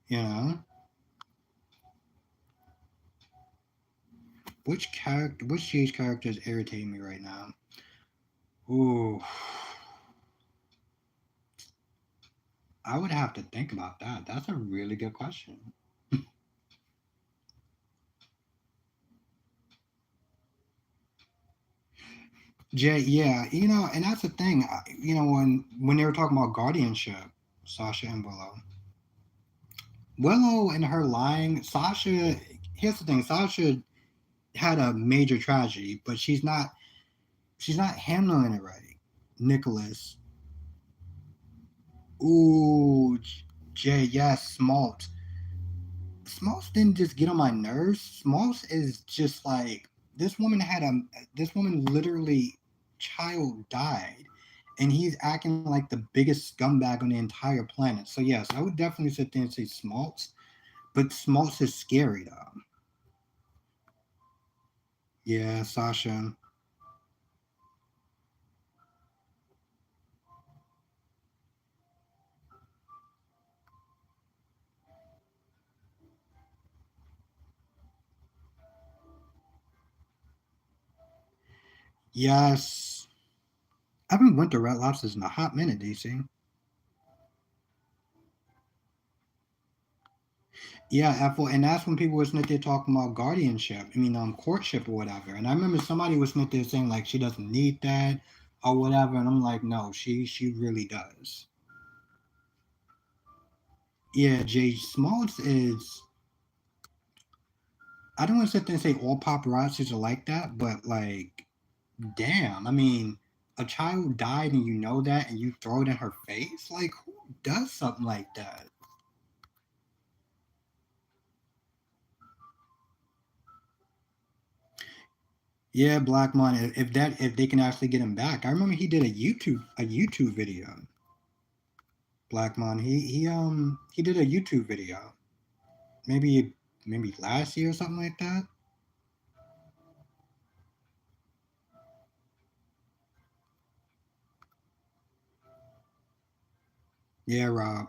you know? Which GH character is irritating me right now? Ooh, I would have to think about that. That's a really good question. Jay, yeah, and that's the thing. When they were talking about guardianship, Sasha and Willow and her lying, Sasha. Here's the thing: Sasha had a major tragedy, but she's not handling it right. Nicholas, ooh, Jay, yes, Smalt. Smalls didn't just get on my nerves. Smalls is just like this woman literally child died, and he's acting like the biggest scumbag on the entire planet. So yes, I would definitely sit there and say Smalls, but Smalls is scary though. Yeah, Sasha. Yes. I haven't went to Red Lobsters in a hot minute, DC. Yeah, Ethel, and that's when people was there talking about guardianship. I mean, courtship or whatever. And I remember somebody was there saying like she doesn't need that or whatever. And I'm like, no, she really does. Yeah, Jay Smalls is. I don't want to sit there and say all paparazzis are like that, but like, damn. I mean, a child died and you know that, and you throw it in her face. Like, who does something like that? Yeah, Black Mon. If they can actually get him back, I remember he did a YouTube video. Black Mon. He did a YouTube video. Maybe last year or something like that. Yeah, Rob.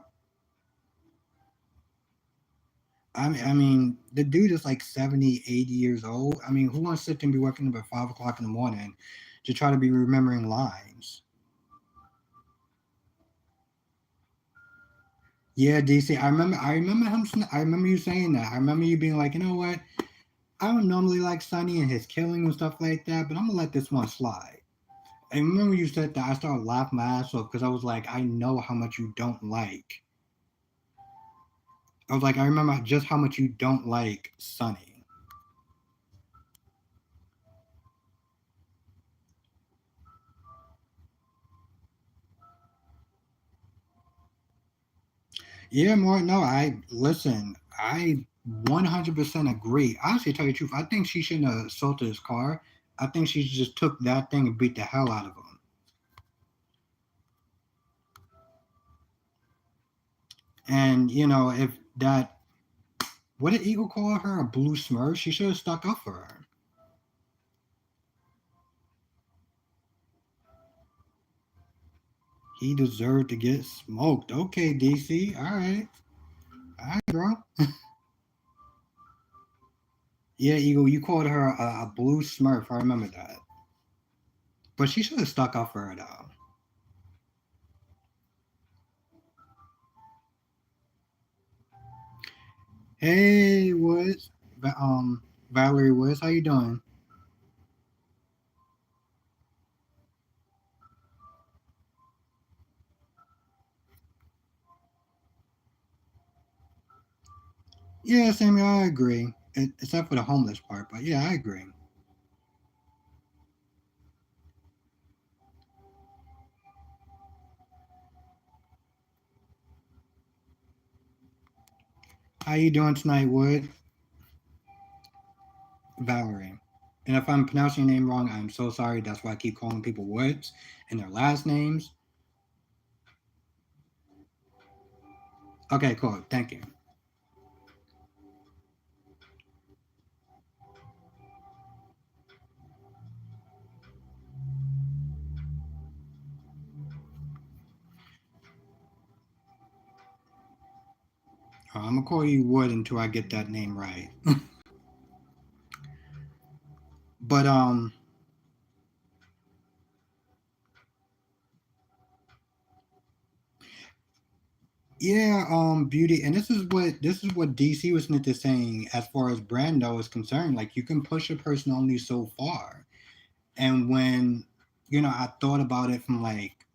I mean, the dude is like 70, 80 years old. I mean, who wants to sit there and be working up at 5 o'clock in the morning to try to be remembering lines? Yeah, DC. I remember him. I remember you saying that. I remember you being like, you know what? I don't normally like Sonny and his killing and stuff like that, but I'm gonna let this one slide. I remember you said that. I started laughing my ass off because I was like, I know how much you don't like. I was like, I remember just how much you don't like Sonny. Yeah, more. No, I listen. I 100% agree. Honestly, to tell you the truth, I think she shouldn't have assaulted his car. I think she just took that thing and beat the hell out of him. And if that, what did Eagle call her? A blue smurf? She should have stuck up for her. He deserved to get smoked. Okay, DC. All right, bro. Yeah, Eagle, you called her a blue smurf. I remember that. But she should have stuck up for her though. Hey, Woods. Valerie Woods, how you doing? Yeah, Samuel, I agree. Except for the homeless part, but yeah, I agree. How you doing tonight, Wood? Valerie. And if I'm pronouncing your name wrong, I'm so sorry. That's why I keep calling people Woods and their last names. Okay, cool. Thank you. I'm gonna call you Wood until I get that name right. But yeah, beauty, and this is what DC was meant to saying as far as Brando is concerned. Like you can push a person only so far, and when I thought about it from like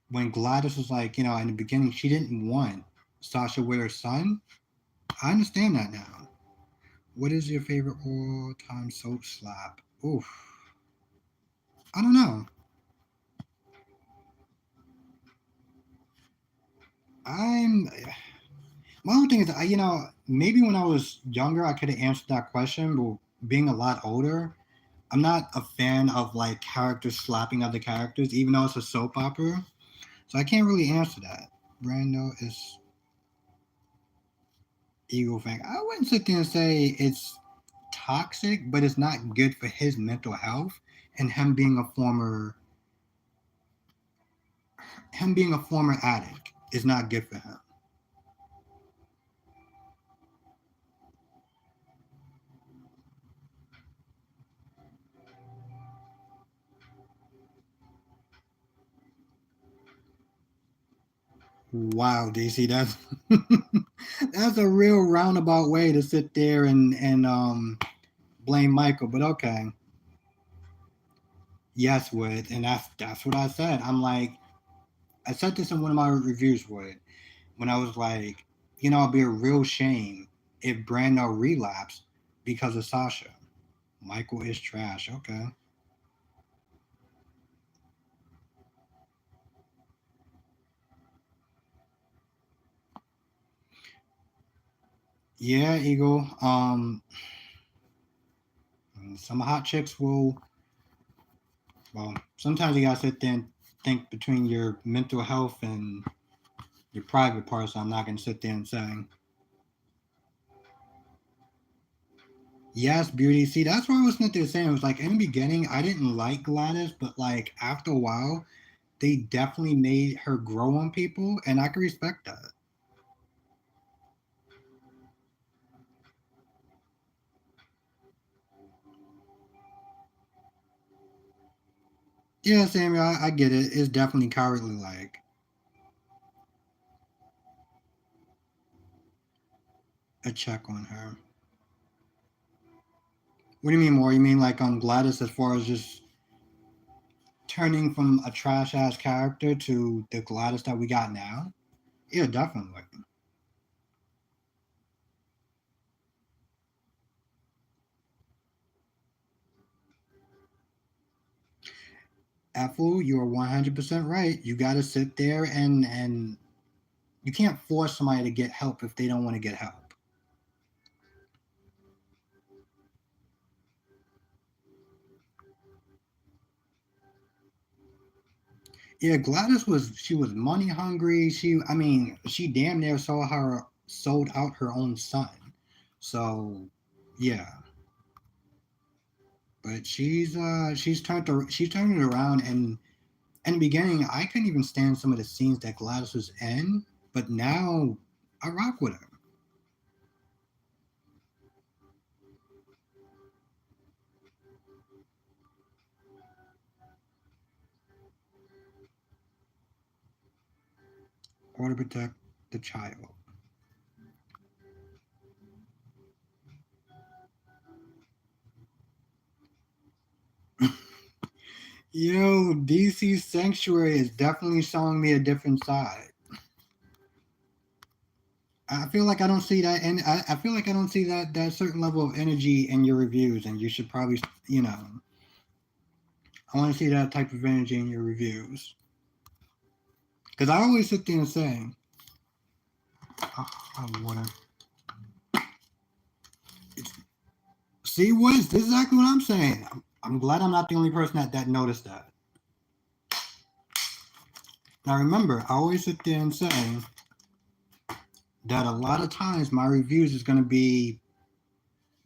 when Gladys was like, in the beginning, she didn't want Sasha with her son. I understand that now. What is your favorite all-time soap slap? Oof, I don't know. I'm My only thing is, maybe when I was younger, I could have answered that question, but being a lot older, I'm not a fan of like characters slapping other characters, even though it's a soap opera. So I can't really answer that. Brando is Eagle fan. I wouldn't sit there and say it's toxic, but it's not good for his mental health. And him being a former addict is not good for him. Wow, DC, that's that's a real roundabout way to sit there and blame Michael, but okay. Yes, Wood, and that's what I said. I'm like, I said this in one of my reviews, Wood, when I was like, it'd be a real shame if Brando relapsed because of Sasha. Michael is trash. Okay. Yeah, Eagle. Some hot chicks will. Well, sometimes you gotta sit there and think between your mental health and your private parts. So I'm not gonna sit there and say yes, beauty. See, that's what I was sitting there saying. It was like in the beginning, I didn't like Gladys, but like after a while, they definitely made her grow on people, and I can respect that. Yeah, Samuel, I get it. It's definitely cowardly like a check on her. What do you mean more? You mean like on Gladys as far as just turning from a trash ass character to the Gladys that we got now? Yeah, definitely. Ethel, you are 100% right. You got to sit there and you can't force somebody to get help if they don't want to get help. Yeah, Gladys was she was money hungry. I mean, she damn near sold out her own son. So, yeah, but she's turned it around. And in the beginning, I couldn't even stand some of the scenes that Gladys was in, but now I rock with her. Or to protect the child. Yo, DC Sanctuary is definitely showing me a different side. I feel like I don't see that, and I feel like I don't see that certain level of energy in your reviews, and you should probably, I want to see that type of energy in your reviews. Because I always sit there and say, oh, water. See what is this is exactly what I'm saying. I'm glad I'm not the only person that noticed that. Now remember, I always sit there and say that a lot of times my reviews is gonna be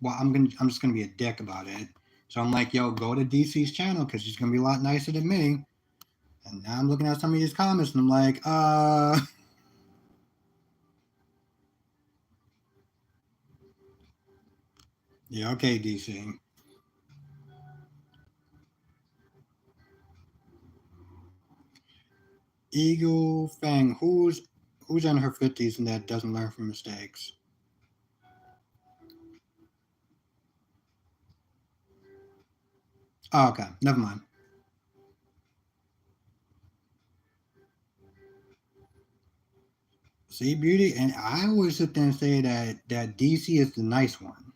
well, I'm just gonna be a dick about it. So I'm like, yo, go to DC's channel because he's gonna be a lot nicer than me. And now I'm looking at some of these comments and I'm like, yeah, okay, DC. Eagle Fang, who's in her 50s and that doesn't learn from mistakes? Oh, okay, never mind. See, beauty, and I always sit there and say that DC is the nice one.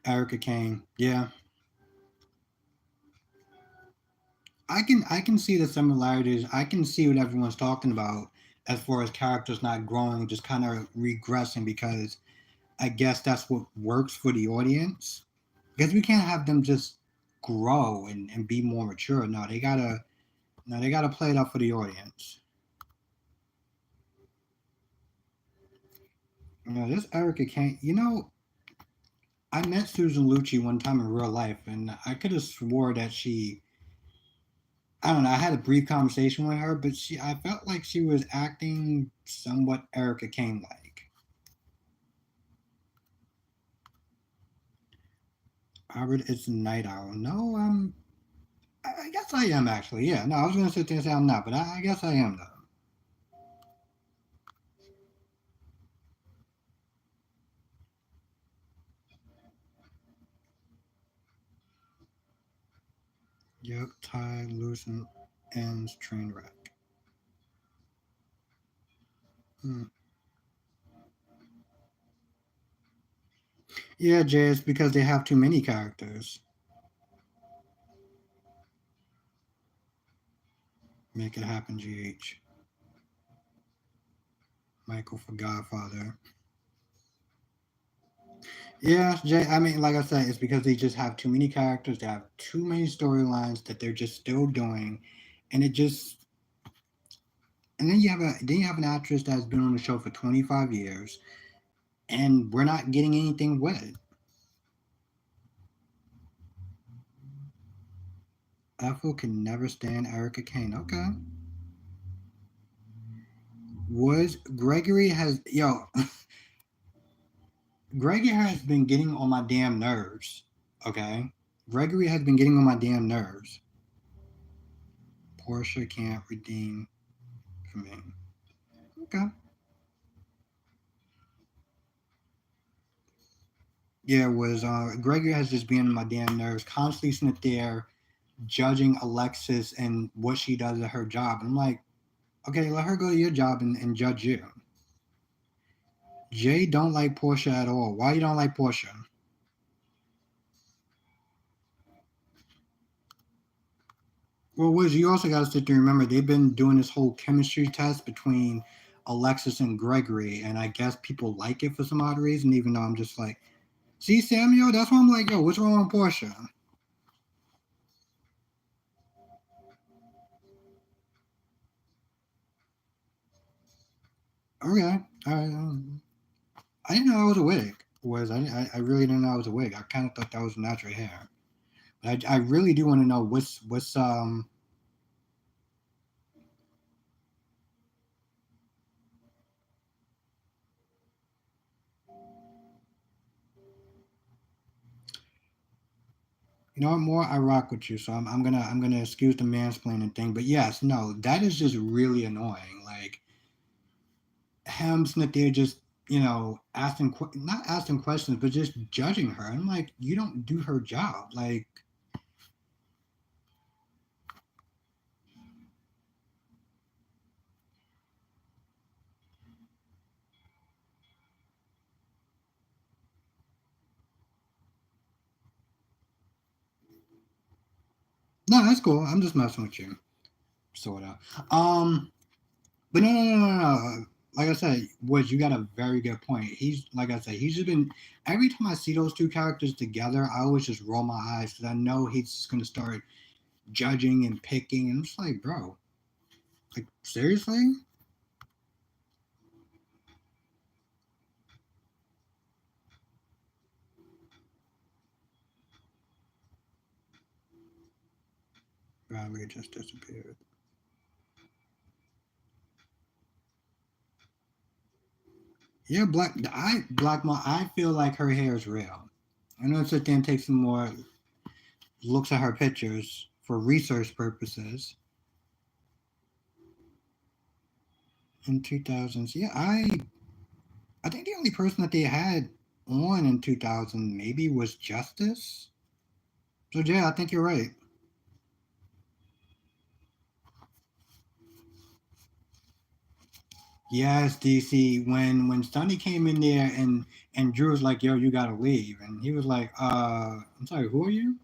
Erica Kane, yeah, I can see the similarities. I can see what everyone's talking about as far as characters not growing, just kind of regressing because I guess that's what works for the audience. Because we can't have them just grow and be more mature. No, they gotta play it up for the audience. This Erica Kane. I met Susan Lucci one time in real life, and I could have swore that I don't know. I had a brief conversation with her, but I felt like she was acting somewhat Erica Kane like. Albert, it's Night Owl. No, I guess I am actually. Yeah, no, I was gonna sit there and say I'm not, but I guess I am though. Yep, tie loose and ends train wreck. Hmm. Yeah, Jay, it's because they have too many characters. Make it happen, GH. Michael for Godfather. Yeah, Jay. I mean, like I said, it's because they just have too many characters. They have too many storylines that they're just still doing, and it just. And then you have an actress that's been on the show for 25 years, and we're not getting anything with it. Ethel can never stand Erica Kane. Okay. Was Gregory has yo Gregory has been getting on my damn nerves. Okay. Gregory has been getting on my damn nerves. Portia can't redeem for me. Okay. Yeah, it was Gregory has just been on my damn nerves, constantly sitting there judging Alexis and what she does at her job. And I'm like, okay, let her go to your job and judge you. Jay don't like Portia at all. Why you don't like Portia? Well, Wiz, you also got to sit there and remember they've been doing this whole chemistry test between Alexis and Gregory, and I guess people like it for some odd reason, even though I'm just like, see, Samuel, that's why I'm like, yo, what's wrong with Portia? Okay, all right. I didn't know I was a wig. I really didn't know I was a wig. I kind of thought that was natural hair. But I really do want to know what's you know what more I rock with you, so I'm gonna excuse the mansplaining thing, but yes, no, that is just really annoying. Like him sitting there just asking not asking questions, but just judging her. I'm like, you don't do her job. Like, no, that's cool. I'm just messing with you, sort of. But no. Like I said, Woods, you got a very good point. He's like I said, he's just been every time I see those two characters together, I always just roll my eyes because I know he's just gonna start judging and picking, and I'm just like, bro, like seriously? Bradley just disappeared. Yeah, Black Mom. I feel like her hair is real. I know sit there and take some more looks at her pictures for research purposes in 2000s. Yeah, I think the only person that they had on in 2000 maybe was Justice. So yeah, I think you're right. Yes, DC. When Sonny came in there and Drew was like, "Yo, you gotta leave," and he was like, I'm sorry, who are you?"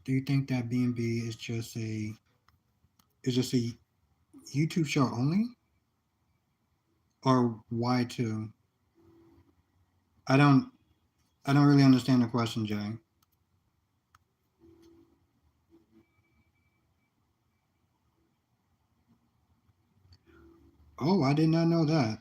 Do you think that B&B is just a YouTube show only, or why too? I don't I don't really understand the question, Jay. Oh, I did not know that.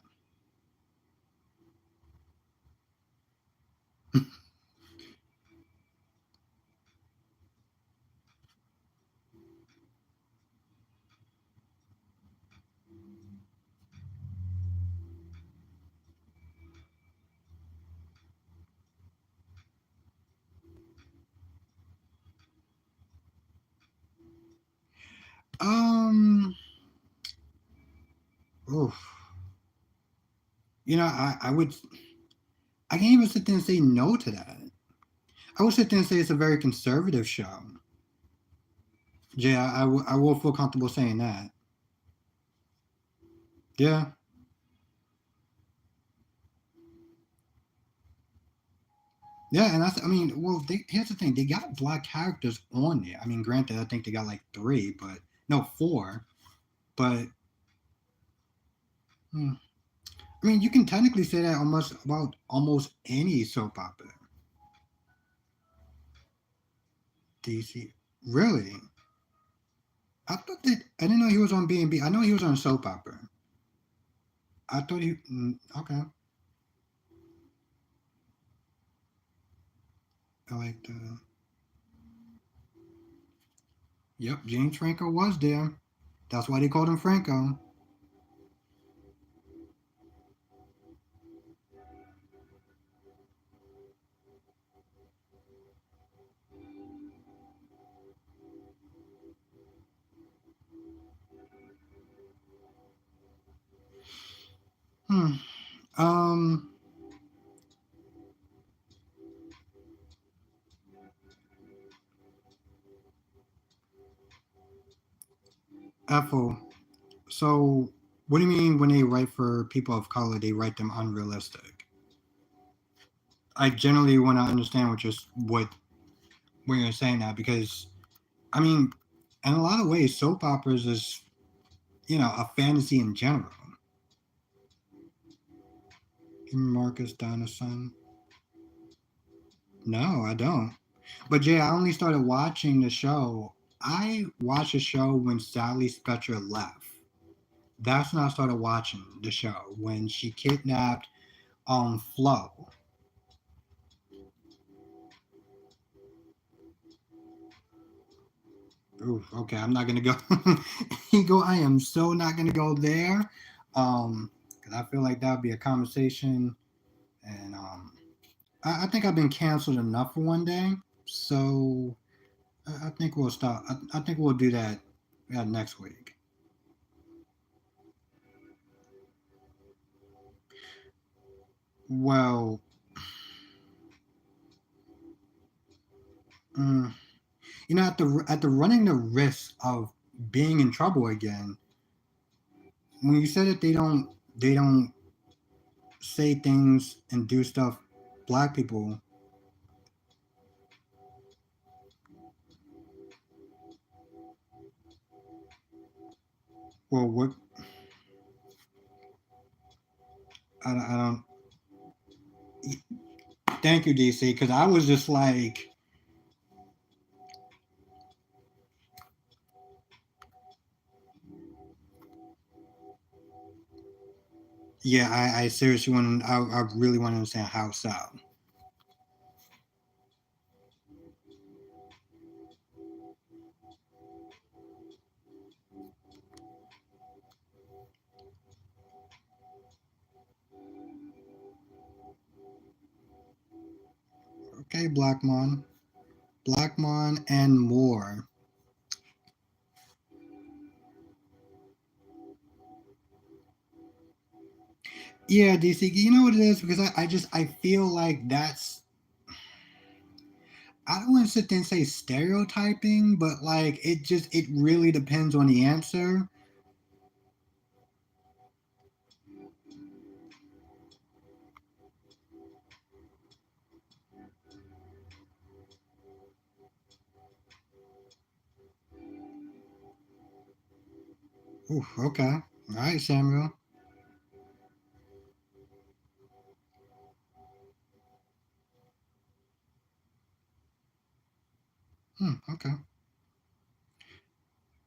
Um, oof. I would. I can't even sit there and say no to that. I would sit there and say it's a very conservative show. Yeah, I will feel comfortable saying that. Yeah, yeah, and that's. I mean, well, here's the thing: they got black characters on there. I mean, granted, I think they got like three, but no, four. But hmm, I mean, you can technically say that almost about almost any soap opera. DC, really? I thought that I didn't know he was on B&B. I know he was on soap opera. I thought he. Okay, I like the. Yep, James Franco was there. That's why they called him Franco. Hmm. Um. Ethel. So, what do you mean when they write for people of color? They write them unrealistic. I generally want to understand what when you're saying that because I mean, in a lot of ways, soap operas is a fantasy in general. Marcus Donaldson. No, I don't. But Jay, I only started watching the show. I watched the show when Sally Spectre left. That's when I started watching the show when she kidnapped Flo. Ooh, okay, I'm not gonna go. Ego, I am so not gonna go there, because I feel like that would be a conversation, and I think I've been canceled enough for one day, so I think we'll stop. I think we'll do that next week. Well, mm, at the running the risk of being in trouble again, when you said that they don't say things and do stuff black people. Well, what I don't. Thank you, DC, because I was just like, yeah, I seriously want. I really want to understand how so. Okay, Blackmon, and more. Yeah, DC, you know what it is because I feel like that's. I don't want to sit there and say stereotyping, but like it really depends on the answer. Ooh, okay, all right, Samuel. Okay.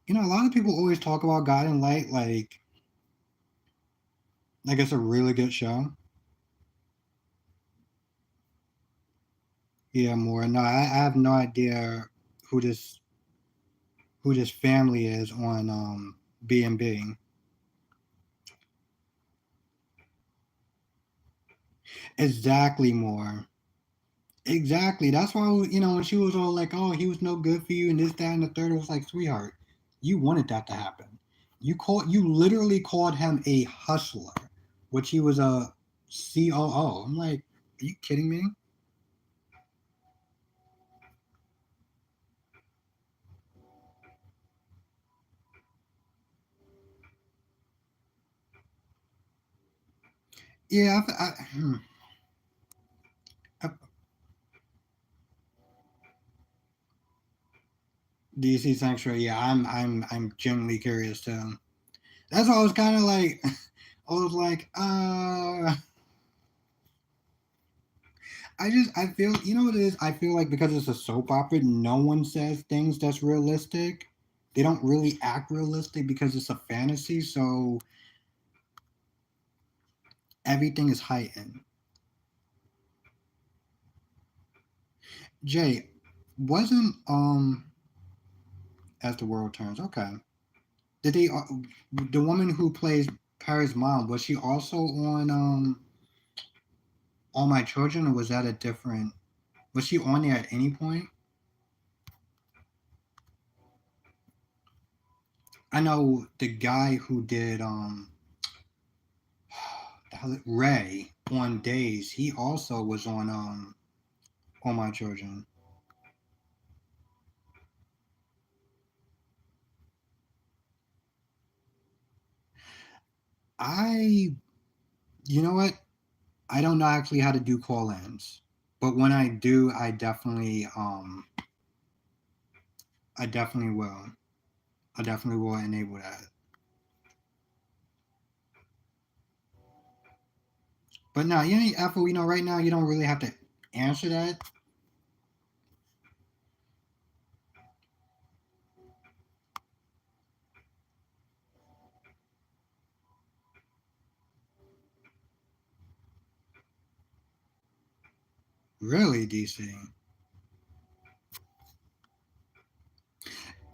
A lot of people always talk about God and Light like it's a really good show. Yeah, more. No, I have no idea who this who this family is on B&B. Exactly, more. Exactly. That's why when she was all like, "Oh, he was no good for you," and this, that, and the third, it was like, sweetheart, You wanted that to happen. You literally called him a hustler, which he was a COO. I'm like, are you kidding me? Yeah, I, DC Sanctuary. Yeah, I'm genuinely curious too. That's why I was kind of like, I was like, I feel, you know what it is? I feel like because it's a soap opera, no one says things that's realistic. They don't really act realistic because it's a fantasy, so everything is heightened. Jay, wasn't as the world turns. Okay, did they the woman who plays Paris mom, was she also on All My Children, or was that a different? Was she on there at any point? I know the guy who did Ray on Days. He also was on All My Children. I you know what? I don't know actually how to do call-ins, but when I do, I definitely will. I definitely will enable that. But no, you know, Apple, right now you don't really have to answer that. Really, DC.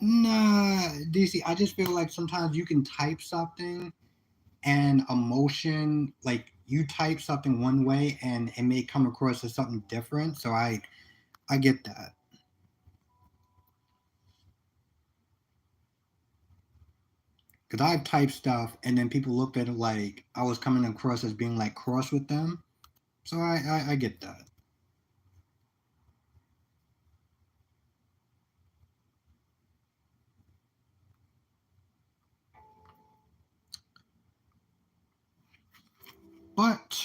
Nah, DC. I just feel like sometimes you can type something and emotion, like you type something one way and it may come across as something different. So I get that. Because I've typed stuff and then people looked at it like I was coming across as being like cross with them. So I get that. But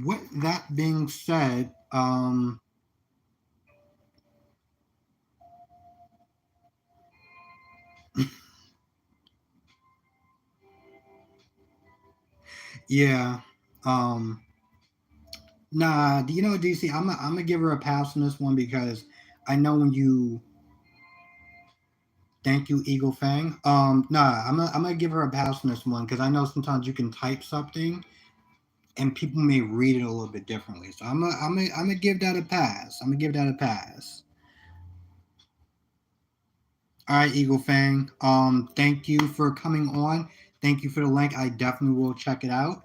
with that being said, yeah, um, nah, DC, I'm gonna give her a pass on this one because I know when you thank you, Eagle Fang. Nah, I'm gonna give her a pass on this one because I know sometimes you can type something and people may read it a little bit differently. So I'm gonna give that a pass. I'm gonna give that a pass. All right, Eagle Fang. Thank you for coming on. Thank you for the link. I definitely will check it out.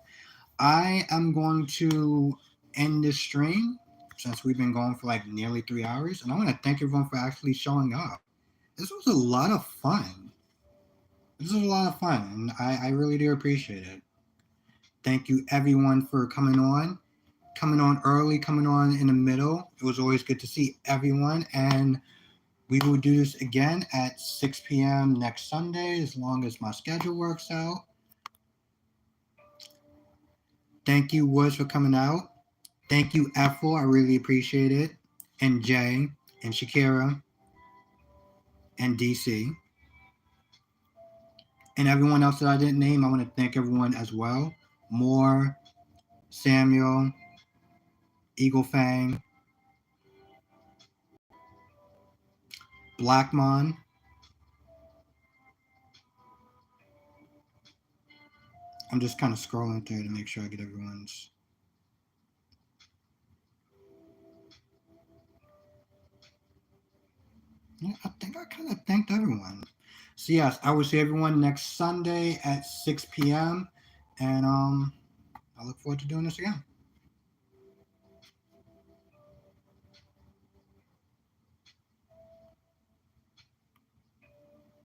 I am going to end this stream since we've been going for like nearly 3 hours, and I want to thank everyone for actually showing up. This was a lot of fun. This was a lot of fun, and I really do appreciate it. Thank you, everyone, for coming on early, coming on in the middle. It was always good to see everyone, and we will do this again at 6 p.m. next Sunday, as long as my schedule works out. Thank you, Woods, for coming out. Thank you, Ethel. I really appreciate it. And Jay, and Shakira, and DC, and everyone else that I didn't name. I want to thank everyone as well. Moore, Samuel, Eagle Fang, Blackmon. I'm just kind of scrolling through to make sure I get everyone's. Yeah, I think I kind of thanked everyone. So yes, I will see everyone next Sunday at 6 p.m. And I look forward to doing this again.